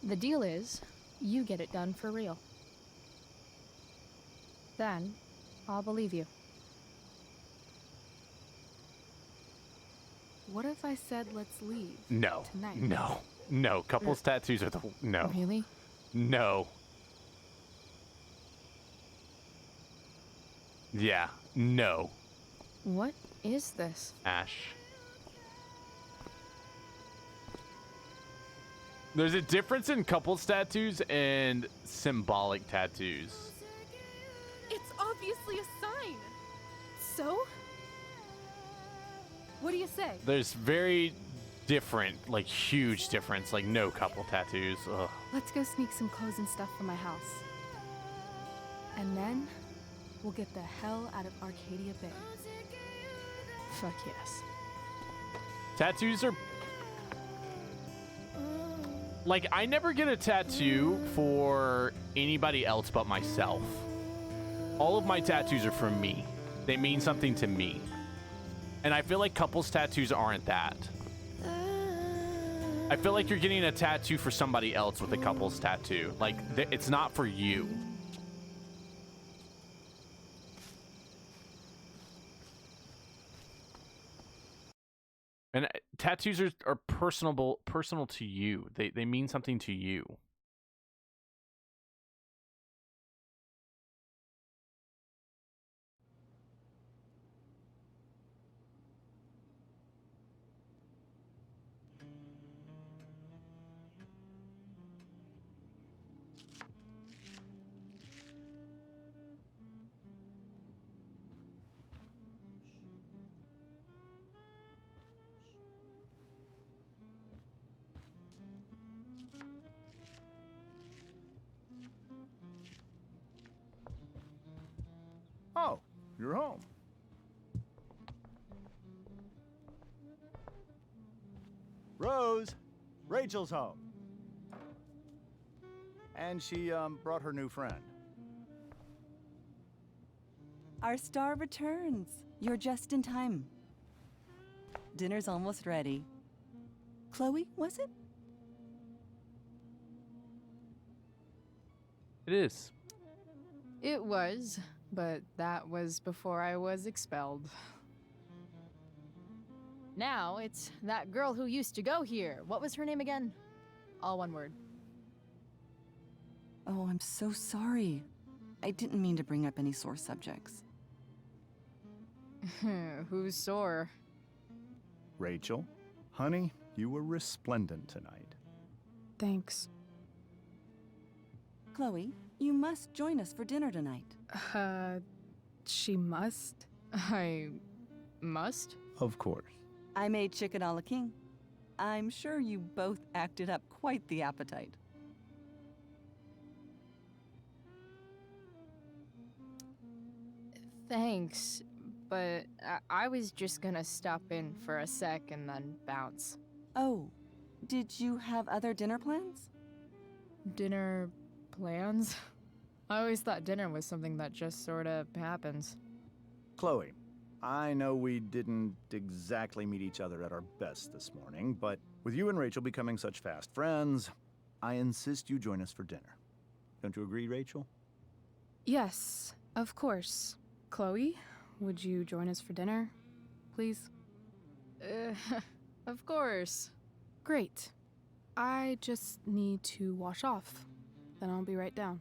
The deal is, you get it done for real. Then, I'll believe you. What if I said let's leave? No. Tonight. No. No. Couples tattoos are the no. Really? No. Yeah. No. What is this? Ash. There's a difference in couples tattoos and symbolic tattoos. It's obviously a sign. So? What do you say? There's very different, like huge difference, like no couple tattoos. Ugh. Let's go sneak some clothes and stuff from my house. And then we'll get the hell out of Arcadia Bay. Fuck yes. Tattoos are like, I never get a tattoo for anybody else but myself. All of my tattoos are for me. They mean something to me. And I feel like couples tattoos aren't that. I feel like you're getting a tattoo for somebody else with a couples tattoo. Like, it's not for you. And tattoos are personal to you. They mean something to you. Oh, you're home. Rose, Rachel's home. And she brought her new friend. Our star returns. You're just in time. Dinner's almost ready. Chloe, was it? It is. It was, but that was before I was expelled. Now it's that girl who used to go here. What was her name again? All one word. Oh, I'm so sorry. I didn't mean to bring up any sore subjects. Who's sore? Rachel, honey, you were resplendent tonight. Thanks. Chloe, you must join us for dinner tonight. She must? I must? Of course. I made chicken a la king. I'm sure you both acted up quite the appetite. Thanks, but I was just gonna stop in for a sec and then bounce. Oh, did you have other dinner plans? Dinner plans? I always thought dinner was something that just sorta happens. Chloe, I know we didn't exactly meet each other at our best this morning, but with you and Rachel becoming such fast friends, I insist you join us for dinner. Don't you agree, Rachel? Yes, of course. Chloe, would you join us for dinner, please? Of course. Great. I just need to wash off. Then I'll be right down.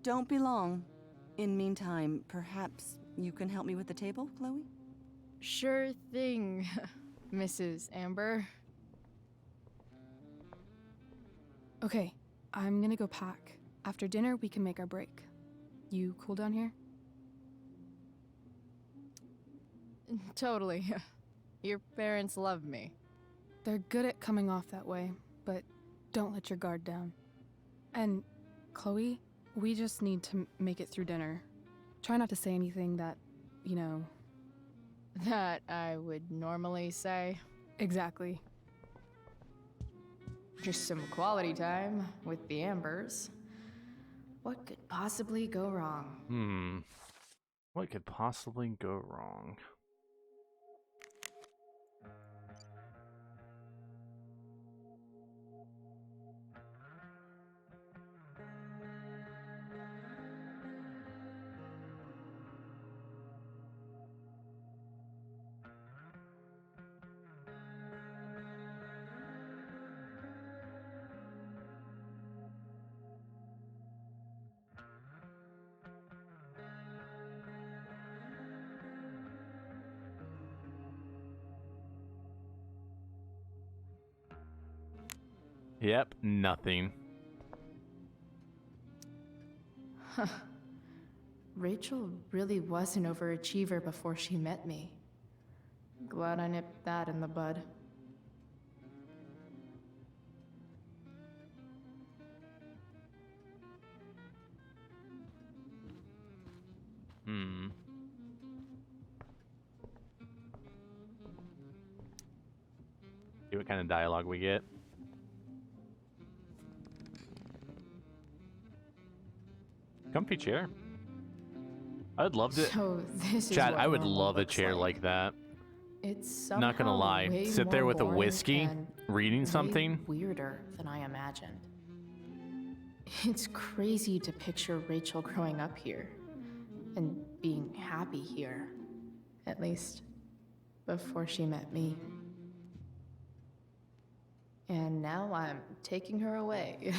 Don't be long. In meantime, perhaps you can help me with the table, Chloe? Sure thing, Mrs. Amber. Okay, I'm gonna go pack. After dinner, we can make our break. You cool down here? Totally. Your parents love me. They're good at coming off that way, but don't let your guard down. And, Chloe, we just need to make it through dinner. Try not to say anything that, you know... That I would normally say. Exactly. Just some quality time with the Ambers. What could possibly go wrong? What could possibly go wrong? Yep, nothing. Huh. Rachel really was an overachiever before she met me. Glad I nipped that in the bud. See what kind of dialogue we get. Comfy chair. I'd love to. So this is Chad, what I would normal love a looks chair like. like that. It's Not gonna somehow lie. way Sit there more with a boring whiskey, and reading way something. weirder than I imagined. It's crazy to picture Rachel growing up here and being happy here, at least before she met me. And now I'm taking her away.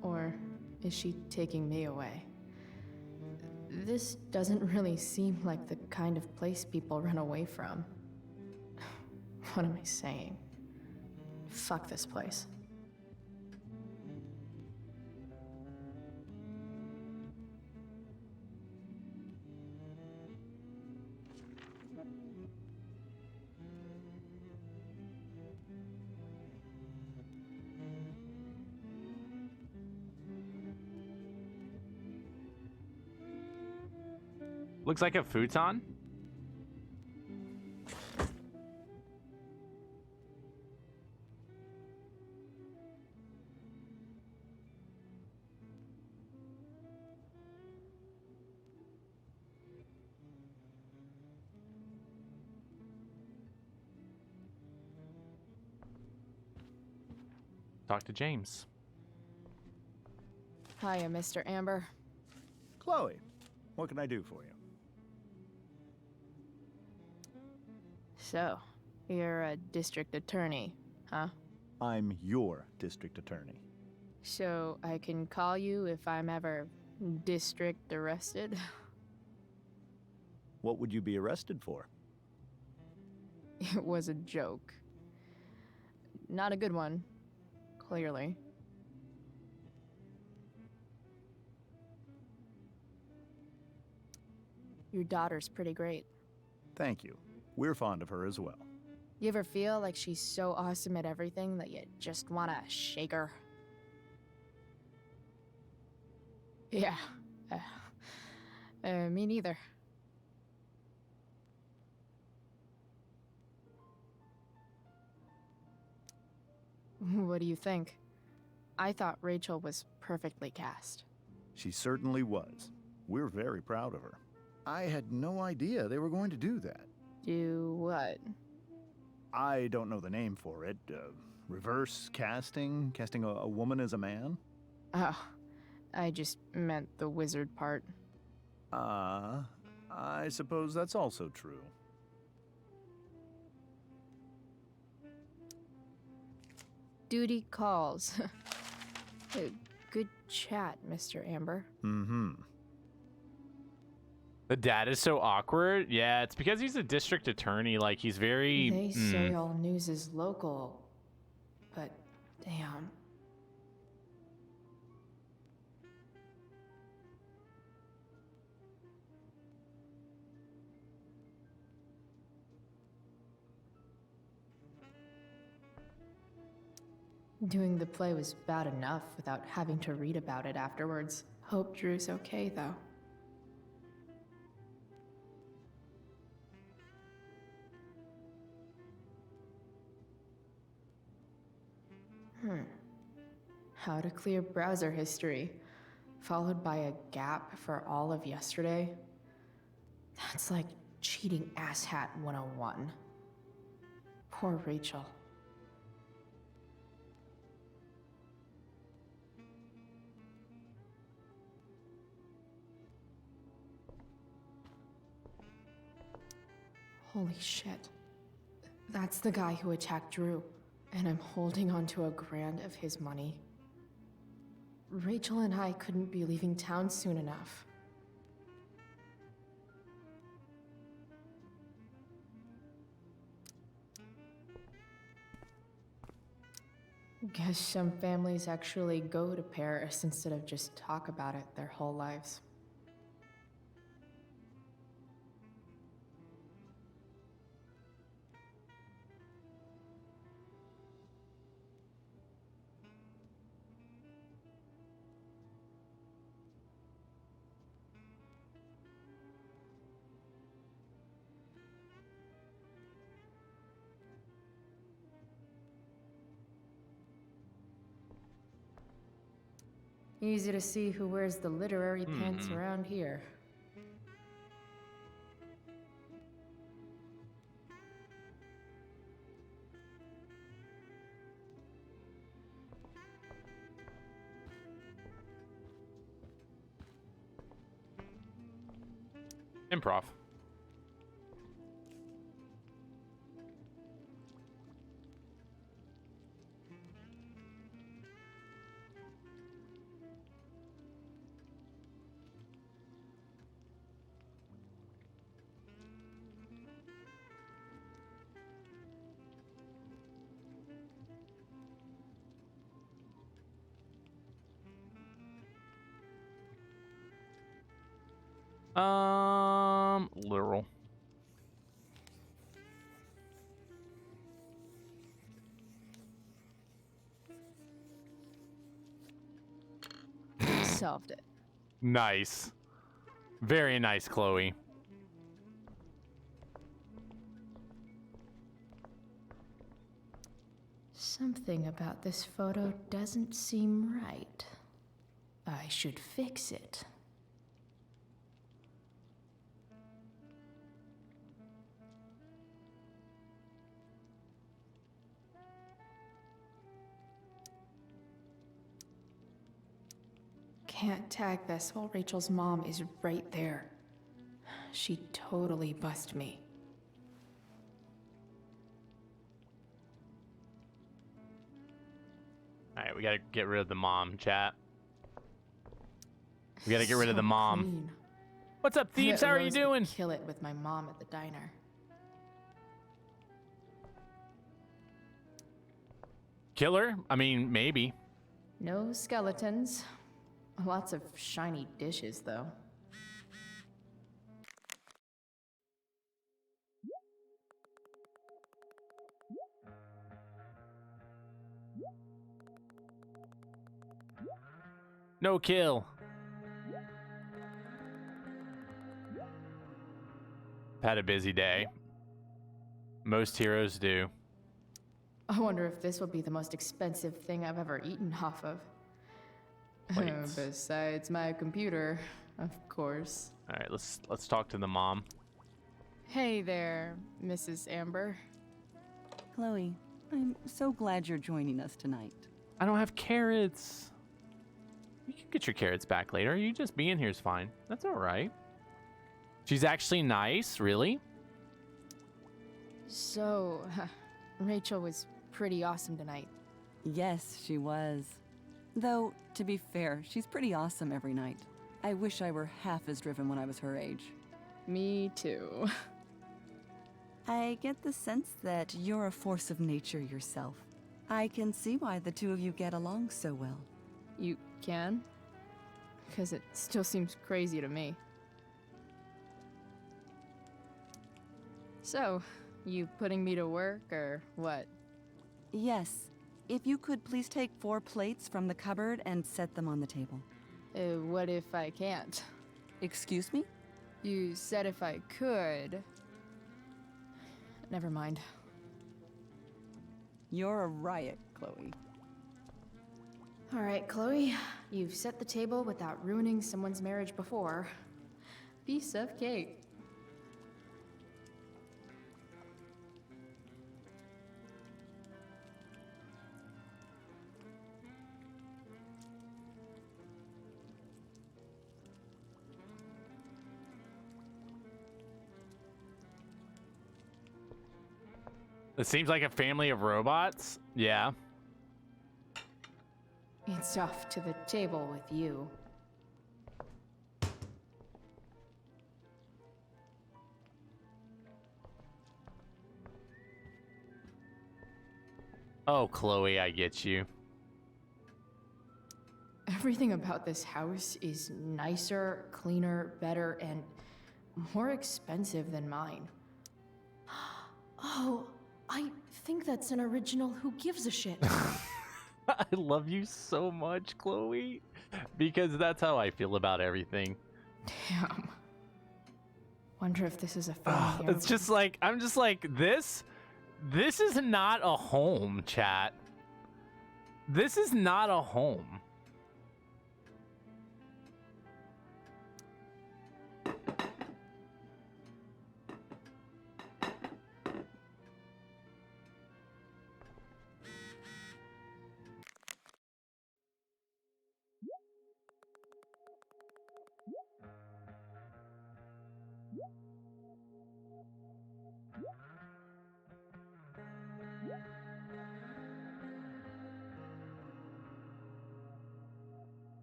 Or is she taking me away? This doesn't really seem like the kind of place people run away from. What am I saying? Fuck this place. Looks like a futon. Talk to James. Hiya, Mr. Amber. Chloe, what can I do for you? So, you're a district attorney, huh? I'm your district attorney. So I can call you if I'm ever District arrested? What would you be arrested for? It was a joke. Not a good one, clearly. Your daughter's pretty great. Thank you. We're fond of her as well. You ever feel like she's so awesome at everything that you just want to shake her? Yeah. Me neither. What do you think? I thought Rachel was perfectly cast. She certainly was. We're very proud of her. I had no idea they were going to do that. Do what? I don't know the name for it. Reverse casting? Casting a woman as a man? Oh, I just meant the wizard part. I suppose that's also true. Duty calls. Good chat, Mr. Amber. Mm-hmm. The dad is so awkward. Yeah, it's because he's a district attorney. Like, he's very... They say all news is local, but damn. Doing the play was bad enough without having to read about it afterwards. Hope Drew's okay, though. How to clear browser history, followed by a gap for all of yesterday. That's like cheating asshat 101. Poor Rachel. Holy shit. That's the guy who attacked Drew, and I'm holding onto a grand of his money. Rachel and I couldn't be leaving town soon enough. Guess some families actually go to Paris instead of just talk about it their whole lives. Easy to see who wears the literary pants around here. Improv. Literal. Solved it. Nice. Very nice, Chloe. Something about this photo doesn't seem right. I should fix it. Can't tag this while Rachel's mom is right there. She'd totally bust me. Alright, we gotta get rid of the mom, chat. We gotta get rid of the mom. Clean. What's up, thieves? How are you Rose would doing? Kill it with my mom at the diner. Killer? I mean, maybe. No skeletons. Lots of shiny dishes, though. No kill. Had a busy day. Most heroes do. I wonder if this will be the most expensive thing I've ever eaten off of. Plates. Besides my computer, of course. All right, let's talk to the mom. Hey there, Mrs. Amber. Chloe, I'm so glad you're joining us tonight. I don't have carrots. You can get your carrots back later. You just being here is fine. That's all right. She's actually nice, really. So, Rachel was pretty awesome tonight. Yes, she was. Though, to be fair, she's pretty awesome every night. I wish I were half as driven when I was her age. Me too. I get the sense that you're a force of nature yourself. I can see why the two of you get along so well. You can? Because it still seems crazy to me. So, you putting me to work, or what? Yes. If you could please take 4 plates from the cupboard and set them on the table. What if I can't? Excuse me? You said if I could. Never mind. You're a riot, Chloe. All right, Chloe. You've set the table without ruining someone's marriage before. Piece of cake. It seems like a family of robots. Yeah. It's off to the table with you. Oh, Chloe, I get you. Everything about this house is nicer, cleaner, better, and more expensive than mine. Oh, I think that's an original Who Gives a Shit. I love you so much, Chloe, because that's how I feel about everything. Damn. Wonder if this is a family It's just like, I'm just like, this is not a home, chat. This is not a home.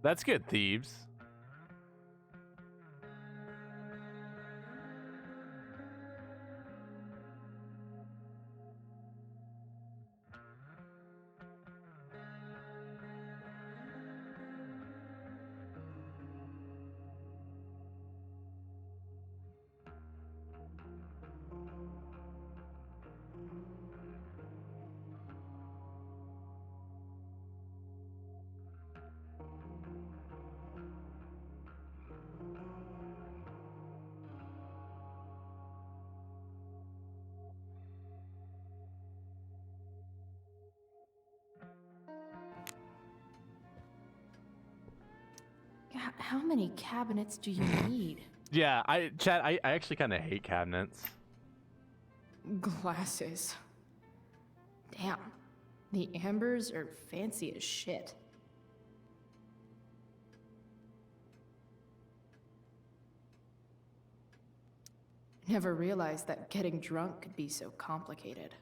That's good, thieves. How many cabinets do you need? Yeah, I actually kind of hate cabinets. Glasses. Damn. The Ambers are fancy as shit. Never realized that getting drunk could be so complicated.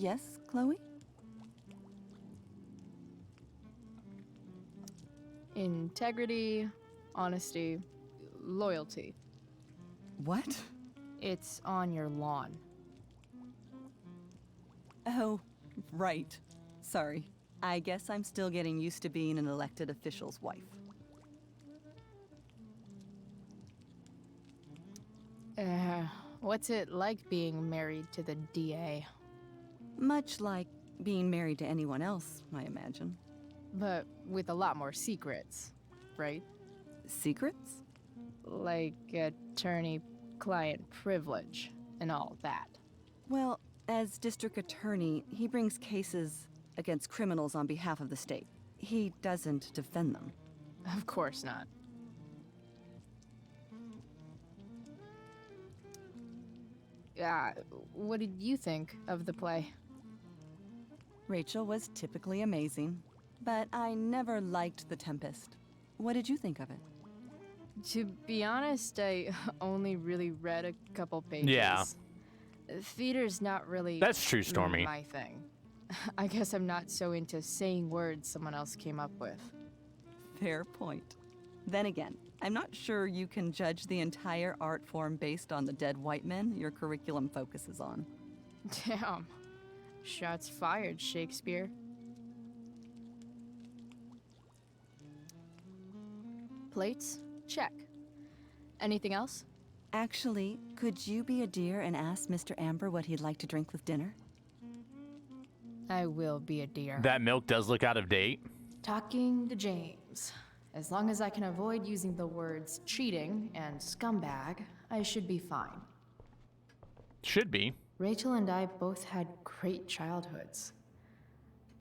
Yes, Chloe? Integrity, honesty, loyalty. What? It's on your lawn. Oh, right. Sorry. I guess I'm still getting used to being an elected official's wife. What's it like being married to the DA? Much like being married to anyone else, I imagine. But with a lot more secrets, right? Secrets? Like attorney-client privilege and all that. Well, as district attorney, he brings cases against criminals on behalf of the state. He doesn't defend them. Of course not. What did you think of the play? Rachel was typically amazing, but I never liked The Tempest. What did you think of it? To be honest, I only really read a couple pages. Yeah. Theater's not really That's true, Stormy. my thing. I guess I'm not so into saying words someone else came up with. Fair point. Then again, I'm not sure you can judge the entire art form based on the dead white men your curriculum focuses on. Damn. Shots fired, Shakespeare. Plates? Check. Anything else? Actually, could you be a dear and ask Mr. Amber what he'd like to drink with dinner? I will be a dear. That milk does look out of date. Talking to James. As long as I can avoid using the words cheating and scumbag, I should be fine. Should be. Rachel and I both had great childhoods.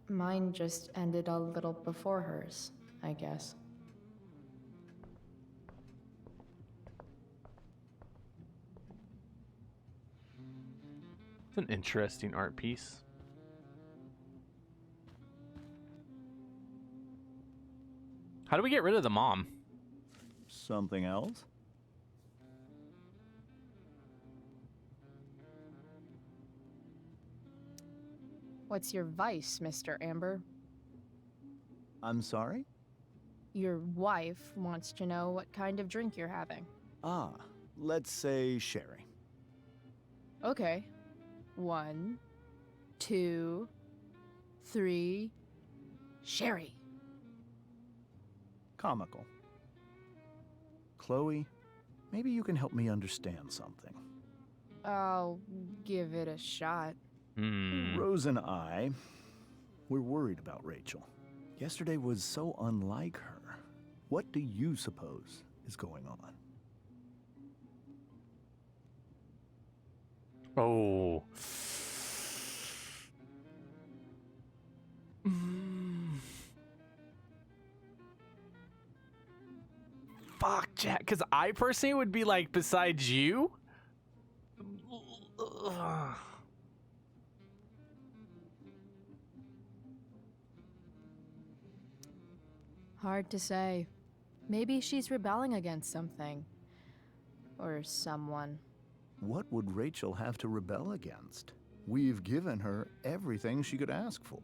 Mine just ended a little before hers, I guess. It's an interesting art piece. How do we get rid of the mom? Something else? What's your vice, Mr. Amber? I'm sorry? Your wife wants to know what kind of drink you're having. Ah, let's say sherry. Okay. 1, 2, 3. Sherry. Comical. Chloe, maybe you can help me understand something. I'll give it a shot. Rose and I, we're worried about Rachel. Yesterday was so unlike her. What do you suppose is going on? Oh. Fuck, Jack. Because I personally would be like, besides you? Hard to say. Maybe she's rebelling against something. Or someone. What would Rachel have to rebel against? We've given her everything she could ask for.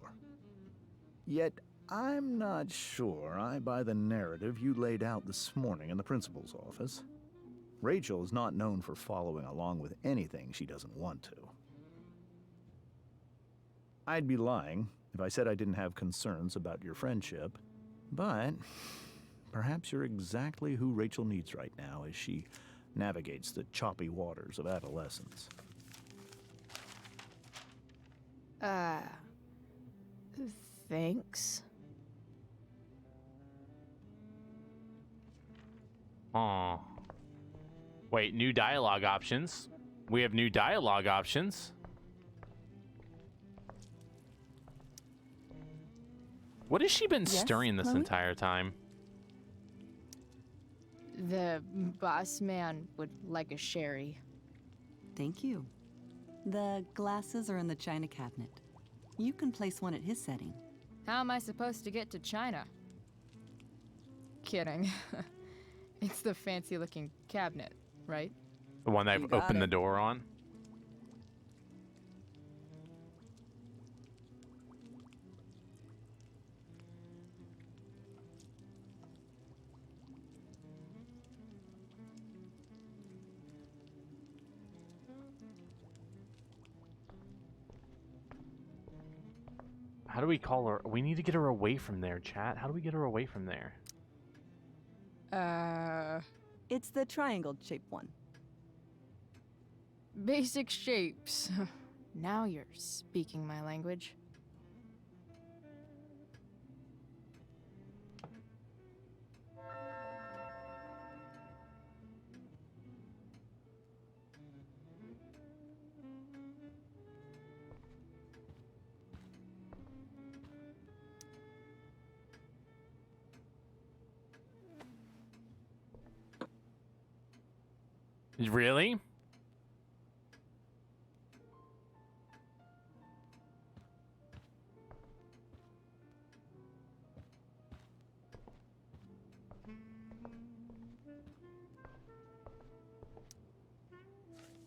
Yet, I'm not sure I buy the narrative you laid out this morning in the principal's office. Rachel is not known for following along with anything she doesn't want to. I'd be lying if I said I didn't have concerns about your friendship, but perhaps you're exactly who Rachel needs right now as she navigates the choppy waters of adolescence. Thanks. Aw. Wait, new dialogue options. We have new dialogue options. What has she been Yes, stirring this Chloe? entire time? The boss man would like a sherry. Thank you. The glasses are in the china cabinet. You can place one at his setting. How am I supposed to get to China? Kidding. It's the fancy-looking cabinet, right? The one that I've You got opened the it. door on? How do we call her? We need to get her away from there, chat. How do we get her away from there? It's the triangle-shaped one. Basic shapes. Now you're speaking my language. Really?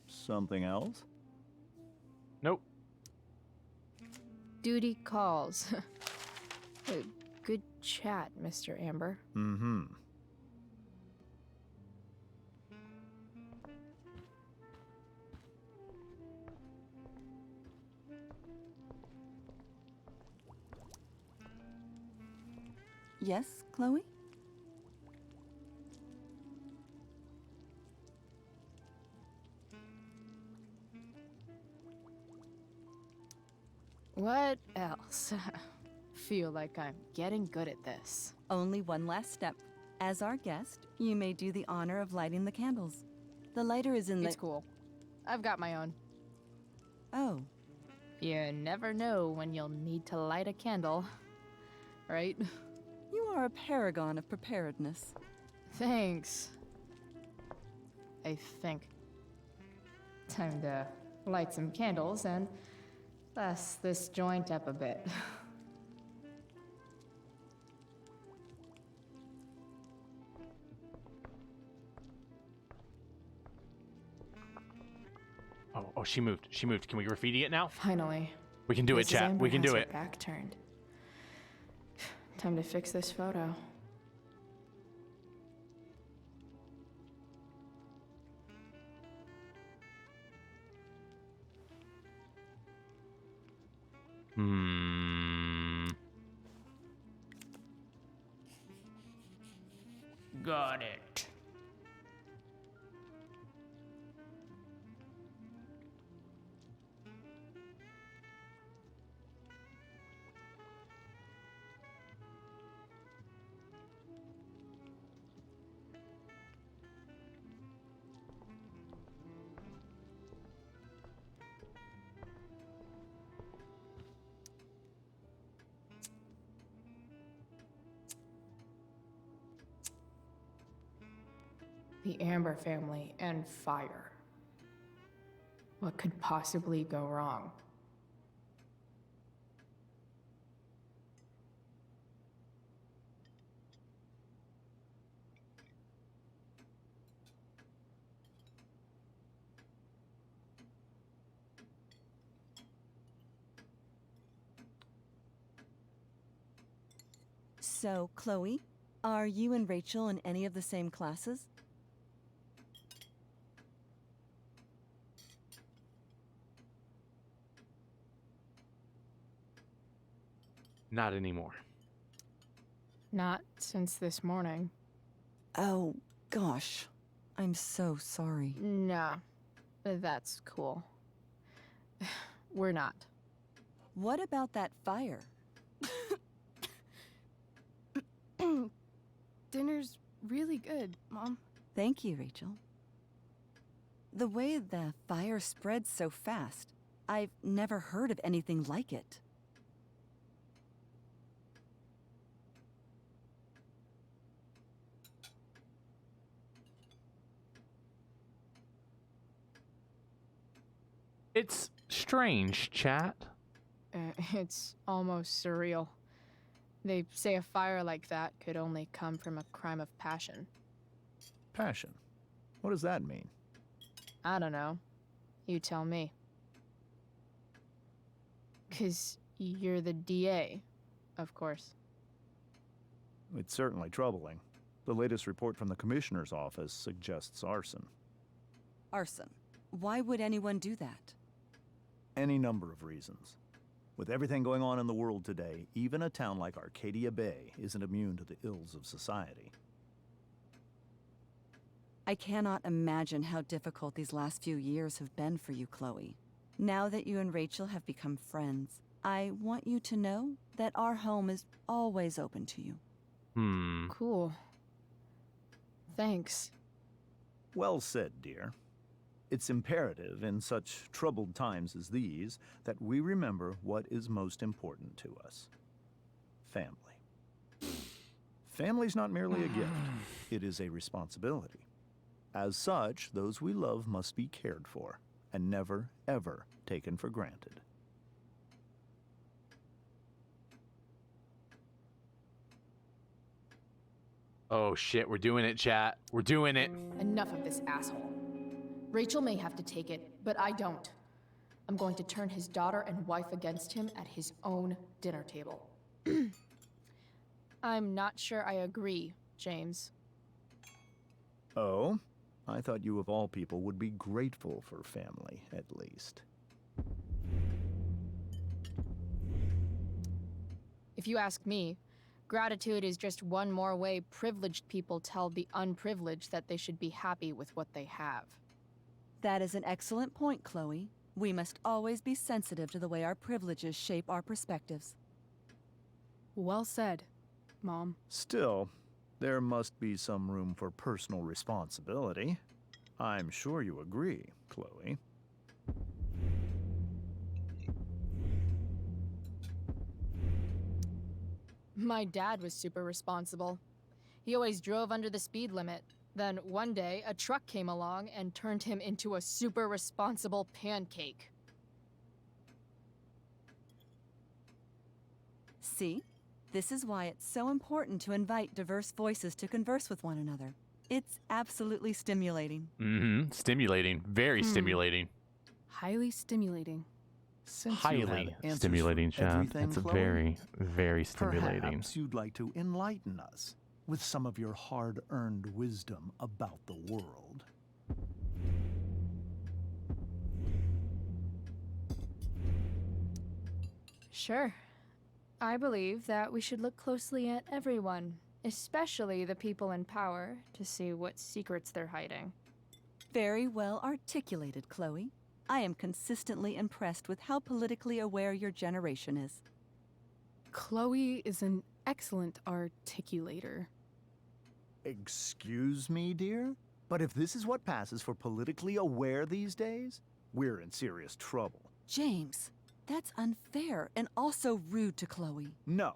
Something else? Nope. Duty calls. Good chat, Mr. Amber. Mm-hmm. Yes, Chloe? What else? Feel like I'm getting good at this. Only one last step. As our guest, you may do the honor of lighting the candles. The lighter is in the... It's cool. I've got my own. Oh. You never know when you'll need to light a candle, right? You are a paragon of preparedness. Thanks. I think. Time to light some candles and bless this joint up a bit. Oh, she moved. She moved. Can we graffiti it now? Finally. We can do it, Mrs. chat. Amber We can has do her it. Back turned. Time to fix this photo. Got it. The Amber family and fire. What could possibly go wrong? So, Chloe, are you and Rachel in any of the same classes? Not anymore. Not since this morning. Oh, gosh. I'm so sorry. Nah, that's cool. We're not. What about that fire? Dinner's really good, Mom. Thank you, Rachel. The way the fire spreads so fast, I've never heard of anything like it. It's strange, chat. It's almost surreal. They say a fire like that could only come from a crime of passion. Passion? What does that mean? I don't know. You tell me. 'Cause you're the DA, of course. It's certainly troubling. The latest report from the Commissioner's office suggests arson. Arson. Why would anyone do that? Any number of reasons. With everything going on in the world today, even a town like Arcadia Bay isn't immune to the ills of society. I cannot imagine how difficult these last few years have been for you, Chloe. Now that you and Rachel have become friends, I want you to know that our home is always open to you. Cool. Thanks. Well said, dear. It's imperative in such troubled times as these that we remember what is most important to us. Family. Family's not merely a gift, it is a responsibility. As such, those we love must be cared for and never, ever taken for granted. Oh shit, we're doing it, chat. We're doing it. Enough of this asshole. Rachel may have to take it, but I don't. I'm going to turn his daughter and wife against him at his own dinner table. I'm not sure I agree, James. Oh? I thought you of all people would be grateful for family, at least. If you ask me, gratitude is just one more way privileged people tell the unprivileged that they should be happy with what they have. That is an excellent point, Chloe. We must always be sensitive to the way our privileges shape our perspectives. Well said, Mom. Still, there must be some room for personal responsibility. I'm sure you agree, Chloe. My dad was super responsible. He always drove under the speed limit. Then one day, a truck came along and turned him into a super responsible pancake. See? This is why it's so important to invite diverse voices to converse with one another. It's absolutely stimulating. Stimulating. Very stimulating. Highly stimulating. Since you Highly have answers stimulating, for chat. everything, It's Chloe, very, very stimulating. Perhaps you'd like to enlighten us with some of your hard-earned wisdom about the world. Sure. I believe that we should look closely at everyone, especially the people in power, to see what secrets they're hiding. Very well articulated, Chloe. I am consistently impressed with how politically aware your generation is. Chloe is an excellent articulator. Excuse me, dear? But if this is what passes for politically aware these days, we're in serious trouble. James, that's unfair and also rude to Chloe. No,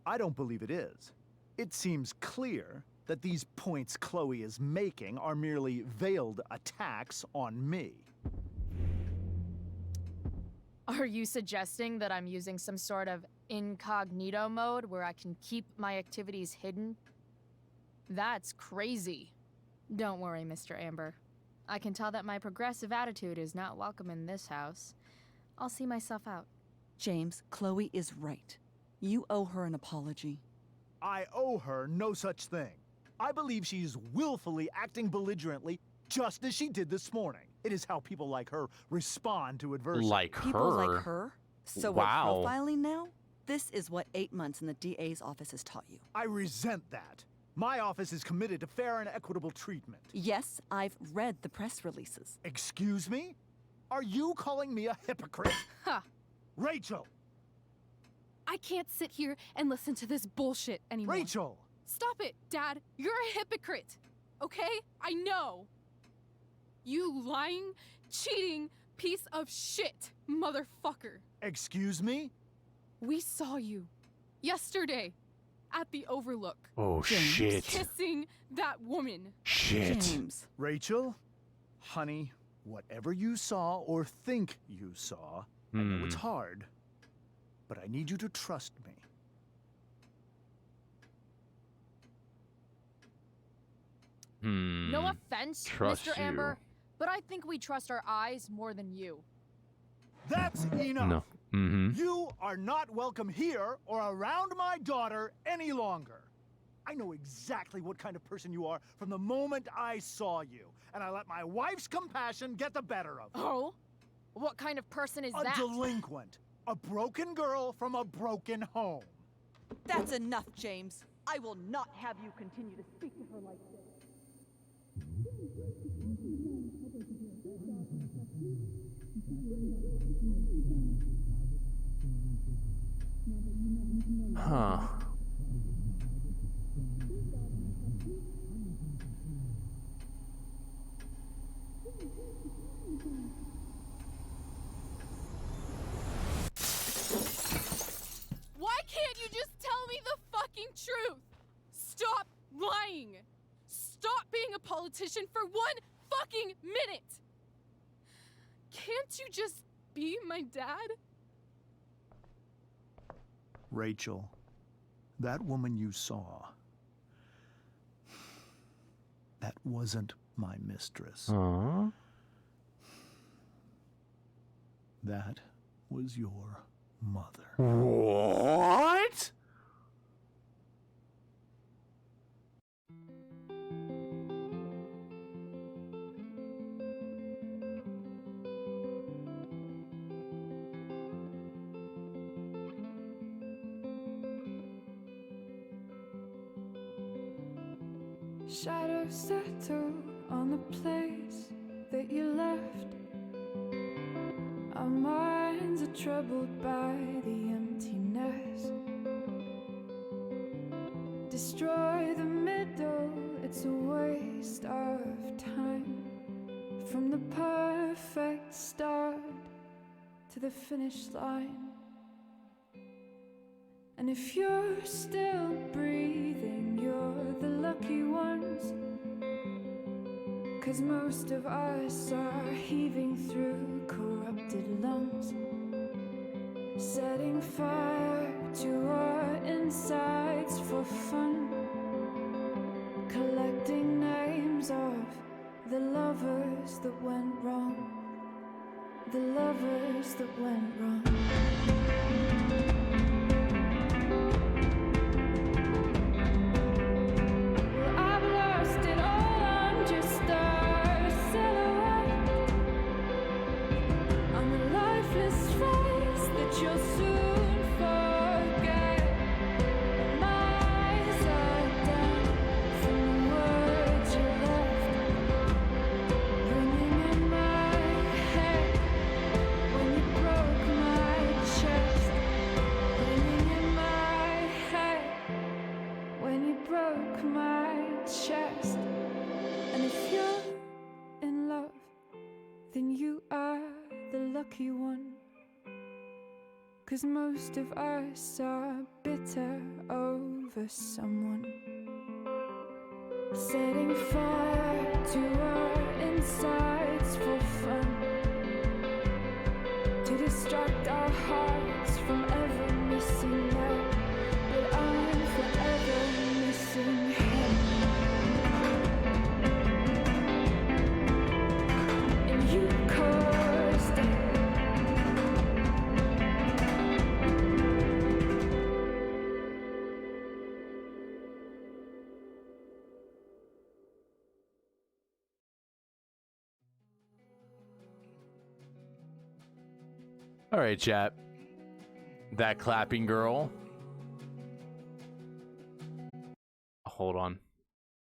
I don't believe it is. It seems clear that these points Chloe is making are merely veiled attacks on me. Are you suggesting that I'm using some sort of incognito mode where I can keep my activities hidden? That's crazy. Don't worry, Mr. Amber. I can tell that my progressive attitude is not welcome in this house. I'll see myself out. James, Chloe is right. You owe her an apology. I owe her no such thing. I believe she's willfully acting belligerently just as she did this morning. It is how people like her respond to adversity. Like People her? like her? So Wow. we're profiling now? This is what 8 months in the DA's office has taught you. I resent that. My office is committed to fair and equitable treatment. Yes, I've read the press releases. Excuse me? Are you calling me a hypocrite? Ha! Rachel! I can't sit here and listen to this bullshit anymore. Rachel! Stop it, Dad. You're a hypocrite. Okay? I know. You lying, cheating piece of shit, motherfucker. Excuse me? We saw you yesterday at the Overlook. Oh, shit. Kissing that woman. Shit. James. Rachel? Honey, whatever you saw or think you saw, I know it's hard, but I need you to trust me. No offense, Trust Mr. Amber, you. but I think we trust our eyes more than you. That's enough. No. You are not welcome here or around my daughter any longer. I know exactly what kind of person you are from the moment I saw you, and I let my wife's compassion get the better of me. Oh? What kind of person is A that? delinquent. A broken girl from a broken home. That's enough, James. I will not have you continue to speak to her like this. Huh. Why can't you just tell me the fucking truth? Stop lying. Stop being a politician for 1 fucking minute. Can't you just be my dad? Rachel, that woman you saw, that wasn't my mistress. Aww. That was your mother. What? Shadows settle on the place that you left. Our minds are troubled by the emptiness. Destroy the middle, it's a waste of time. From the perfect start to the finish line. And if you're still breathing, you're the lucky ones. 'Cause most of us are heaving through corrupted lungs, setting fire to our insides for fun, collecting names of the lovers that went wrong, the lovers that went wrong. Lucky one, 'cause most of us are bitter over someone, setting fire to our insides for fun, to distract our hearts from ever missing that. But I'm forever missing him. And you caused it. All right, chat. That clapping girl. Hold on.